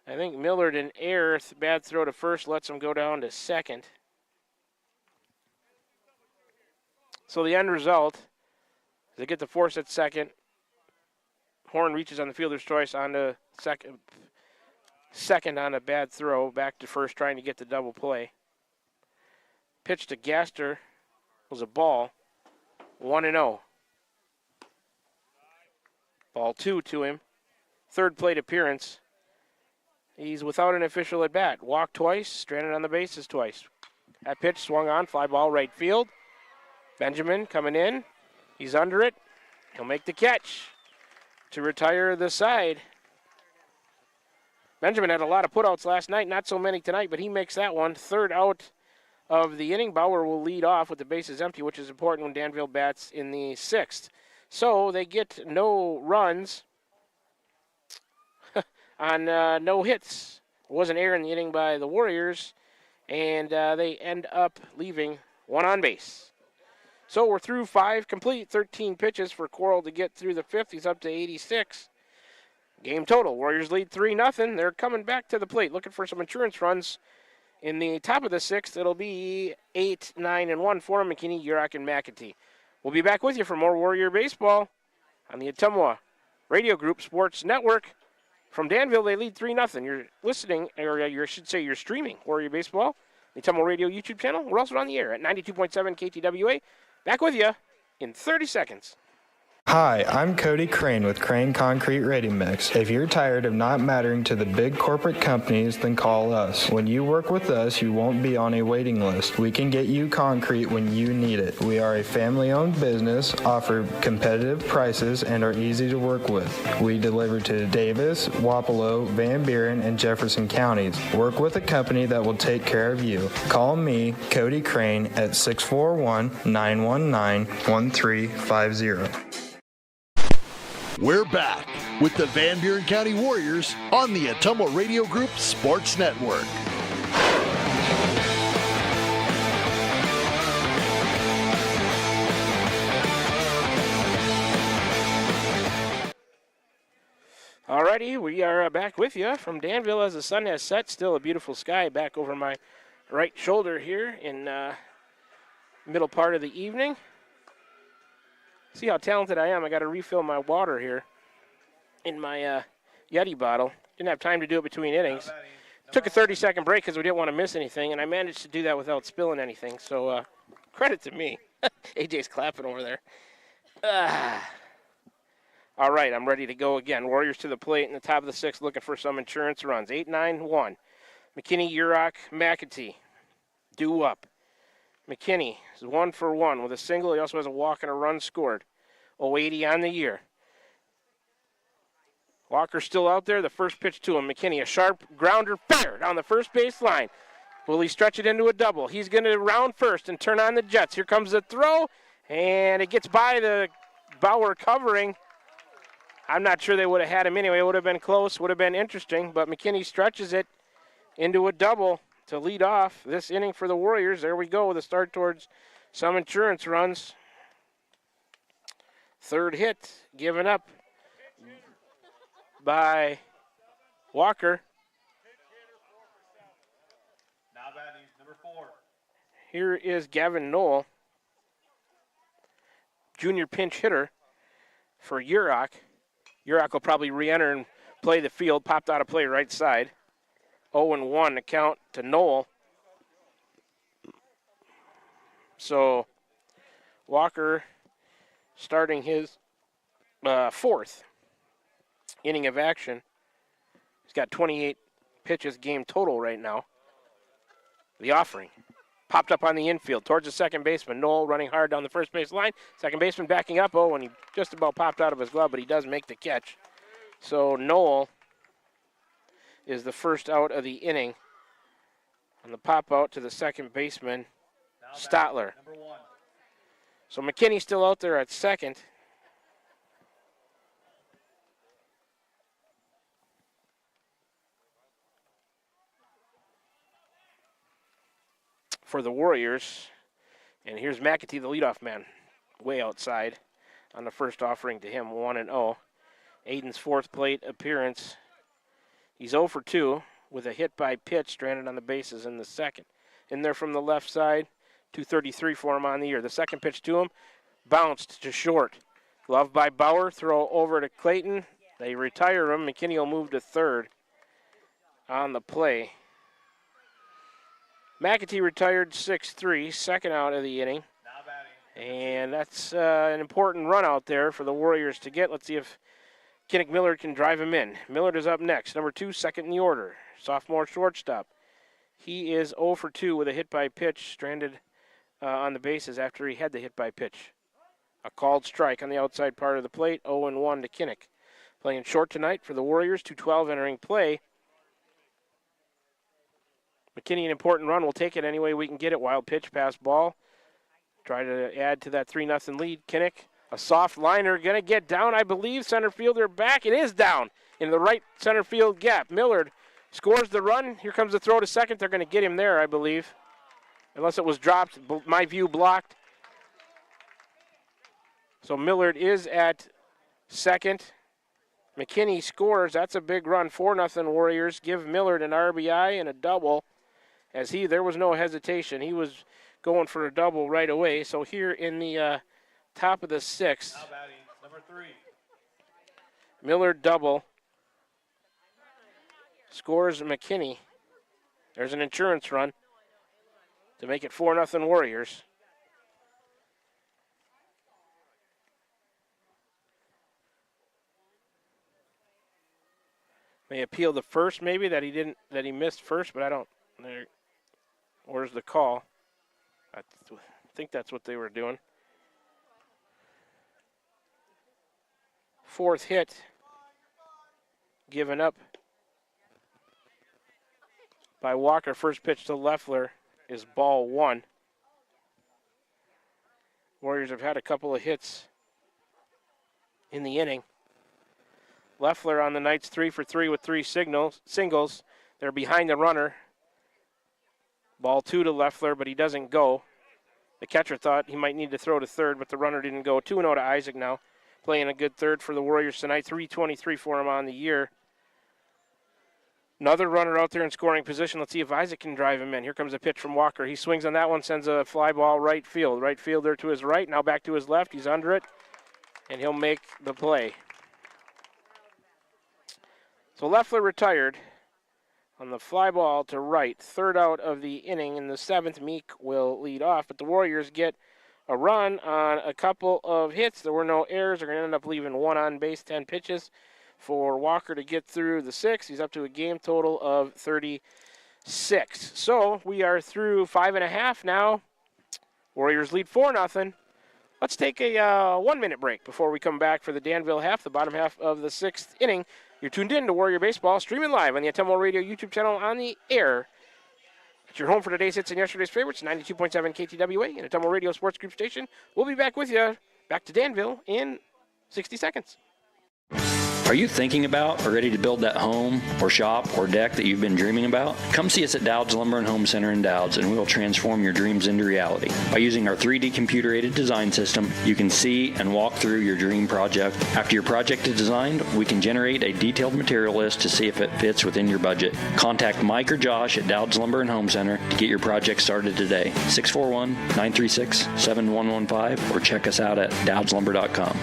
I think, Millard an error. Bad throw to first, lets him go down to second. So the end result is they get the force at second. Horn reaches on the fielder's choice onto second on a bad throw, back to first trying to get the double play. Pitch to Gaster was a ball. 1-0. Ball 2 to him. Third plate appearance. He's without an official at bat. Walked twice, stranded on the bases twice. That pitch swung on, fly ball right field. Benjamin coming in. He's under it. He'll make the catch to retire the side. Benjamin had a lot of putouts last night, not so many tonight, but he makes that one. Third out of the inning. Bauer will lead off with the bases empty, which is important when Danville bats in the 6th. So they get no runs on no hits. It was an error in the inning by the Warriors, and they end up leaving one on base. So we're through 5 complete, 13 pitches for Coral to get through the 5th. He's up to 86. Game total, Warriors lead 3-0. They're coming back to the plate, looking for some insurance runs. In the top of the 6th, it'll be 8, 9, and 1 for McKinney, Yurok, and McAtee. We'll be back with you for more Warrior Baseball on the Ottumwa Radio Group Sports Network. From Danville, they lead 3-0. You're listening, or I should say you're streaming Warrior Baseball the Tumble Radio YouTube channel. We're also on the air at 92.7 KTWA. Back with you in 30 seconds. Hi, I'm Cody Crane with Crane Concrete Ready Mix. If you're tired of not mattering to the big corporate companies, then call us. When you work with us, you won't be on a waiting list. We can get you concrete when you need it. We are a family-owned business, offer competitive prices, and are easy to work with. We deliver to Davis, Wapello, Van Buren, and Jefferson counties. Work with a company that will take care of you. Call me, Cody Crane, at 641-919-1350. We're back with the Van Buren County Warriors on the Atumo Radio Group Sports Network. Alrighty, we are back with you from Danville as the sun has set. Still a beautiful sky back over my right shoulder here in middle part of the evening. See how talented I am. I got to refill my water here in my Yeti bottle. Didn't have time to do it between innings. Took a 30-second break because we didn't want to miss anything, and I managed to do that without spilling anything. So credit to me. AJ's clapping over there. All right, I'm ready to go again. Warriors to the plate in the top of the sixth looking for some insurance runs. 8-9-1. McKinney, Urach, McAtee. Due up. McKinney is 1 for 1 with a single. He also has a walk and a run scored. 080 on the year. Walker's still out there. The first pitch to him. McKinney, a sharp grounder fair down the first base line. Will he stretch it into a double? He's going to round first and turn on the Jets. Here comes the throw, and it gets by the Bauer covering. I'm not sure they would have had him anyway. It would have been close, would have been interesting, but McKinney stretches it into a double to lead off this inning for the Warriors. There we go, the start towards some insurance runs. Third hit given up by Walker. Now batting, number 4. Here is Gavin Knoll, junior pinch hitter for Urach. Urach will probably re-enter and play the field. Popped out of play right side. 0-1 to count to Knoll. So Walker starting his fourth inning of action. He's got 28 pitches game total right now. The offering popped up on the infield towards the second baseman. Knoll running hard down the first base line. Second baseman backing up. Oh, and he just about popped out of his glove, but he does make the catch. So Knoll is the first out of the inning. On the pop out to the second baseman, Stotler. Number 1. So McKinney's still out there at second. For the Warriors. And here's McAtee, the leadoff man, way outside on the first offering to him, 1-0. Aiden's fourth plate appearance. He's 0 for 2 with a hit by pitch stranded on the bases in the second. In there from the left side, 233 for him on the year. The second pitch to him, bounced to short. Glove by Bauer, throw over to Clayton. They retire him. McKinney will move to third on the play. McAtee retired 6-3, second out of the inning. And that's an important run out there for the Warriors to get. Let's see if Kinnick Millard can drive him in. Millard is up next, number 2, second in the order. Sophomore shortstop. He is 0 for 2 with a hit by pitch, stranded on the bases after he had the hit by pitch. A called strike on the outside part of the plate, 0-1 to Kinnick. Playing short tonight for the Warriors, 2:12 entering play. McKinney, an important run. We'll take it any way we can get it. Wild pitch, pass ball. Try to add to that 3-0 lead. Kinnick, a soft liner, going to get down, I believe. Center fielder back. It is down in the right center field gap. Millard scores the run. Here comes the throw to second. They're going to get him there, I believe. Unless it was dropped, my view blocked. So Millard is at second. McKinney scores. That's a big run. 4-0 Warriors. Give Millard an RBI and a double. As there was no hesitation. He was going for a double right away. So here in the top of the sixth. Now batting, number 3. Millard double. Scores McKinney. There's an insurance run. to make it 4-0 Warriors. May appeal the first, maybe that he missed first, but I don't. Where's the call? I think that's what they were doing. Fourth hit given up by Walker. First pitch to Leffler is ball 1. Warriors have had a couple of hits in the inning. Leffler on the night's 3 for 3 with 3 singles. They're behind the runner. Ball 2 to Leffler, but he doesn't go. The catcher thought he might need to throw to third, but the runner didn't go. 2-0 to Isaac now. Playing a good third for the Warriors tonight. 323 for him on the year. Another runner out there in scoring position. Let's see if Isaac can drive him in. Here comes a pitch from Walker. He swings on that one, sends a fly ball right field. Right fielder to his right, now back to his left. He's under it, and he'll make the play. So Leffler retired on the fly ball to right. Third out of the inning. In the 7th, Meek will lead off, but the Warriors get a run on a couple of hits. There were no errors. They're going to end up leaving 1 on base, 10 pitches for Walker to get through the 6th. He's up to a game total of 36. So we are through 5.5 now. Warriors lead 4-0. Let's take a 1-minute break before we come back for the Danville half, the bottom half of the 6th inning. You're tuned in to Warrior Baseball, streaming live on the Atemlo Radio YouTube channel on the air. It's your home for today's hits and yesterday's favorites, 92.7 KTWA and Atemlo Radio Sports Group Station. We'll be back with you, back to Danville in 60 seconds. Are you thinking about or ready to build that home or shop or deck that you've been dreaming about? Come see us at Dowd's Lumber and Home Center in Dowd's, and we will transform your dreams into reality. By using our 3D computer-aided design system, you can see and walk through your dream project. After your project is designed, we can generate a detailed material list to see if it fits within your budget. Contact Mike or Josh at Dowd's Lumber and Home Center to get your project started today. 641-936-7115 or check us out at dowdslumber.com.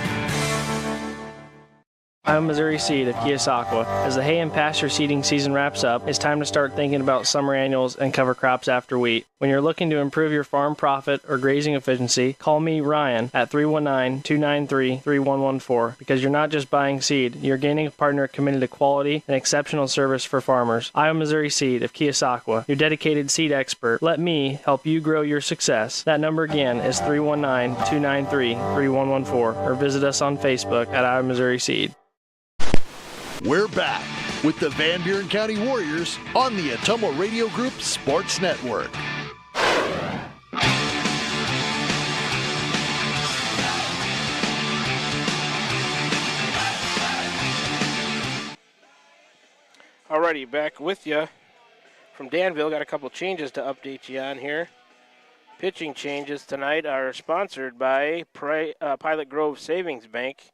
Iowa Missouri Seed of Keosauqua. As the hay and pasture seeding season wraps up, it's time to start thinking about summer annuals and cover crops after wheat. When you're looking to improve your farm profit or grazing efficiency, call me, Ryan, at 319-293-3114, because you're not just buying seed, you're gaining a partner committed to quality and exceptional service for farmers. Iowa Missouri Seed of Keosauqua, your dedicated seed expert. Let me help you grow your success. That number again is 319-293-3114, or visit us on Facebook at Iowa Missouri Seed. We're back with the Van Buren County Warriors on the Atemlo Radio Group Sports Network. Alrighty, back with you from Danville. Got a couple changes to update you on here. Pitching changes tonight are sponsored by Pilot Grove Savings Bank.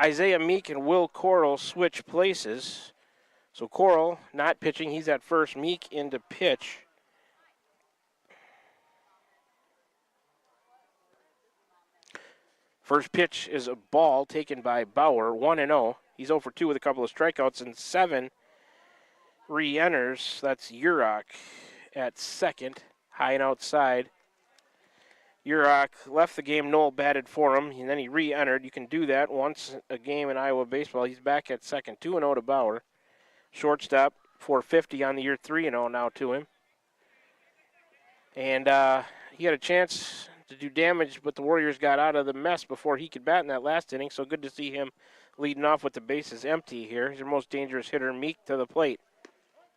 Isaiah Meek and Will Coral switch places. So Coral not pitching. He's at first. Meek into pitch. First pitch is a ball taken by Bauer, 1-0. He's 0 for 2 with a couple of strikeouts, and 7 re-enters. That's Urach at second, high and outside. Urach left the game. Noel batted for him, and then he re-entered. You can do that once a game in Iowa baseball. He's back at second, 2-0 to Bauer. Shortstop, 450 on the year, 3-0 now to him. And he had a chance to do damage, but the Warriors got out of the mess before he could bat in that last inning, so good to see him leading off with the bases empty here. He's their most dangerous hitter, Meek, to the plate.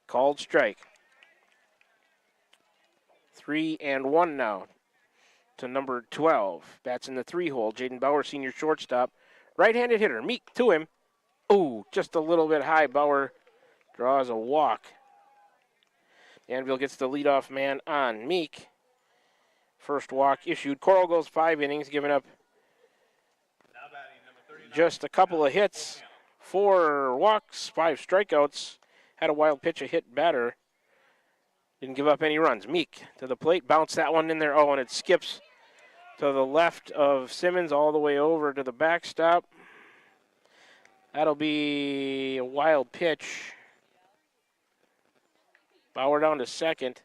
Called strike. 3-1 now to number 12. Bats in the 3-hole. Jaden Bauer, senior shortstop. Right-handed hitter. Meek to him. Ooh, just a little bit high. Bauer draws a walk. Danville gets the leadoff man on Meek. First walk issued. Coral goes 5 innings, giving up just a couple of hits. 4 walks, 5 strikeouts. Had a wild pitch, a hit batter. Didn't give up any runs. Meek to the plate, bounced that one in there. Oh, and it skips to the left of Simmons all the way over to the backstop. That'll be a wild pitch. Bauer down to second.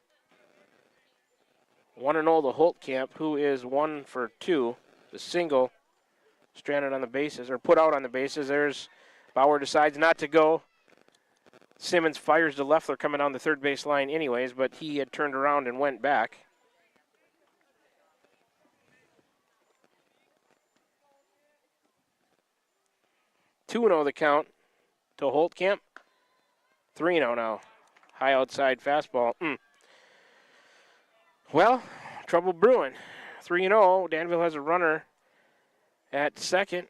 1-0 to Holtkamp, who is 1 for 2. The single stranded on the bases, or put out on the bases. There's Bauer decides not to go. Simmons fires to Leffler coming down the third base line anyways, but he had turned around and went back. Two 2-0 the count to Holtkamp. 3-0 now. High outside fastball. Well, trouble brewing. 3-0. Danville has a runner at second.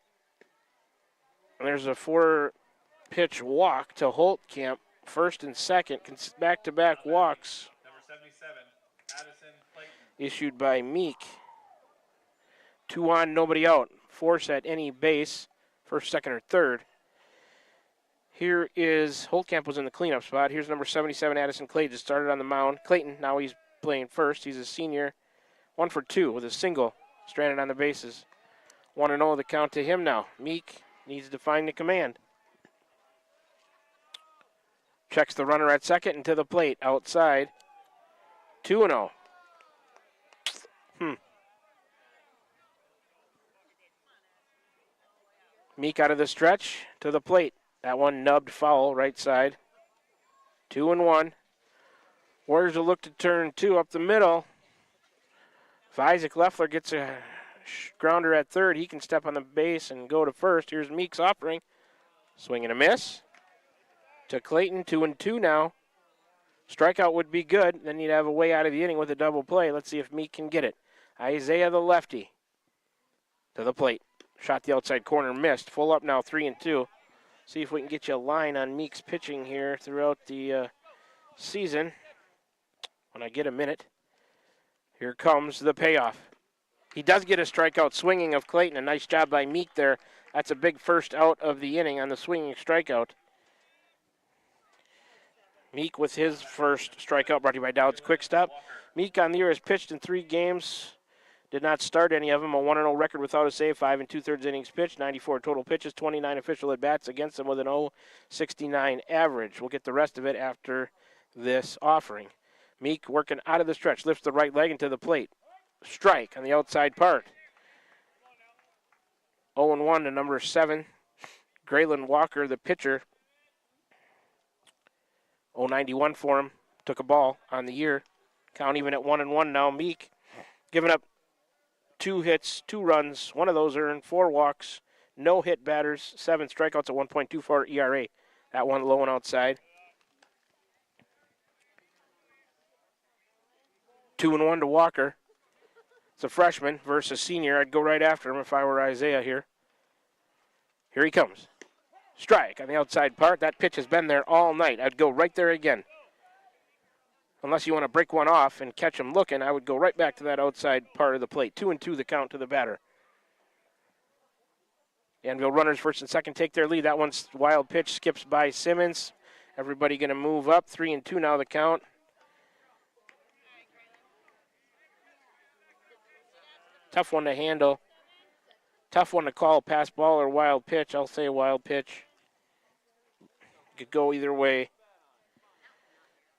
And there's a 4-pitch walk to Holtkamp, first and second. Back-to-back walks. Number 77, Addison Clayton. Issued by Meek. 2 on, nobody out. Force at any base, first, second, or third. Here is, Holtkamp was in the cleanup spot. Here's number 77, Addison Clayton, just started on the mound. Clayton, now he's playing first. He's a senior. 1 for 2 with a single, stranded on the bases. 1-0 the count to him now. Meek needs to find the command. Checks the runner at second and to the plate, outside. 2-0. Meek out of the stretch to the plate. That one nubbed foul, right side. 2-1. Warriors will look to turn 2 up the middle. If Isaac Leffler gets a grounder at third, he can step on the base and go to first. Here's Meek's offering. Swing and a miss. To Clayton, 2-2 now. Strikeout would be good. Then you'd have a way out of the inning with a double play. Let's see if Meek can get it. Isaiah the lefty to the plate. Shot the outside corner, missed. Full up now, 3-2. See if we can get you a line on Meek's pitching here throughout the season. When I get a minute. Here comes the payoff. He does get a strikeout swinging of Clayton. A nice job by Meek there. That's a big first out of the inning on the swinging strikeout. Meek with his first strikeout, brought to you by Dowd's Quick Stop. Meek on the year has pitched in 3 games. Did not start any of them. A 1-0 record without a save, 5 2/3 innings pitched, 94 total pitches, 29 official at-bats against him with an 0.69 average. We'll get the rest of it after this offering. Meek working out of the stretch, lifts the right leg into the plate. Strike on the outside part. 0-1 to number 7, Graylin Walker, the pitcher. 0.91 for him. Took a ball on the year. Count even at 1-1 now. Meek giving up 2 hits, 2 runs. 1 of those earned, 4 walks, no hit batters, 7 strikeouts at 1.24 ERA. That one low and outside. 2-1 to Walker. It's a freshman versus senior. I'd go right after him if I were Isaiah here. Here he comes. Strike on the outside part. That pitch has been there all night. I'd go right there again. Unless you want to break one off and catch him looking, I would go right back to that outside part of the plate. 2-2 the count to the batter. Danville runners first and second take their lead. That one's wild pitch, skips by Simmons. Everybody going to move up. 3-2 now the count. Tough one to handle. Tough one to call, pass ball or wild pitch. I'll say wild pitch. Could go either way.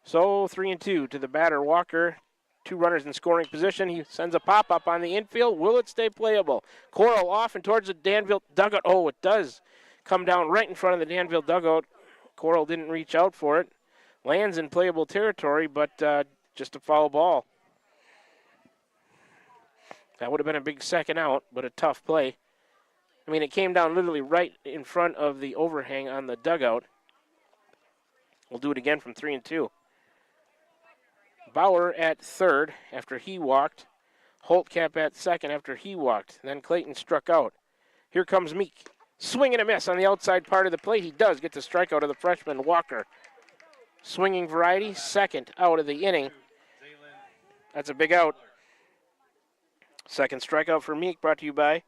So 3-2 to the batter, Walker. 2 runners in scoring position. He sends a pop-up on the infield. Will it stay playable? Coral off and towards the Danville dugout. Oh, it does come down right in front of the Danville dugout. Coral didn't reach out for it. Lands in playable territory, but just a foul ball. That would have been a big second out, but a tough play. I mean, it came down literally right in front of the overhang on the dugout. We'll do it again from 3-2. Bauer at third after he walked. Holtkamp at second after he walked. Then Clayton struck out. Here comes Meek. Swing and a miss on the outside part of the plate. He does get the strikeout of the freshman Walker. Swinging variety, second out of the inning. That's a big out. Second strikeout for Meek, brought to you by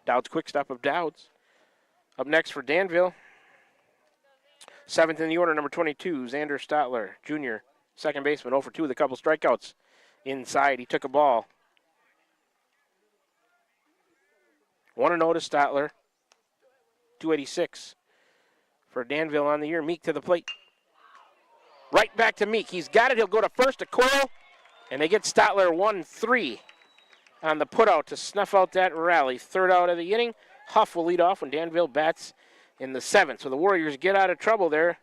Dowd's Quick Stop of Dowd's. Up next for Danville. 7th in the order, number 22, Xander Stotler, Jr., second baseman, 0 for 2 with a couple strikeouts. Inside, he took a ball. 1-0 to Stotler. 286 for Danville on the year. Meek to the plate. Right back to Meek. He's got it. He'll go to first to Coral. And they get Stotler 1-3 on the putout to snuff out that rally. Third out of the inning. Huff will lead off when Danville bats in the 7th. So the Warriors get out of trouble there.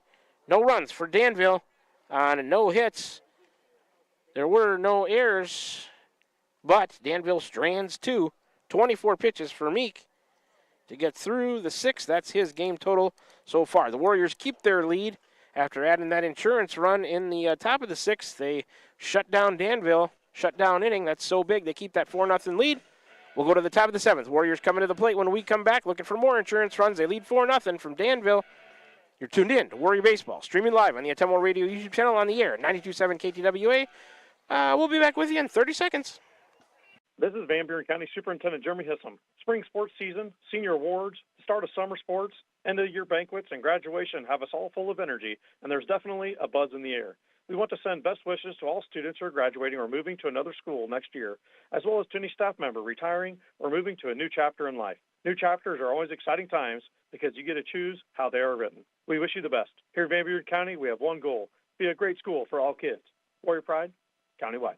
No runs for Danville on no hits. There were no errors, but Danville strands 2. 24 pitches for Meek to get through the 6th. That's his game total so far. The Warriors keep their lead after adding that insurance run in the top of the 6th. They shut down Danville, shut down inning. That's so big. They keep that 4-0 lead. We'll go to the top of the 7th. Warriors coming to the plate when we come back, looking for more insurance runs. They lead 4-0 from Danville. You're tuned in to Warrior Baseball, streaming live on the Atemmo Radio YouTube channel on the air, 92.7 KTWA. We'll be back with you in 30 seconds. This is Van Buren County Superintendent Jeremy Hissam. Spring sports season, senior awards, the start of summer sports, end of year banquets, and graduation have us all full of energy, and there's definitely a buzz in the air. We want to send best wishes to all students who are graduating or moving to another school next year, as well as to any staff member retiring or moving to a new chapter in life. New chapters are always exciting times because you get to choose how they are written. We wish you the best. Here in Van Buren County, we have one goal: be a great school for all kids. Warrior Pride, countywide.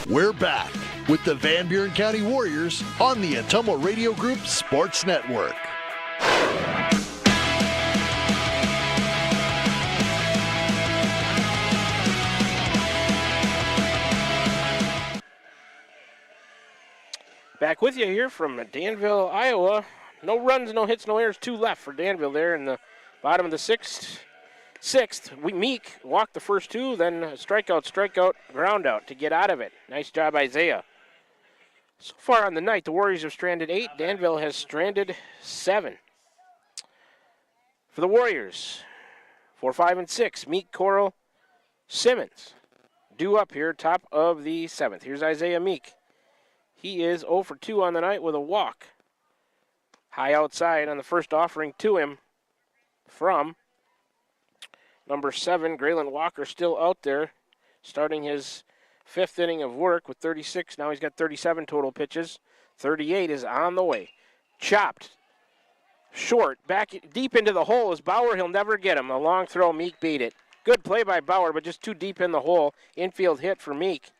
We're back with the Van Buren County Warriors on the Atemmo Radio Group Sports Network. Back with you here from Danville, Iowa. No runs, no hits, no errors. 2 left for Danville there in the bottom of the 6th. Meek walked the first 2, then strikeout, ground out to get out of it. Nice job, Isaiah. So far on the night, the Warriors have stranded 8. Danville has stranded 7. For the Warriors, 4, 5, and 6, Meek, Coral, Simmons. Due up here, top of the 7th. Here's Isaiah Meek. He is 0 for 2 on the night with a walk. High outside on the first offering to him from number 7, Graylin Walker, still out there, starting his 5th inning of work with 36. Now he's got 37 total pitches. 38 is on the way. Chopped. Short. Back deep into the hole is Bauer. He'll never get him. A long throw. Meek beat it. Good play by Bauer, but just too deep in the hole. Infield hit for Meek.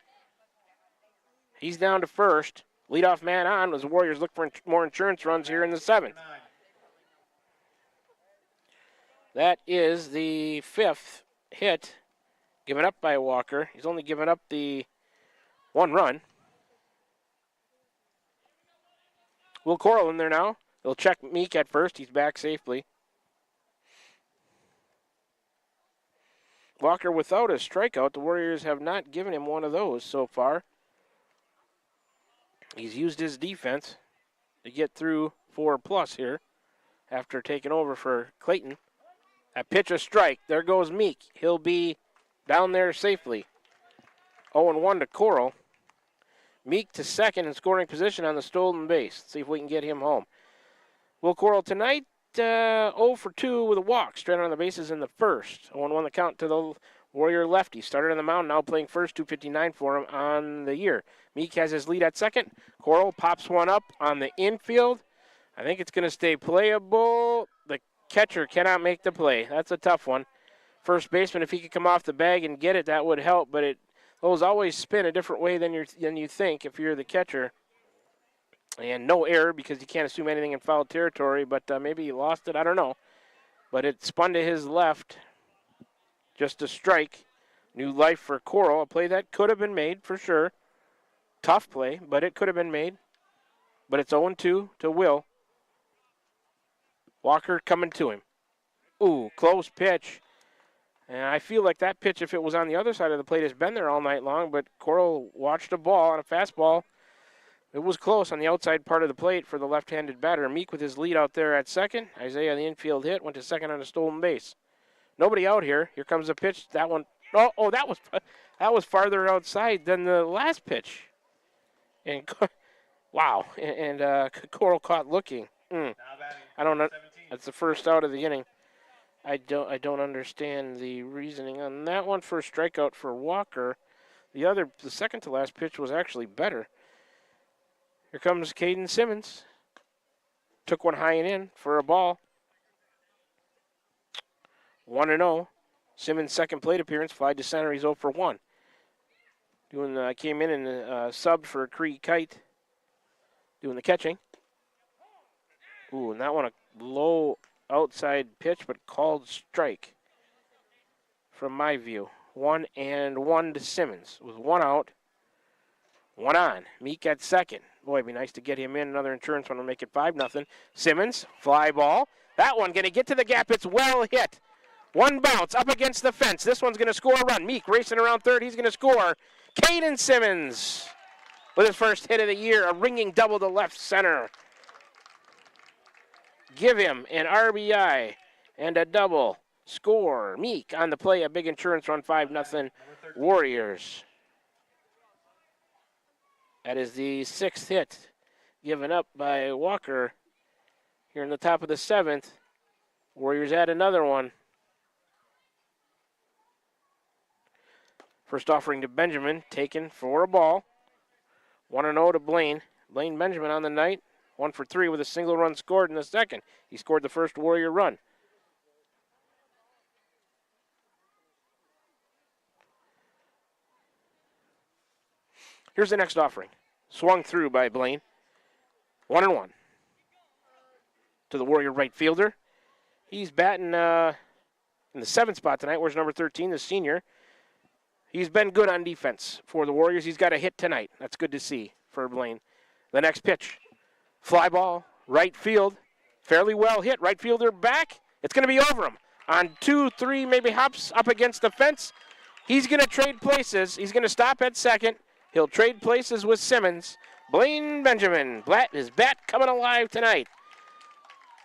He's down to first. Leadoff man on as the Warriors look for more insurance runs here in the 7th. That is the 5th hit given up by Walker. He's only given up the 1 run. Will Coral in there now. They'll check Meek at first. He's back safely. Walker without a strikeout. The Warriors have not given him one of those so far. He's used his defense to get through 4+ here after taking over for Clayton. That pitch a strike. There goes Meek. He'll be down there safely. 0-1 to Coral. Meek to second in scoring position on the stolen base. Let's see if we can get him home. Will Coral tonight 0 for 2 with a walk. Stranded on the bases in the first. 0-1 the count to the Warrior lefty. Started on the mound, now playing first, 259 for him on the year. Meek has his lead at second. Coral pops one up on the infield. I think it's going to stay playable. The catcher cannot make the play. That's a tough one. First baseman, if he could come off the bag and get it, that would help. But those always spin a different way than you think if you're the catcher. And no error because you can't assume anything in foul territory. But maybe he lost it. I don't know. But it spun to his left. Just a strike. New life for Coral. A play that could have been made for sure. Tough play, but it could have been made. But it's 0-2 to Will. Walker coming to him. Ooh, close pitch. And I feel like that pitch, if it was on the other side of the plate, has been there all night long. But Coral watched a ball on a fastball. It was close on the outside part of the plate for the left-handed batter. Meek with his lead out there at second. Isaiah, the infield hit, went to second on a stolen base. Nobody out here. Here comes the pitch. That one. Oh, that was farther outside than the last pitch. And wow. And Coral caught looking. I don't know. That's the first out of the inning. I don't understand the reasoning on that one. First strikeout for Walker. The second to last pitch was actually better. Here comes Caden Simmons. Took one high and in for a ball. 1-0. Simmons' second plate appearance, fly to center. He's 0 for 1. Came in and subbed for Cree Kite, doing the catching. Ooh, and that one a low outside pitch, but called strike from my view. 1-1 to Simmons with 1 out, 1 on. Meek at second. Boy, it'd be nice to get him in. Another insurance one will make it 5-0. Simmons, fly ball. That one going to get to the gap. It's well hit. One bounce up against the fence. This one's going to score a run. Meek racing around third. He's going to score. Caden Simmons with his first hit of the year. A ringing double to left center. Give him an RBI and a double. Score. Meek on the play. A big insurance run. 5-0 Warriors. That is the 6th hit given up by Walker here in the top of the 7th. Warriors add another one. First offering to Benjamin, taken for a ball. 1-0 to Blaine. Blaine Benjamin on the night, 1 for 3 with a single run scored in the second. He scored the first Warrior run. Here's the next offering. Swung through by Blaine. 1-1. To the Warrior right fielder. He's batting in the 7th spot tonight. Where's number 13, the senior? He's been good on defense for the Warriors. He's got a hit tonight. That's good to see for Blaine. The next pitch. Fly ball, right field. Fairly well hit. Right fielder back. It's going to be over him. On 2-3, maybe hops up against the fence. He's going to trade places. He's going to stop at second. He'll trade places with Simmons. Blaine Benjamin, his bat coming alive tonight.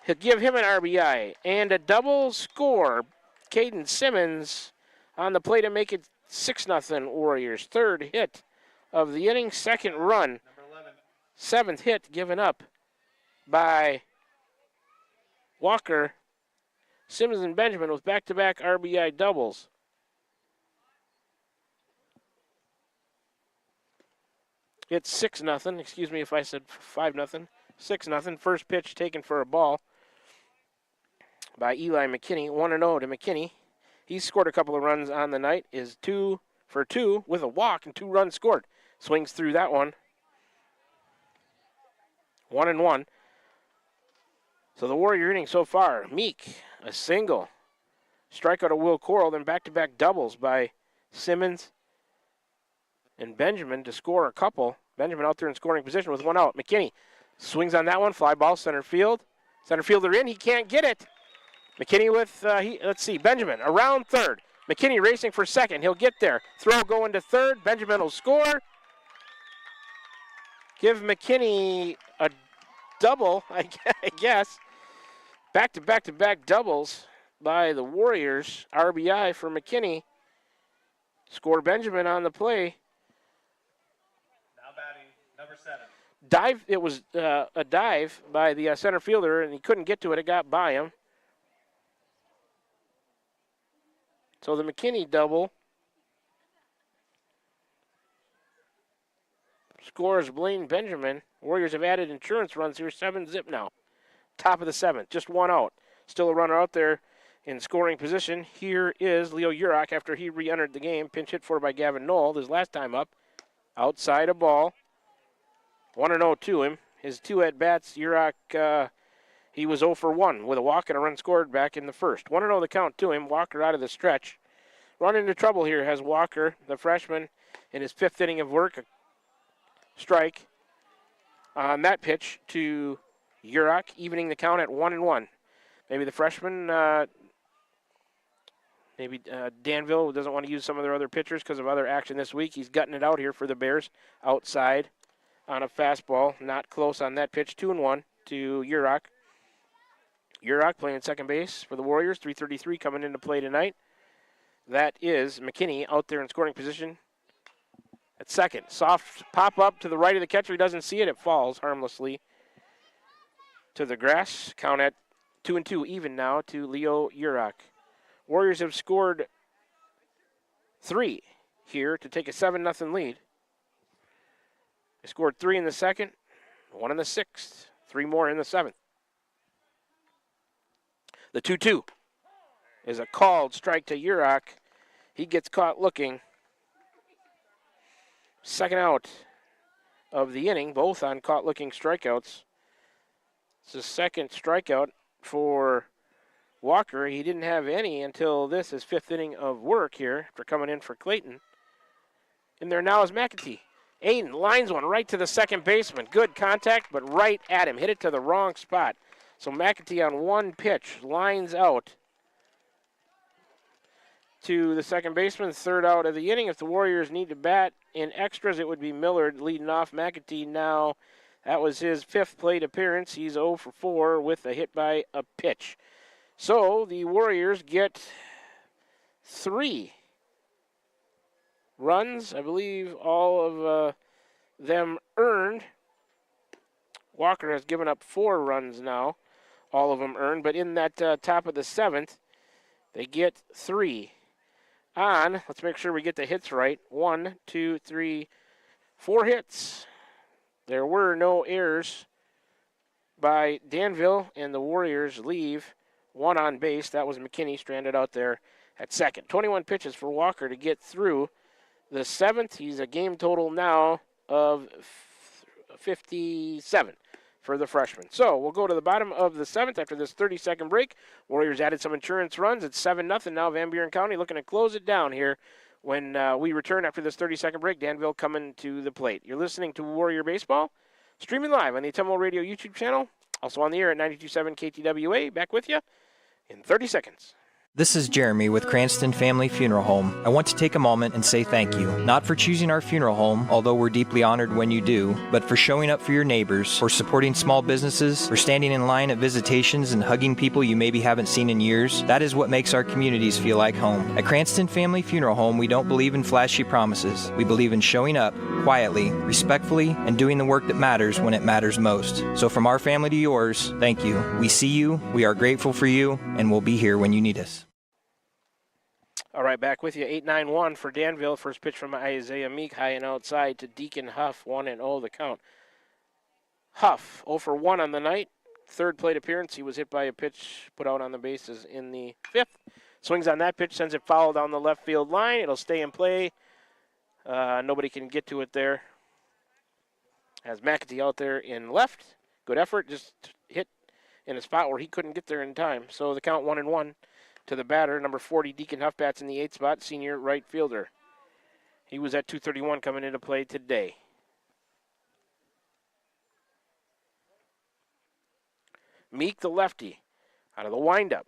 He'll give him an RBI and a double score. Caden Simmons on the play to make it 6-0 Warriors. 3rd hit of the inning, 2nd run. 7th hit given up by Walker. Simmons and Benjamin with back-to-back RBI doubles. It's 6-0. Excuse me if I said 5-0. 6-0. First pitch taken for a ball by Eli McKinney. 1-0 to McKinney. He's scored a couple of runs on the night. Is 2 for 2 with a walk and 2 runs scored. Swings through that one. 1-1. So the Warrior inning so far. Meek, a single. Strikeout of Will Coral, then back-to-back doubles by Simmons and Benjamin to score a couple. Benjamin out there in scoring position with 1 out. McKinney swings on that one. Fly ball, center field. Center fielder in. He can't get it. McKinney with, let's see, Benjamin around third. McKinney racing for second. He'll get there. Throw going to third. Benjamin will score. Give McKinney a double, I guess. Back-to-back-to-back doubles by the Warriors. RBI for McKinney. Score Benjamin on the play. Now batting, number 7. Dive. It was a dive by the center fielder, and he couldn't get to it. It got by him. So the McKinney double scores Blaine Benjamin. Warriors have added insurance runs here, 7-0 now. Top of the 7th, just 1 out. Still a runner out there in scoring position. Here is Leo Urach after he re-entered the game. Pinch hit for by Gavin Knoll, his last time up. Outside a ball. 1-0 to him. His 2 at-bats, Urach, he was 0 for 1 with a walk and a run scored back in the first. 1-0 the count to him. Walker out of the stretch. Run into trouble here has Walker, the freshman, in his 5th inning of work. A strike on that pitch to Urach, evening the count at 1-1. Maybe the freshman, Danville doesn't want to use some of their other pitchers because of other action this week. He's gutting it out here for the Bears. Outside on a fastball. Not close on that pitch. 2-1 to Urach. Urach playing second base for the Warriors. 3:33 coming into play tonight. That is McKinney out there in scoring position at second. Soft pop up to the right of the catcher. He doesn't see it. It falls harmlessly to the grass. Count at 2-2 even now to Leo Urach. Warriors have scored 3 here to take a 7-0 lead. They scored 3 in the second, 1 in the 6th, 3 more in the 7th. The 2-2 is a called strike to Urach. He gets caught looking. Second out of the inning, both on caught-looking strikeouts. It's the second strikeout for Walker. He didn't have any until this, his fifth inning of work here after coming in for Clayton. In there now is McAtee. Aiden lines one right to the second baseman. Good contact, but right at him. Hit it to the wrong spot. So McAtee on one pitch lines out to the second baseman. Third out of the inning. If the Warriors need to bat in extras, it would be Millard leading off. McAtee now, that was his fifth plate appearance. He's 0 for 4 with a hit by a pitch. So the Warriors get 3 runs. I believe all of them earned. Walker has given up 4 runs now, all of them earned. But in that top of the 7th, they get 3. Let's make sure we get the hits right. 1, 2, 3, 4 hits. There were no errors by Danville, and the Warriors leave 1 on base. That was McKinney stranded out there at second. 21 pitches for Walker to get through the 7th. He's a game total now of 57 for the freshman. So we'll go to the bottom of the 7th after this 30-second break. Warriors added some insurance runs. It's 7-0 now. Van Buren County looking to close it down here when we return after this 30-second break. Danville coming to the plate. You're listening to Warrior Baseball, streaming live on the Tumble Radio YouTube channel, also on the air at 92.7 KTWA. Back with you in 30 seconds. This is Jeremy with Cranston Family Funeral Home. I want to take a moment and say thank you, not for choosing our funeral home, although we're deeply honored when you do, but for showing up for your neighbors, for supporting small businesses, for standing in line at visitations and hugging people you maybe haven't seen in years. That is what makes our communities feel like home. At Cranston Family Funeral Home, we don't believe in flashy promises. We believe in showing up quietly, respectfully, and doing the work that matters when it matters most. So from our family to yours, thank you. We see you, we are grateful for you, and we'll be here when you need us. All right, back with you. 8-9-1 for Danville. First pitch from Isaiah Meek, high and outside to Deacon Huff. 1-0 the count. Huff, 0 for 1 on the night. Third plate appearance. He was hit by a pitch put out on the bases in the 5th. Swings on that pitch, sends it foul down the left field line. It'll stay in play. Nobody can get to it there. Has McAtee out there in left. Good effort, just hit in a spot where he couldn't get there in time. So the count 1-1. To the batter, number 40, Deacon Huff, bats in the 8th spot, senior right fielder. He was at 231 coming into play today. Meek, the lefty, out of the windup.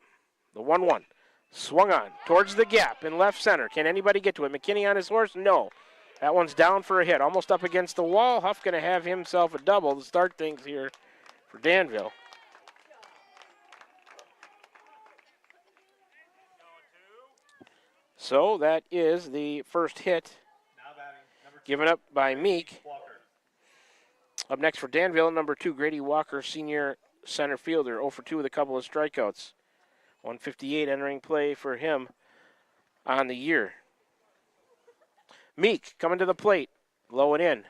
The 1-1. Swung on towards the gap in left center. Can anybody get to it? McKinney on his horse? No. That one's down for a hit. Almost up against the wall. Huff going to have himself a double to start things here for Danville. So that is the first hit given up by Meek. Up next for Danville, number 2, Grady Walker, senior center fielder, 0 for 2 with a couple of strikeouts. 158 entering play for him on the year. Meek coming to the plate, low and in.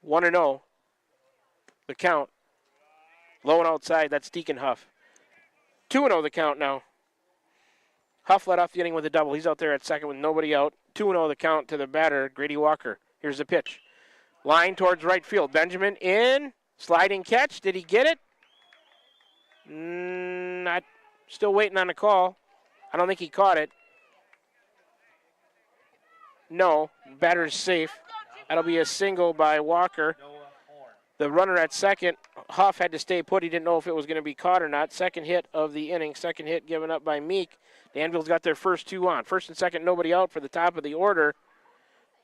One and 0. The count. Low and outside, that's Deacon Huff. 2-0 the count now. Huff led off the inning with a double. He's out there at second with nobody out. 2-0 the count to the batter, Grady Walker. Here's the pitch. Line towards right field. Benjamin in. Sliding catch. Did he get it? Not. Still waiting on a call. I don't think he caught it. No. Batter's safe. That'll be a single by Walker. The runner at second, Huff, had to stay put. He didn't know if it was going to be caught or not. Second hit of the inning. Second hit given up by Meek. Danville's got their first 2 on. First and second, nobody out for the top of the order.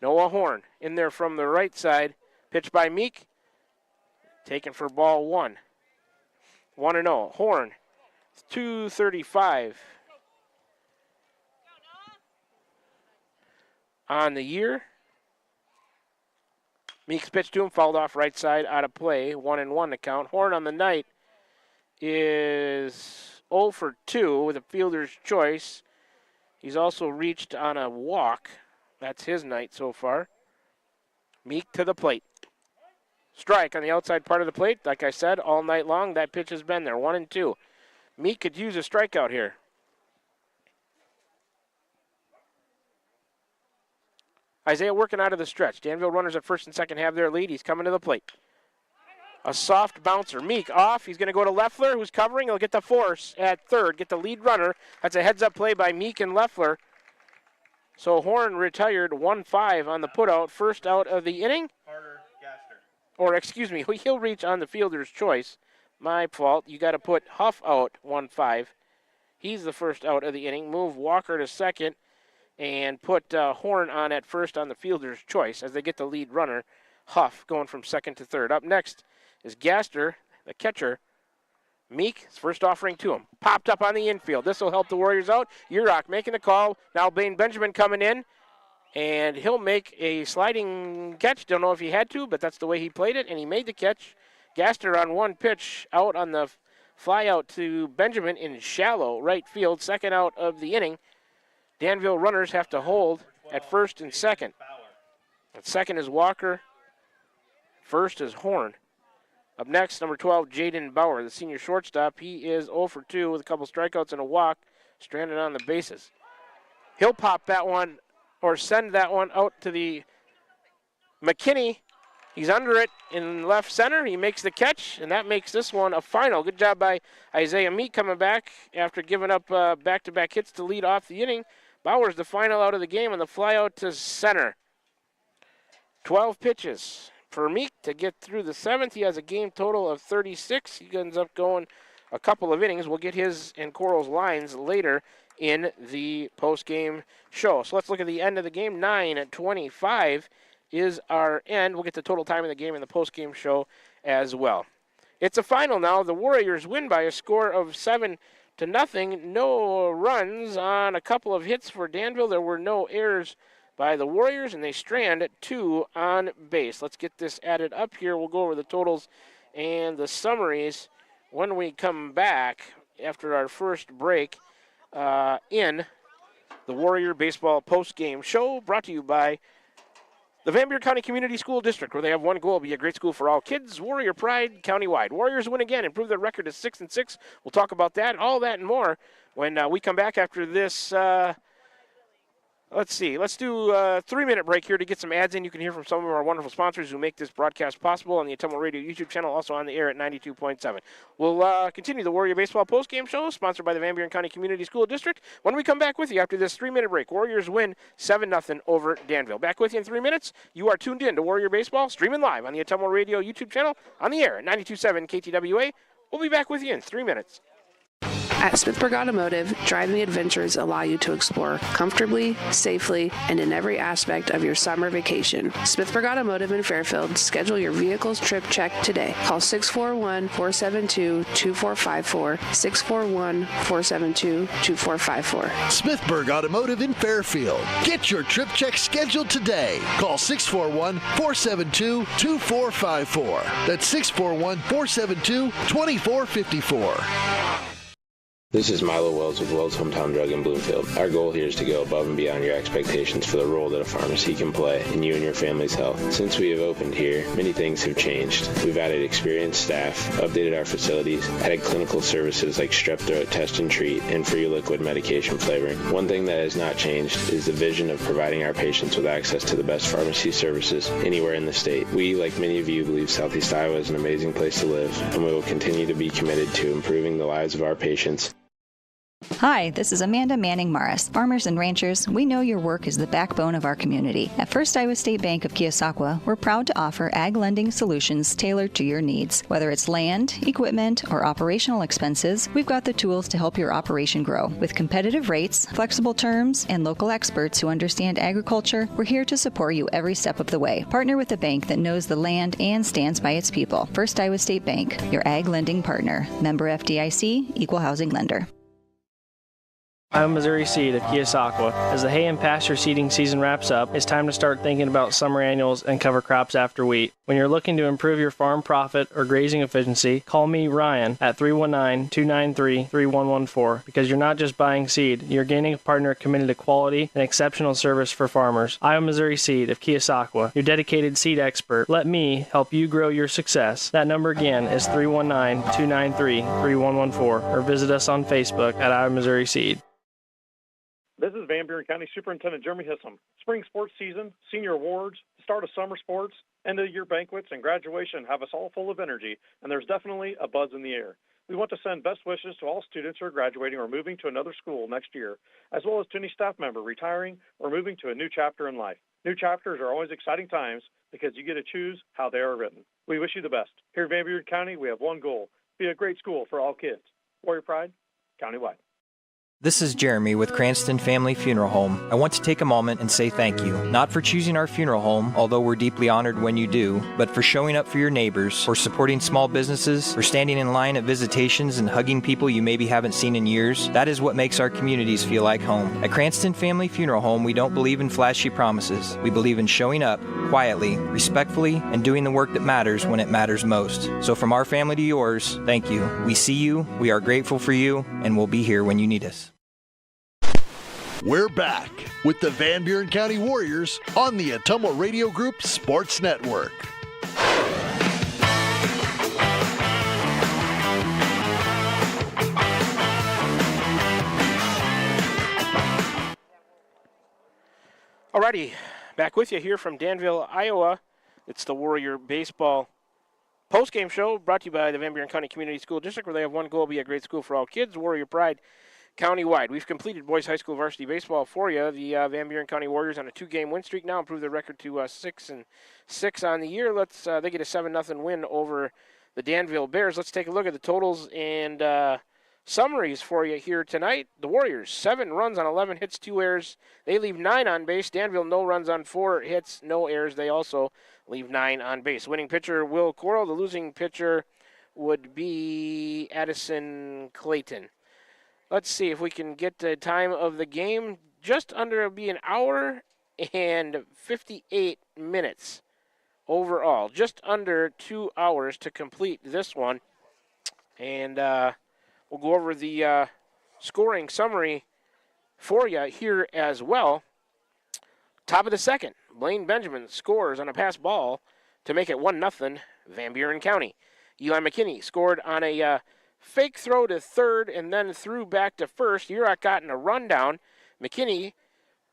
Noah Horn in there from the right side. Pitch by Meek. Taken for ball 1. 1-0. Horn, 235 on the year. Meek's pitch to him, fouled off right side, out of play. 1-1 to count. Horn on the night is 0 for 2 with a fielder's choice. He's also reached on a walk. That's his night so far. Meek to the plate. Strike on the outside part of the plate. Like I said, all night long, that pitch has been there. 1-2. Meek could use a strikeout here. Isaiah working out of the stretch. Danville runners at first and second have their lead. He's coming to the plate. A soft bouncer. Meek off. He's going to go to Leffler, who's covering. He'll get the force at third, get the lead runner. That's a heads-up play by Meek and Leffler. So Horn retired 1-5 on the putout. First out of the inning. Or, excuse me, he'll reach on the fielder's choice. My fault. You got to put Huff out 1-5. He's the first out of the inning. Move Walker to second and put Horn on at first on the fielder's choice as they get the lead runner, Huff, going from second to third. Up next is Gaster, the catcher. Meek, his first offering to him. Popped up on the infield. This will help the Warriors out. Urach making the call. Now Blaine Benjamin coming in, and he'll make a sliding catch. Don't know if he had to, but that's the way he played it, and he made the catch. Gaster on one pitch out on the fly out to Benjamin in shallow right field. Second out of the inning. Danville runners have to hold at first and second. At second is Walker. First is Horn. Up next, number 12, Jaden Bauer, the senior shortstop. He is 0 for 2 with a couple strikeouts and a walk, stranded on the bases. He'll pop that one or send that one out to the McKinney. He's under it in left center. He makes the catch, and that makes this one a final. Good job by Isaiah Meek coming back after giving up back-to-back hits to lead off the inning. Bauer's the final out of the game on the fly out to center. 12 pitches for Meek to get through the seventh. He has a game total of 36. He ends up going a couple of innings. We'll get his and Coral's lines later in the post-game show. So let's look at the end of the game. 9:25 is our end. We'll get the total time of the game in the post-game show as well. It's a final now. The Warriors win by a score of 7-0. No runs on a couple of hits for Danville. There were no errors by the Warriors, and they strand at 2 on base. Let's get this added up here. We'll go over the totals and the summaries when we come back after our first break in the Warrior Baseball post-game show, brought to you by the Van Buren County Community School District, where they have one goal: be a great school for all kids. Warrior pride countywide. Warriors win again, improve their record to 6-6. We'll talk about that, all that, and more when we come back after this. Let's see. Let's do a 3-minute break here to get some ads in. You can hear from some of our wonderful sponsors who make this broadcast possible on the Atumwa Radio YouTube channel, also on the air at 92.7. We'll continue the Warrior Baseball postgame show, sponsored by the Van Buren County Community School District, when we come back with you after this 3-minute break. Warriors win 7-0 over Danville. Back with you in 3 minutes. You are tuned in to Warrior Baseball, streaming live on the Atumwa Radio YouTube channel, on the air at 92.7 KTWA. We'll be back with you in 3 minutes. At Smithburg Automotive, driving adventures allow you to explore comfortably, safely, and in every aspect of your summer vacation. Smithburg Automotive in Fairfield. Schedule your vehicle's trip check today. Call 641-472-2454, 641-472-2454. Smithburg Automotive in Fairfield. Get your trip check scheduled today. Call 641-472-2454. That's 641-472-2454. This is Milo Wells with Wells Hometown Drug in Bloomfield. Our goal here is to go above and beyond your expectations for the role that a pharmacy can play in you and your family's health. Since we have opened here, many things have changed. We've added experienced staff, updated our facilities, added clinical services like strep throat test and treat, and free liquid medication flavoring. One thing that has not changed is the vision of providing our patients with access to the best pharmacy services anywhere in the state. We, like many of you, believe Southeast Iowa is an amazing place to live, and we will continue to be committed to improving the lives of our patients. Hi, this is Amanda Manning Morris. Farmers and ranchers, we know your work is the backbone of our community. At First Iowa State Bank of Keosauqua, we're proud to offer ag lending solutions tailored to your needs. Whether it's land, equipment, or operational expenses, we've got the tools to help your operation grow. With competitive rates, flexible terms, and local experts who understand agriculture, we're here to support you every step of the way. Partner with a bank that knows the land and stands by its people. First Iowa State Bank, your ag lending partner. Member FDIC, Equal Housing Lender. Iowa Missouri Seed of Keosauqua. As the hay and pasture seeding season wraps up, it's time to start thinking about summer annuals and cover crops after wheat. When you're looking to improve your farm profit or grazing efficiency, call me, Ryan, at 319-293-3114, because you're not just buying seed, you're gaining a partner committed to quality and exceptional service for farmers. Iowa Missouri Seed of Keosauqua, your dedicated seed expert. Let me help you grow your success. That number again is 319-293-3114, or visit us on Facebook at Iowa Missouri Seed. This is Van Buren County Superintendent Jeremy Hissom. Spring sports season, senior awards, the start of summer sports, end of year banquets, and graduation have us all full of energy, and there's definitely a buzz in the air. We want to send best wishes to all students who are graduating or moving to another school next year, as well as to any staff member retiring or moving to a new chapter in life. New chapters are always exciting times because you get to choose how they are written. We wish you the best. Here in Van Buren County, we have one goal: be a great school for all kids. Warrior Pride, countywide. This is Jeremy with Cranston Family Funeral Home. I want to take a moment and say thank you, not for choosing our funeral home, although we're deeply honored when you do, but for showing up for your neighbors, for supporting small businesses, for standing in line at visitations and hugging people you maybe haven't seen in years. That is what makes our communities feel like home. At Cranston Family Funeral Home, we don't believe in flashy promises. We believe in showing up quietly, respectfully, and doing the work that matters when it matters most. So from our family to yours, thank you. We see you, we are grateful for you, and we'll be here when you need us. We're back with the Van Buren County Warriors on the Ottumwa Radio Group Sports Network. Alrighty, back with you here from Danville, Iowa. It's the Warrior Baseball postgame show brought to you by the Van Buren County Community School District, where they have one goal: be a great school for all kids. Warrior Pride countywide. We've completed boys high school varsity baseball for you. The Van Buren County Warriors on a 2-game win streak now, improved their record to 6-6 on the year. They get a 7-0 win over the Danville Bears. Let's take a look at the totals and summaries for you here tonight. The Warriors, 7 runs on 11 hits, 2 errors. They leave 9 on base. Danville, no runs on 4 hits, no errors. They also leave 9 on base. Winning pitcher, Will Coral. The losing pitcher would be Addison Clayton. Let's see if we can get the time of the game. Just under, it'll be an hour and 58 minutes overall. Just under 2 hours to complete this one. And we'll go over the scoring summary for you here as well. Top of the second, Blaine Benjamin scores on a pass ball to make it 1-0 Van Buren County. Eli McKinney scored on a fake throw to third and then threw back to first. Urach got in a rundown. McKinney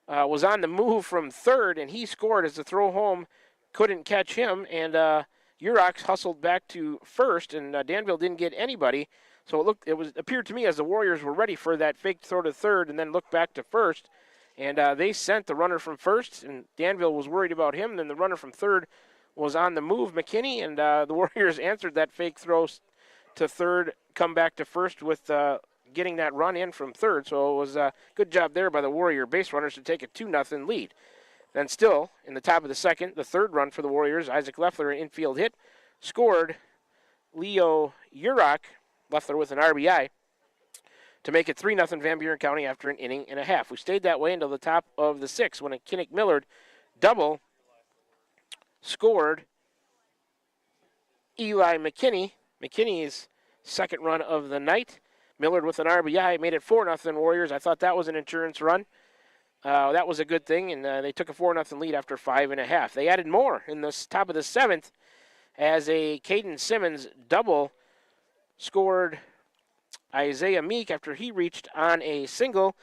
was on the move from third, and he scored as the throw home couldn't catch him. And Urach hustled back to first, and Danville didn't get anybody. So it appeared to me as the Warriors were ready for that fake throw to third and then looked back to first. And they sent the runner from first, and Danville was worried about him. Then the runner from third was on the move, McKinney, and the Warriors answered that fake throw to third, come back to first with getting that run in from third. So it was a good job there by the Warrior base runners to take a 2-0 lead. Then still, in the top of the second, the third run for the Warriors, Isaac Leffler, an infield hit, scored Leo Urach, Leffler with an RBI, to make it 3-0 Van Buren County after an inning and a half. We stayed that way until the top of the sixth when a Kinnick Millard double scored Eli McKinney. McKinney's second run of the night. Millard with an RBI made it 4-0 Warriors. I thought that was an insurance run. That was a good thing, and they took a 4-0 lead after 5.5. They added more in the top of the seventh as a Caden Simmons double scored Isaiah Meek after he reached on a single.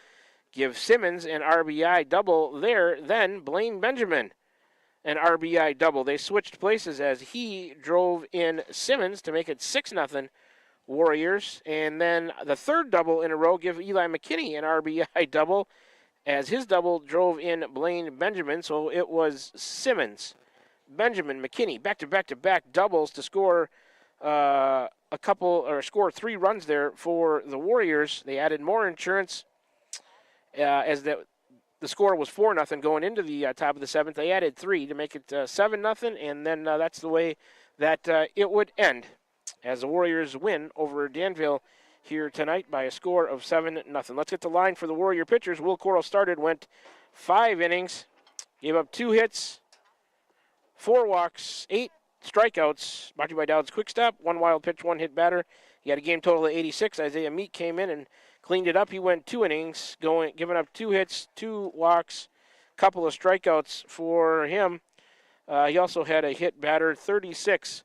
Give Simmons an RBI double there. Then Blaine Benjamin an RBI double. They switched places as he drove in Simmons to make it 6-0 Warriors. And then the third double in a row, give Eli McKinney an RBI double as his double drove in Blaine Benjamin. So it was Simmons, Benjamin, McKinney, back-to-back doubles to score score 3 runs there for the Warriors. They added more insurance as the score was 4-0 going into the top of the seventh. They added 3 to make it 7-0, and then that's the way that it would end as the Warriors win over Danville here tonight by a score of 7-0. Let's get the line for the Warrior pitchers. Will Coral started, went 5 innings, gave up 2 hits, 4 walks, 8 strikeouts. Brought to you by Dowd's Quick Stop. 1 wild pitch, 1 hit batter. He had a game total of 86. Isaiah Meek came in and cleaned it up. He went 2 innings, giving up 2 hits, 2 walks, couple of strikeouts for him. He also had a hit batter, 36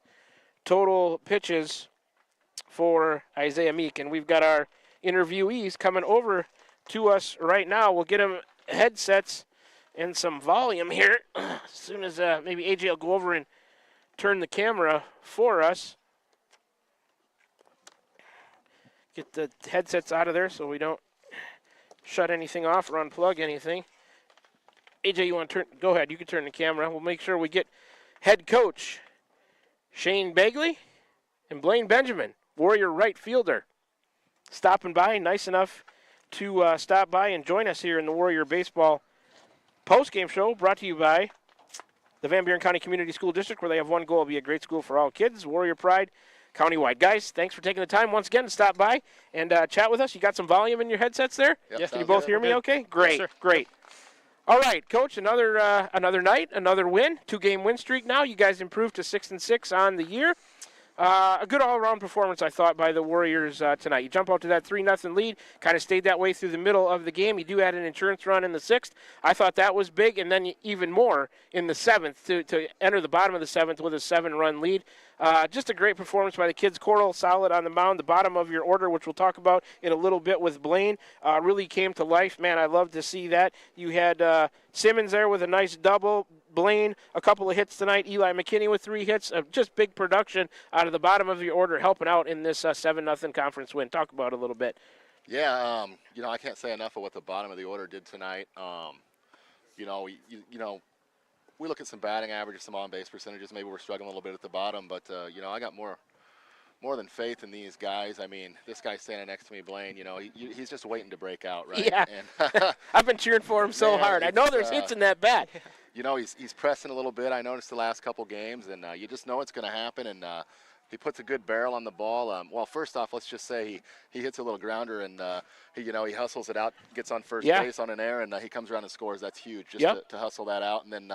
total pitches for Isaiah Meek. And we've got our interviewees coming over to us right now. We'll get them headsets and some volume here as soon as maybe AJ will go over and turn the camera for us. Get the headsets out of there so we don't shut anything off or unplug anything. AJ, you want to go ahead. You can turn the camera. We'll make sure we get head coach Shane Begley and Blaine Benjamin, Warrior right fielder, stopping by. Nice enough to stop by and join us here in the Warrior Baseball postgame show, brought to you by the Van Buren County Community School District, where they have one goal: be a great school for all kids. Warrior Pride countywide. Guys, thanks for taking the time once again to stop by and chat with us. You got some volume in your headsets there? Yep. Can you both hear me okay? Great, yes, great. All right, Coach, another night, another win, 2-game win streak now. You guys improved to 6-6 on the year. A good all-around performance, I thought, by the Warriors tonight. You jump out to that 3-0 lead, kind of stayed that way through the middle of the game. You do add an insurance run in the 6th. I thought that was big, and then even more in the 7th to enter the bottom of the 7th with a 7-run lead. Just a great performance by the kids. Coral, solid on the mound. The bottom of your order, which we'll talk about in a little bit with Blaine, really came to life. Man, I love to see that. You had Simmons there with a nice double. Blaine, a couple of hits tonight. Eli McKinney with 3 hits. Just big production out of the bottom of your order, helping out in this 7-0 conference win. Talk about it a little bit. Yeah, I can't say enough of what the bottom of the order did tonight. We look at some batting averages, some on-base percentages. Maybe we're struggling a little bit at the bottom, but I got more than faith in these guys. I mean, this guy standing next to me, Blaine, he's just waiting to break out, right? Yeah. And I've been cheering for him so hard. I know there's hits in that bat. He's pressing a little bit. I noticed the last couple games, and you just know it's going to happen. And he puts a good barrel on the ball. Well, first off, let's just say he hits a little grounder, and he hustles it out, gets on first base on an error, and he comes around and scores. That's huge, just to hustle that out. And then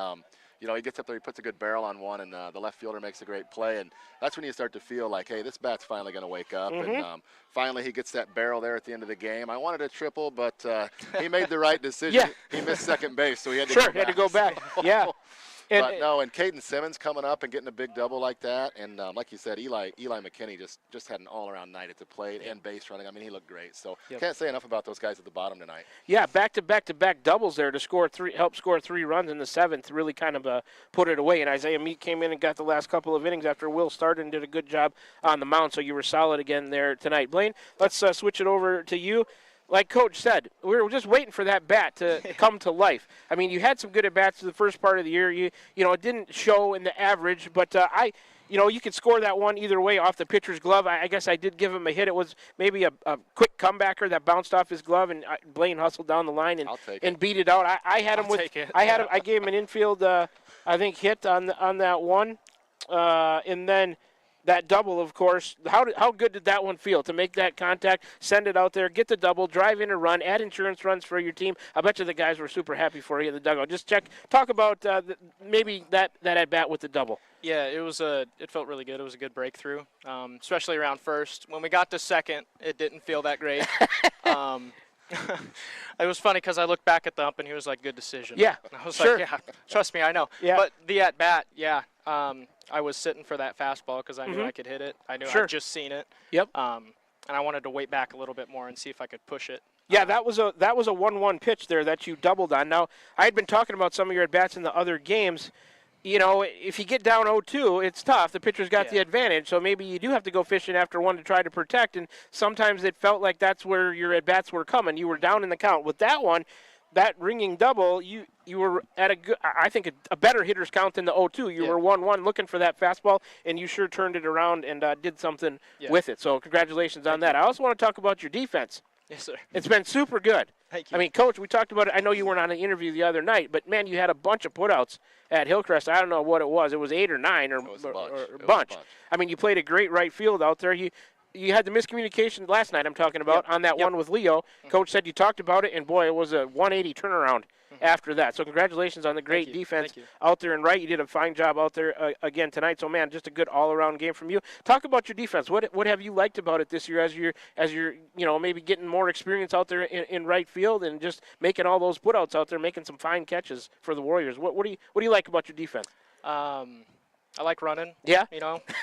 he gets up there, he puts a good barrel on one, and the left fielder makes a great play. And that's when you start to feel like, hey, this bat's finally going to wake up. Mm-hmm. And finally he gets that barrel there at the end of the game. I wanted a triple, but he made the right decision. He missed second base, so he had to go back. Had to go back. Yeah. But Caden Simmons coming up and getting a big double like that, and like you said, Eli McKinney just had an all-around night at the plate and base running. I mean, he looked great. So can't say enough about those guys at the bottom tonight. Yeah, back-to-back doubles there to help score 3 runs in the 7th. Really kind of put it away. And Isaiah Meek came in and got the last couple of innings after Will started and did a good job on the mound. So you were solid again there tonight. Blaine, let's switch it over to you. Like Coach said, we were just waiting for that bat to come to life. I mean, you had some good at-bats in the first part of the year. It didn't show in the average, but you could score that one either way off the pitcher's glove. I guess I did give him a hit. It was maybe a quick comebacker that bounced off his glove, and Blaine hustled down the line and beat it out. I had him I gave him an infield, hit on that one, and then that double, of course. How good did that one feel to make that contact, send it out there, get the double, drive in a run, add insurance runs for your team? I bet you the guys were super happy for you in the dugout. Just talk about maybe that at bat with the double. Yeah, it felt really good. It was a good breakthrough, especially around first. When we got to second, it didn't feel that great. It was funny because I looked back at the ump and he was like, "Good decision." Yeah, and I was like, "Yeah, trust me, I know." Yeah. But the at bat, I was sitting for that fastball because I knew I could hit it. I knew I'd just seen it. Yep. And I wanted to wait back a little bit more and see if I could push it. Yeah, that was a 1-1 pitch there that you doubled on. Now, I had been talking about some of your at bats in the other games. If you get down 0-2, it's tough. The pitcher's got the advantage, so maybe you do have to go fishing after one to try to protect. And sometimes it felt like that's where your at bats were coming. You were down in the count. With that one, that ringing double, you were at a better hitter's count than the 0-2. You were 1-1 looking for that fastball, and you sure turned it around and did something with it. So congratulations on that. I also want to talk about your defense. Yes, sir. It's been super good. Thank you. I mean, Coach, we talked about it. I know you weren't on an interview the other night, but, man, you had a bunch of putouts at Hillcrest. I don't know what it was. It was 8 or 9 or a bunch. I mean, you played a great right field out there. you had the miscommunication last night I'm talking about on that one with Leo. Coach said you talked about it, and, boy, it was a 180 turnaround after that. So congratulations on the great defense out there and right. You did a fine job out there again tonight. So, man, just a good all-around game from you. Talk about your defense. What have you liked about it this year as you're maybe getting more experience out there in right field and just making all those putouts out there, making some fine catches for the Warriors? What do you like about your defense? I like running. Yeah.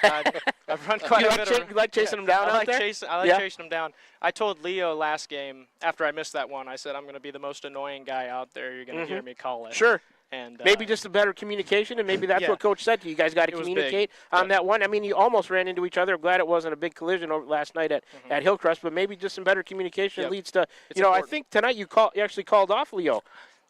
I've run quite a bit. You like chasing them down out there? I like chasing them down. I told Leo last game, after I missed that one, I said, I'm going to be the most annoying guy out there. You're going to hear me call it. Sure. And maybe just a better communication, and maybe that's what Coach said to you. You guys got to communicate on that one. I mean, you almost ran into each other. I'm glad it wasn't a big collision over last night at Hillcrest, but maybe just some better communication leads to, I think tonight you actually called off Leo.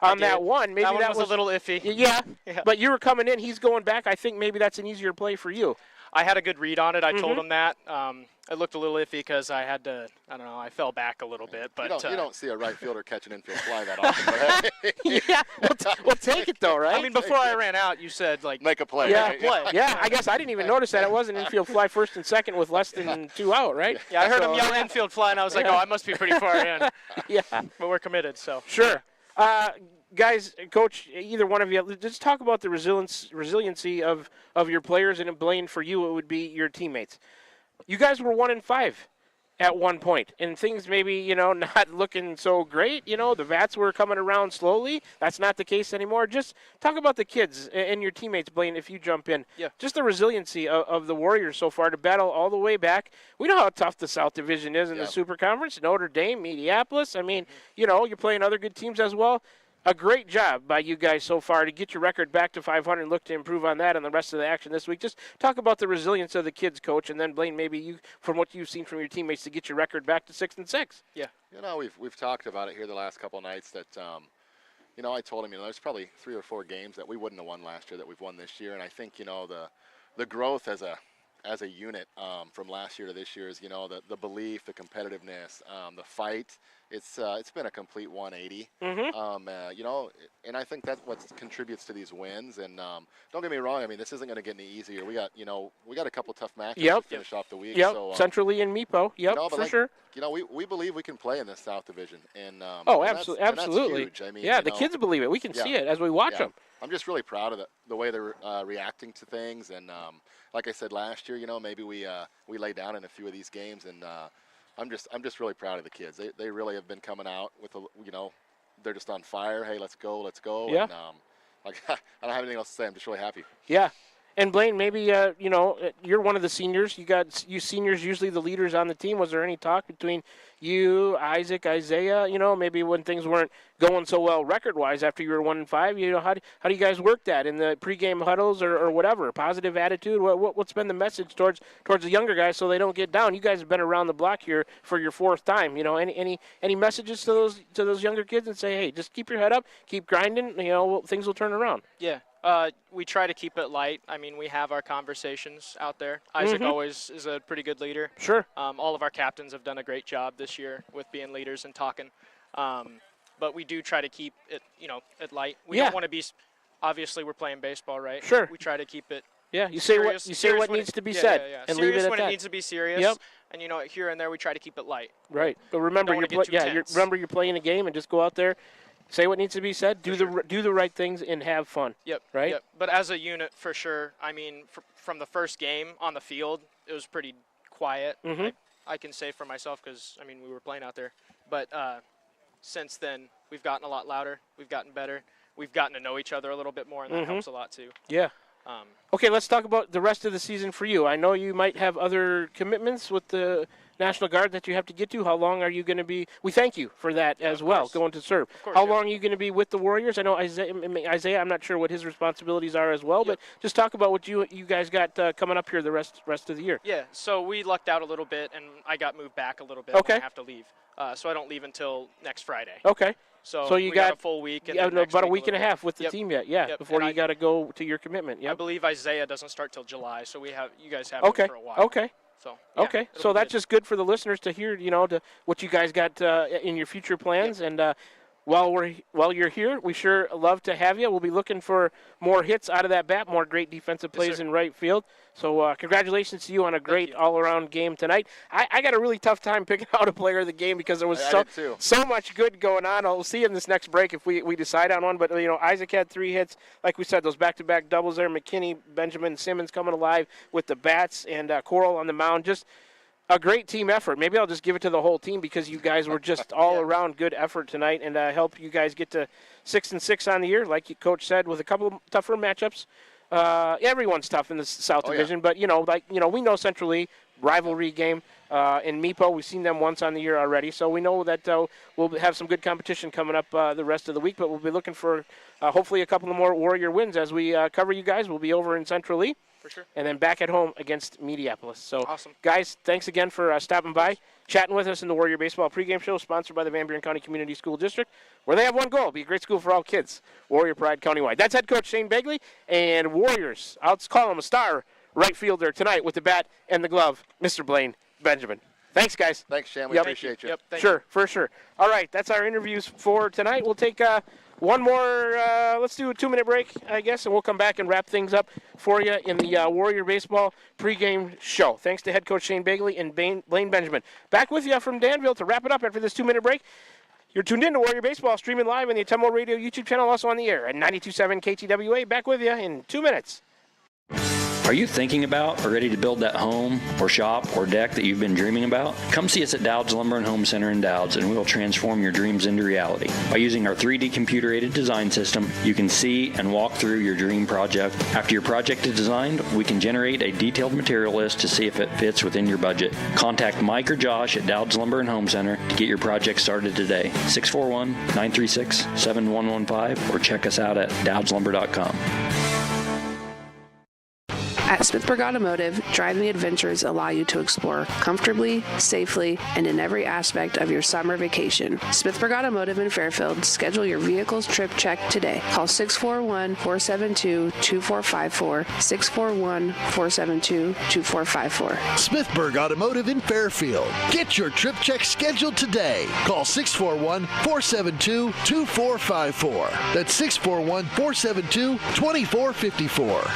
On that one, maybe that was a little iffy. Yeah, but you were coming in. He's going back. I think maybe that's an easier play for you. I had a good read on it. I told him that. It looked a little iffy because I had to, I fell back a little bit. But you don't see a right fielder catch an infield fly that often. But we'll take it, though, right? I mean, before I ran out, you said, make a play. Yeah, I guess I didn't even notice that. It was an infield fly first and second with less than 2 out, right? Yeah, I heard him yell infield fly, and I was like, I must be pretty far in. But we're committed, so. Sure. Guys, Coach, either one of you, just talk about the resiliency of your players, and Blaine, for you, it would be your teammates. You guys were 1-5 at one point, and things maybe, not looking so great. The Vats were coming around slowly. That's not the case anymore. Just talk about the kids and your teammates, Blaine, if you jump in. Yeah. Just the resiliency of the Warriors so far to battle all the way back. We know how tough the South Division is in the Super Conference. Notre Dame, Minneapolis. I mean, you're playing other good teams as well. A great job by you guys so far to get your record back to 500 and look to improve on that and the rest of the action this week. Just talk about the resilience of the kids, Coach, and then, Blaine, maybe you, from what you've seen from your teammates, to get your record back to 6-6. Yeah. We've talked about it here the last couple of nights that, I told him, there's probably 3 or 4 games that we wouldn't have won last year that we've won this year. And I think, the growth as a unit from last year to this year is, the belief, the competitiveness, the fight. It's been a complete 180. And I think that's what contributes to these wins. And don't get me wrong, this isn't going to get any easier. We got a couple tough matches to finish off the week. Yep. So, Centrally and Meepo. Yep, for sure. We believe we can play in this South Division. And absolutely. And that's huge. The kids believe it. We can see it as we watch them. I'm just really proud of the way they're reacting to things. And like I said last year, maybe we lay down in a few of these games, and I'm just really proud of the kids. They really have been coming out with they're just on fire. Hey, let's go. Yeah. And I don't have anything else to say. I'm just really happy. Yeah. And Blaine, maybe you're one of the seniors. You seniors usually the leaders on the team. Was there any talk between you, Isaac, Isaiah? Maybe when things weren't going so well record-wise after you were 1-5. How do you guys work that in the pregame huddles or whatever? Positive attitude. What's been the message towards the younger guys so they don't get down? You guys have been around the block here for your 4th time. Any messages to those younger kids and say, hey, just keep your head up, keep grinding. Things will turn around. Yeah. We try to keep it light. We have our conversations out there. Isaac always is a pretty good leader. Sure. All of our captains have done a great job this year with being leaders and talking. But we do try to keep it, it light. We don't want to be. Obviously, we're playing baseball, right? Sure. We try to keep it. Yeah. You say what needs to be said, and leave it at when that. It needs to be serious. Yep. And here and there, we try to keep it light. Right. But remember, you're playing a game, and just go out there. Say what needs to be said. Do the right things and have fun. Yep. Right. Yep. But as a unit, for sure. From the first game on the field, it was pretty quiet. I can say for myself because we were playing out there. But since then, we've gotten a lot louder. We've gotten better. We've gotten to know each other a little bit more, and that helps a lot too. Yeah. Okay, let's talk about the rest of the season for you. I know you might have other commitments with the National Guard that you have to get to. How long are you going to be? We thank you for that as well, going to serve. How long are you going to be with the Warriors? I know Isaiah, I'm not sure what his responsibilities are as well, but just talk about what you guys got coming up here the rest of the year. Yeah, so we lucked out a little bit, and I got moved back a little bit. Okay. I have to leave. So I don't leave until next Friday. Okay. So you got a full week. And about a week and a half with the team yet, before you got to go to your commitment. I believe Isaiah doesn't start till July, so you guys have him for a while. Okay. So so that's just good for the listeners to hear, what you guys got in your future plans, and while you're here, we sure love to have you. We'll be looking for more hits out of that bat, more great defensive plays in right field. So congratulations to you on a great all-around game tonight. I got a really tough time picking out a player of the game because there was so much good going on. I'll see in this next break if we decide on one. But, Isaac had 3 hits. Like we said, those back-to-back doubles there. McKinney, Benjamin, Simmons coming alive with the bats, and Coral on the mound. Just a great team effort. Maybe I'll just give it to the whole team because you guys were just all-around good effort tonight, and help you guys get to 6-6 on the year, like Coach said, with a couple of tougher matchups. Everyone's tough in the South Division, but, we know Central League, rivalry game. In Meepo, we've seen them once on the year already, so we know that we'll have some good competition coming up the rest of the week, but we'll be looking for hopefully a couple of more Warrior wins as we cover you guys. We'll be over in Central League. For sure. And then back at home against Mediapolis. So, awesome. Guys, thanks again for stopping by, chatting with us in the Warrior Baseball pregame show, sponsored by the Van Buren County Community School District, where they have one goal: be a great school for all kids. Warrior Pride countywide. That's head coach Shane Begley, and Warriors, I'll call him a star right fielder tonight with the bat and the glove, Mr. Blaine Benjamin. Thanks, guys. Thanks, Shan. We appreciate you. Yep, thank you. For sure. All right, that's our interviews for tonight. We'll take one more, let's do a 2-minute break, I guess, and we'll come back and wrap things up for you in the Warrior Baseball pregame show. Thanks to head coach Shane Begley and Blaine Benjamin. Back with you from Danville to wrap it up after this 2-minute break. You're tuned in to Warrior Baseball, streaming live on the Atummo Radio YouTube channel, also on the air at 92.7 KTWA. Back with you in 2 minutes. Are you thinking about or ready to build that home or shop or deck that you've been dreaming about? Come see us at Dowd's Lumber and Home Center in Dowd's, and we will transform your dreams into reality. By using our 3D computer-aided design system, you can see and walk through your dream project. After your project is designed, we can generate a detailed material list to see if it fits within your budget. Contact Mike or Josh at Dowd's Lumber and Home Center to get your project started today. 641-936-7115, or check us out at dowdslumber.com. At Smithburg Automotive, driving adventures allow you to explore comfortably, safely, and in every aspect of your summer vacation. Smithburg Automotive in Fairfield. Schedule your vehicle's trip check today. Call 641-472-2454, 641-472-2454. Smithburg Automotive in Fairfield. Get your trip check scheduled today. Call 641-472-2454. That's 641-472-2454.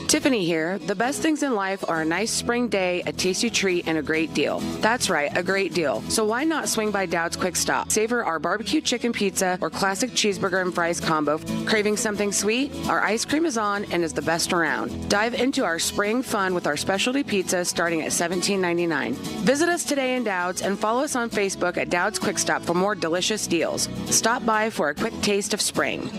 Tiffany here. The best things in life are a nice spring day, a tasty treat, and a great deal. That's right, a great deal. So why not swing by Dowd's Quick Stop? Savor our barbecue chicken pizza or classic cheeseburger and fries combo. Craving something sweet? Our ice cream is on and is the best around. Dive into our spring fun with our specialty pizza starting at $17.99. Visit us today in Dowd's and follow us on Facebook at Dowd's Quick Stop for more delicious deals. Stop by for a quick taste of spring.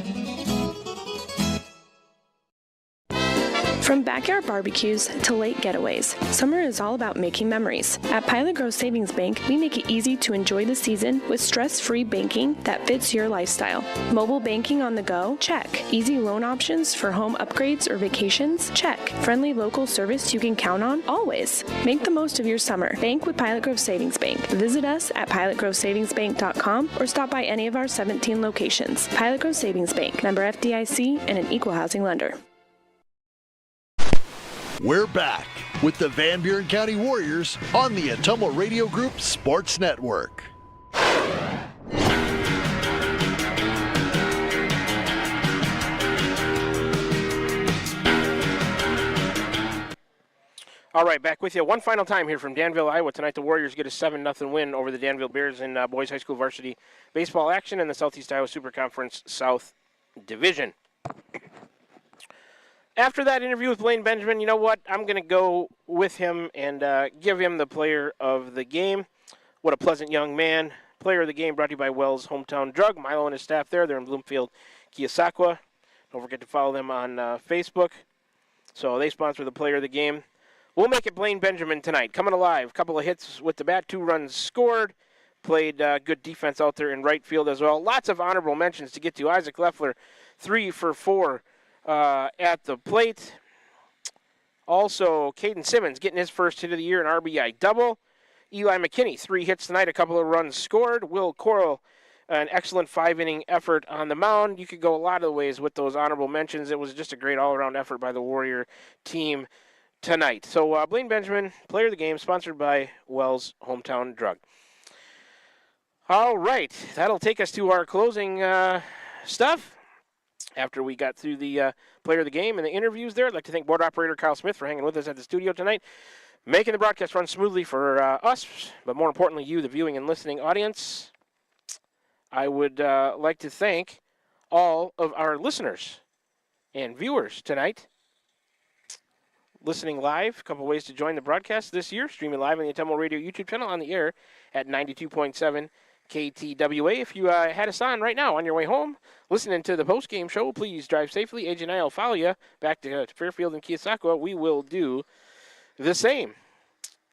From backyard barbecues to lake getaways, summer is all about making memories. At Pilot Grove Savings Bank, we make it easy to enjoy the season with stress-free banking that fits your lifestyle. Mobile banking on the go? Check. Easy loan options for home upgrades or vacations? Check. Friendly local service you can count on? Always. Make the most of your summer. Bank with Pilot Grove Savings Bank. Visit us at pilotgrovesavingsbank.com or stop by any of our 17 locations. Pilot Grove Savings Bank, member FDIC, and an equal housing lender. We're back with the Van Buren County Warriors on the Atummo Radio Group Sports Network. All right, back with you one final time here from Danville, Iowa. Tonight the Warriors get a 7-0 win over the Danville Bears in boys high school varsity baseball action in the Southeast Iowa Super Conference South Division. After that interview with Blaine Benjamin, you know what? I'm going to go with him and give him the player of the game. What a pleasant young man. Player of the game brought to you by Wells Hometown Drug. Milo and his staff there. They're in Bloomfield, Keosauqua. Don't forget to follow them on Facebook. So they sponsor the player of the game. We'll make it Blaine Benjamin tonight. Coming alive. Couple of hits with the bat. 2 runs scored. Played good defense out there in right field as well. Lots of honorable mentions to get to. Isaac Leffler, 3 for 4. At the plate. Also, Caden Simmons getting his first hit of the year, an RBI double. Eli McKinney, 3 hits tonight, a couple of runs scored. Will Coral, an excellent 5-inning effort on the mound. You could go a lot of ways with those honorable mentions. It was just a great all-around effort by the Warrior team tonight. So, Blaine Benjamin, player of the game, sponsored by Wells Hometown Drug. All right, that'll take us to our closing stuff. After we got through the player of the game and the interviews there, I'd like to thank board operator Kyle Smith for hanging with us at the studio tonight, making the broadcast run smoothly for us, but more importantly, you, the viewing and listening audience. I would like to thank all of our listeners and viewers tonight. Listening live, a couple ways to join the broadcast this year, streaming live on the Atumwa Radio YouTube channel on the air at 92.7 KTWA. If you had us on right now on your way home, listening to the post-game show, please drive safely. AJ and I will follow you back to Fairfield and Keosauqua. We will do the same.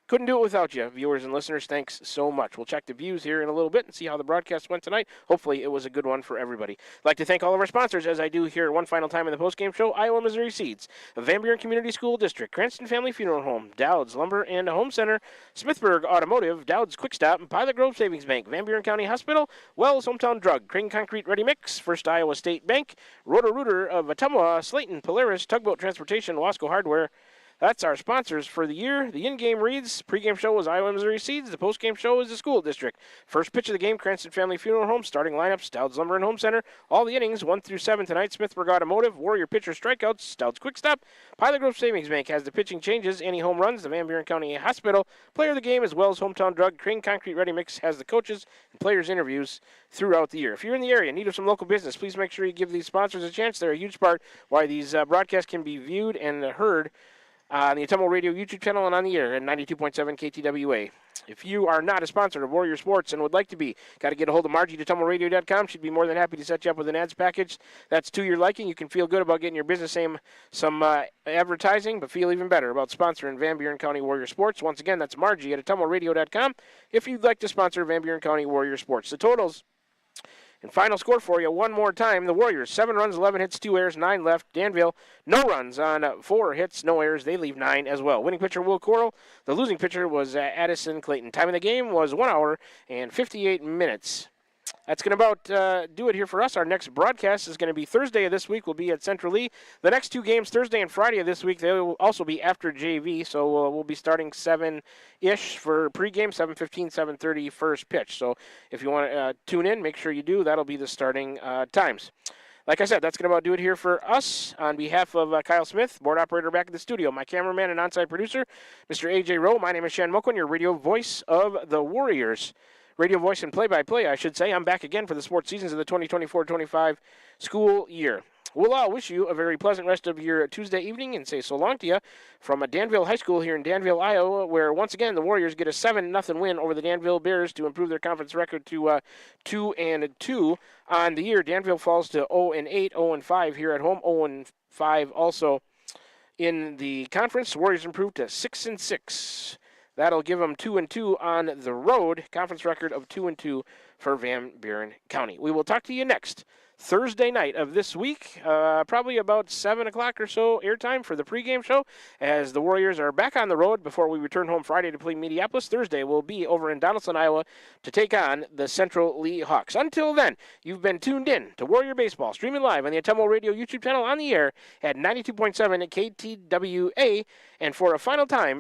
Couldn't do it without you, viewers and listeners. Thanks so much. We'll check the views here in a little bit and see how the broadcast went tonight. Hopefully it was a good one for everybody. I'd like to thank all of our sponsors, as I do here one final time in the postgame show. Iowa Missouri Seeds, Van Buren Community School District, Cranston Family Funeral Home, Dowd's Lumber and Home Center, Smithburg Automotive, Dowd's Quick Stop, and Pilot Grove Savings Bank, Van Buren County Hospital, Wells Hometown Drug, Crane Concrete Ready Mix, First Iowa State Bank, Roto-Rooter of Atumwa, Slayton, Polaris, Tugboat Transportation, Wasco Hardware. That's our sponsors for the year. The in-game reads, pregame show was Iowa Missouri Seeds. The postgame show is the school district. First pitch of the game, Cranston Family Funeral Home. Starting lineups, Dowd's Lumber and Home Center. All the innings, 1 through 7 tonight. Smithburg Automotive, Warrior pitcher strikeouts, Dowd's Quick Stop. Pilot Grove Savings Bank has the pitching changes. Any home runs, the Van Buren County Hospital. Player of the game is Wells Hometown Drug. Crane Concrete Ready Mix has the coaches and players interviews throughout the year. If you're in the area in need of some local business, please make sure you give these sponsors a chance. They're a huge part why these broadcasts can be viewed and heard on the Atumwa Radio YouTube channel and on the air at 92.7 KTWA. If you are not a sponsor of Warrior Sports and would like to be, got to get a hold of Margie at AtumwaRadio.com. She'd be more than happy to set you up with an ads package that's to your liking. You can feel good about getting your business name some advertising, but feel even better about sponsoring Van Buren County Warrior Sports. Once again, that's Margie at AtumwaRadio.com if you'd like to sponsor Van Buren County Warrior Sports. The totals and final score for you one more time. The Warriors, 7 runs, 11 hits, 2 errors, 9 left. Danville, no runs on 4 hits, no errors. They leave 9 as well. Winning pitcher, Will Coral. The losing pitcher was Addison Clayton. Time of the game was 1 hour and 58 minutes. That's going to about do it here for us. Our next broadcast is going to be Thursday of this week. We'll be at Central Lee. The next 2 games, Thursday and Friday of this week, they will also be after JV. So we'll be starting 7-ish for pregame, 7:15, 7:30 first pitch. So if you want to tune in, make sure you do. That'll be the starting times. Like I said, that's going to about do it here for us. On behalf of Kyle Smith, board operator back in the studio, my cameraman and on-site producer, Mr. A.J. Rowe, my name is Shan Mokwan, your radio voice of the Warriors. Radio voice and play-by-play, I should say. I'm back again for the sports seasons of the 2024-25 school year. We'll all wish you a very pleasant rest of your Tuesday evening and say so long to you from Danville High School here in Danville, Iowa, where once again the Warriors get a 7-0 win over the Danville Bears to improve their conference record to 2-2 on the year. Danville falls to 0-8, 0-5 here at home, 0-5 also in the conference. The Warriors improved to 6-6. That'll give them 2-2 on the road. Conference record of 2-2 for Van Buren County. We will talk to you next Thursday night of this week, probably about 7 o'clock or so airtime for the pregame show, as the Warriors are back on the road before we return home Friday to play Mediapolis. Thursday we'll be over in Donaldson, Iowa to take on the Central Lee Hawks. Until then, you've been tuned in to Warrior Baseball, streaming live on the Atumwa Radio YouTube channel on the air at 92.7 KTWA, and for a final time,